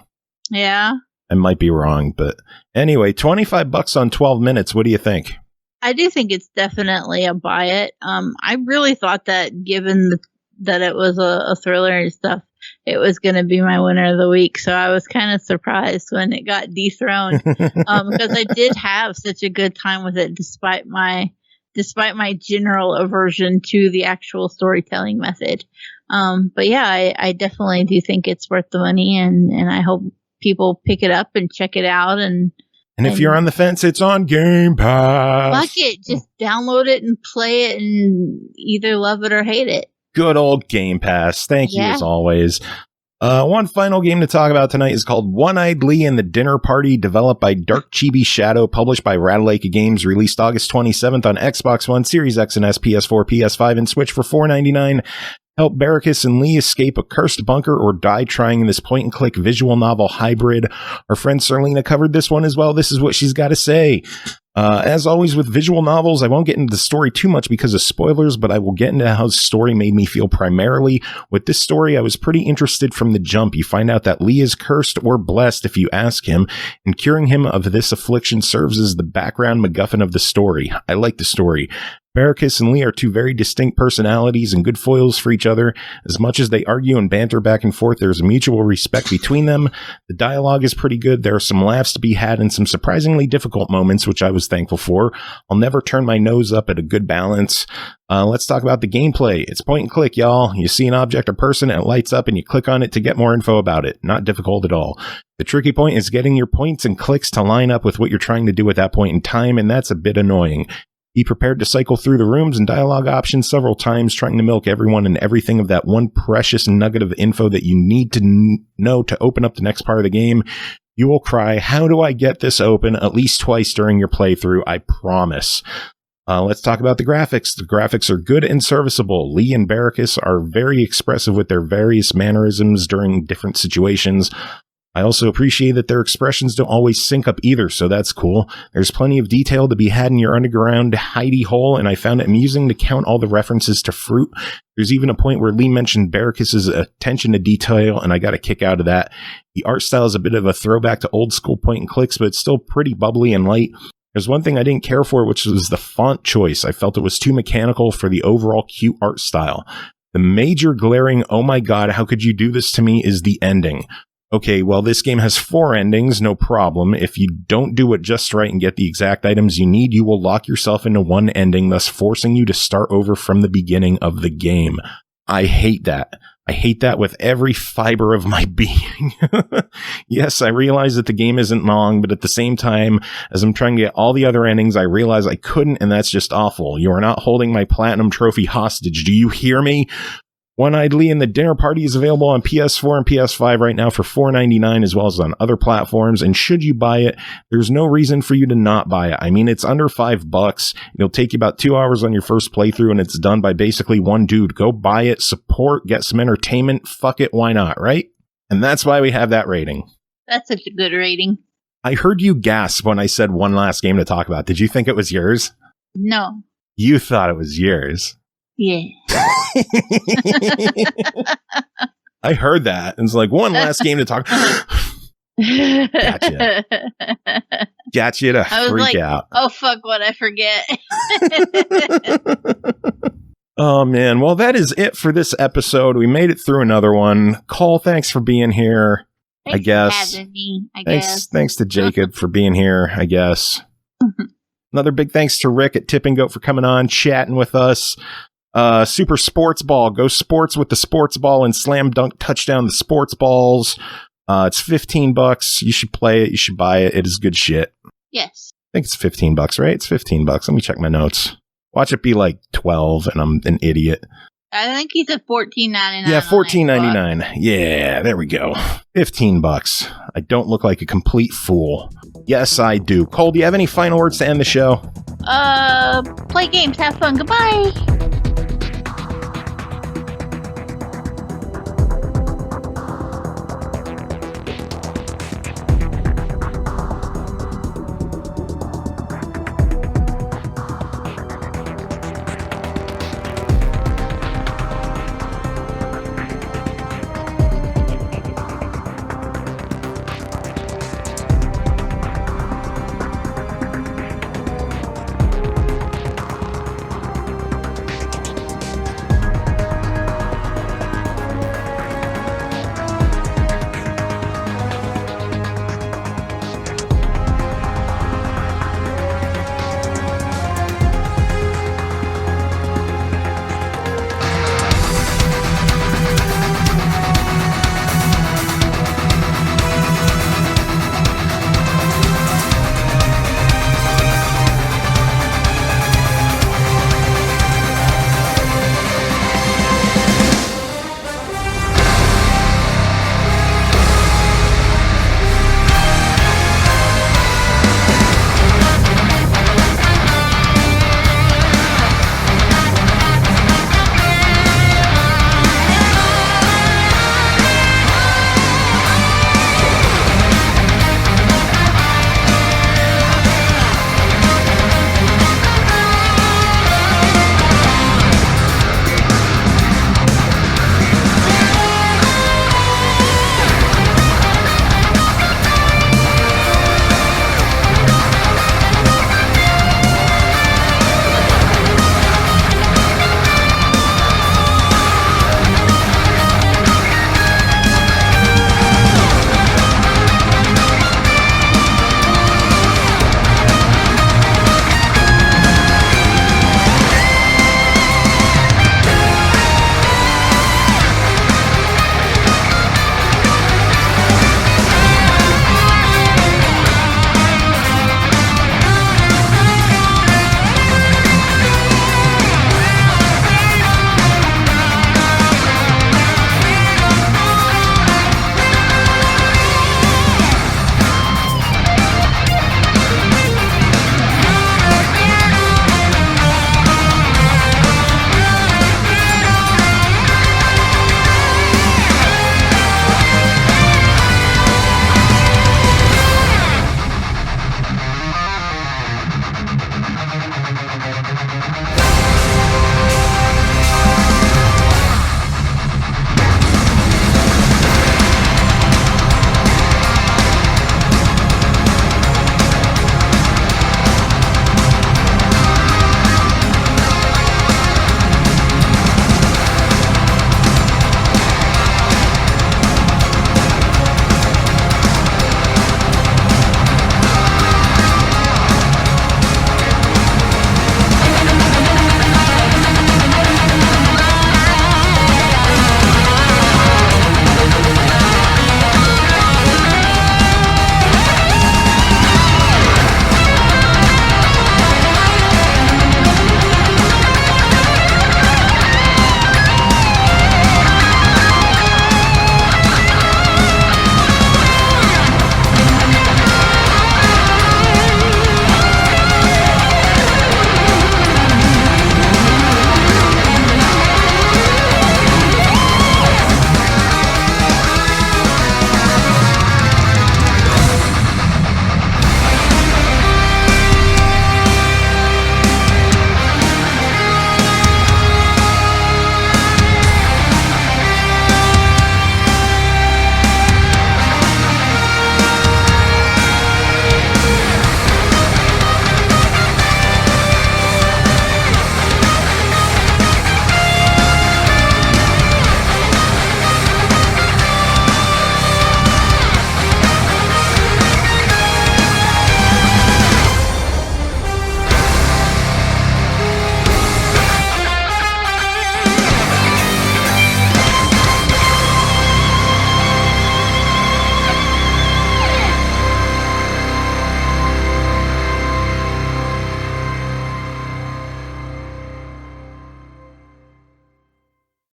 Yeah. I might be wrong, but anyway, $25 on 12 minutes. What do you think? I do think it's definitely a buy it. I really thought that given that it was a thriller and stuff, it was going to be my winner of the week. So I was kind of surprised when it got dethroned because I did have such a good time with it despite my general aversion to the actual storytelling method. But yeah, I definitely do think it's worth the money, and I hope people pick it up and check it out. And if you're on the fence, it's on Game Pass. Fuck it. Just download it and play it and either love it or hate it. Good old Game Pass. Thank you as always. One final game to talk about tonight is called One-Eyed Lee and the Dinner Party, developed by DarkChibiShadow, published by Ratalaika Games, released August 27th on Xbox One, Series X and S, PS4, PS5, and Switch for $4.99. Help Barracus and Lee escape a cursed bunker or die trying in this point-and-click visual novel hybrid. Our friend Surlyna covered this one as well. This is what she's got to say. As always with visual novels, I won't get into the story too much because of spoilers, but I will get into how the story made me feel primarily. With this story, I was pretty interested from the jump. You find out that Lee is cursed or blessed if you ask him, and curing him of this affliction serves as the background MacGuffin of the story. I like the story. Barracus and Lee are two very distinct personalities and good foils for each other. As much as they argue and banter back and forth, there's a mutual respect between them. The dialogue is pretty good. There are some laughs to be had and some surprisingly difficult moments, which I was thankful for. I'll never turn my nose up at a good balance. Let's talk about the gameplay. It's point and click, y'all. You see an object or person, and it lights up, and you click on it to get more info about it. Not difficult at all. The tricky point is getting your points and clicks to line up with what you're trying to do at that point in time, and that's a bit annoying. Be prepared to cycle through the rooms and dialogue options several times, trying to milk everyone and everything of that one precious nugget of info that you need to know to open up the next part of the game. You will cry, how do I get this open? At least twice during your playthrough, I promise. Let's talk about the graphics. The graphics are good and serviceable. Lee and Barracus are very expressive with their various mannerisms during different situations. I also appreciate that their expressions don't always sync up either, so that's cool. There's plenty of detail to be had in your underground hidey hole, and I found it amusing to count all the references to fruit. There's even a point where Lee mentioned Barracus's attention to detail, and I got a kick out of that. The art style is a bit of a throwback to old school point and clicks, but it's still pretty bubbly and light. There's one thing I didn't care for, which was the font choice. I felt it was too mechanical for the overall cute art style. The major glaring, oh my god, how could you do this to me, is the ending. Okay, well, this game has 4 endings, no problem. If you don't do it just right and get the exact items you need, you will lock yourself into one ending, thus forcing you to start over from the beginning of the game. I hate that. I hate that with every fiber of my being. Yes, I realize that the game isn't long, but at the same time, as I'm trying to get all the other endings, I realize I couldn't, and that's just awful. You are not holding my platinum trophy hostage. Do you hear me? One-Eyed Lee and the Dinner Party is available on PS4 and PS5 right now for $4.99, as well as on other platforms. And should you buy it, there's no reason for you to not buy it. I mean, it's under $5. It'll take you about 2 hours on your first playthrough, and it's done by basically one dude. Go buy it, support, get some entertainment. Fuck it, why not, right? And that's why we have that rating. That's such a good rating. I heard you gasp when I said one last game to talk about. Did you think it was yours? No. You thought it was yours. Yeah. I heard that. It's like, one last game to talk. Gotcha. Got you to freak out. Oh, fuck, what I forget. Oh, man. Well, that is it for this episode. We made it through another one. Cole, thanks for being here. Thanks I guess. for having me, I guess. Thanks to Jacob for being here, I guess. Another big thanks to Rick at Tipping Goat for coming on, chatting with us. Super Sportsball. Go sports with the Sportsball and slam dunk touchdown the sports balls. It's $15. You should play it. You should buy it. It is good shit. Yes. I think it's $15, right? It's $15. Let me check my notes. Watch it be like 12 and I'm an idiot. I think he said $14.99. Yeah, $14.99. Yeah, there we go. $15. I don't look like a complete fool. Yes, I do. Cole, do you have any final words to end the show? Play games, have fun. Goodbye.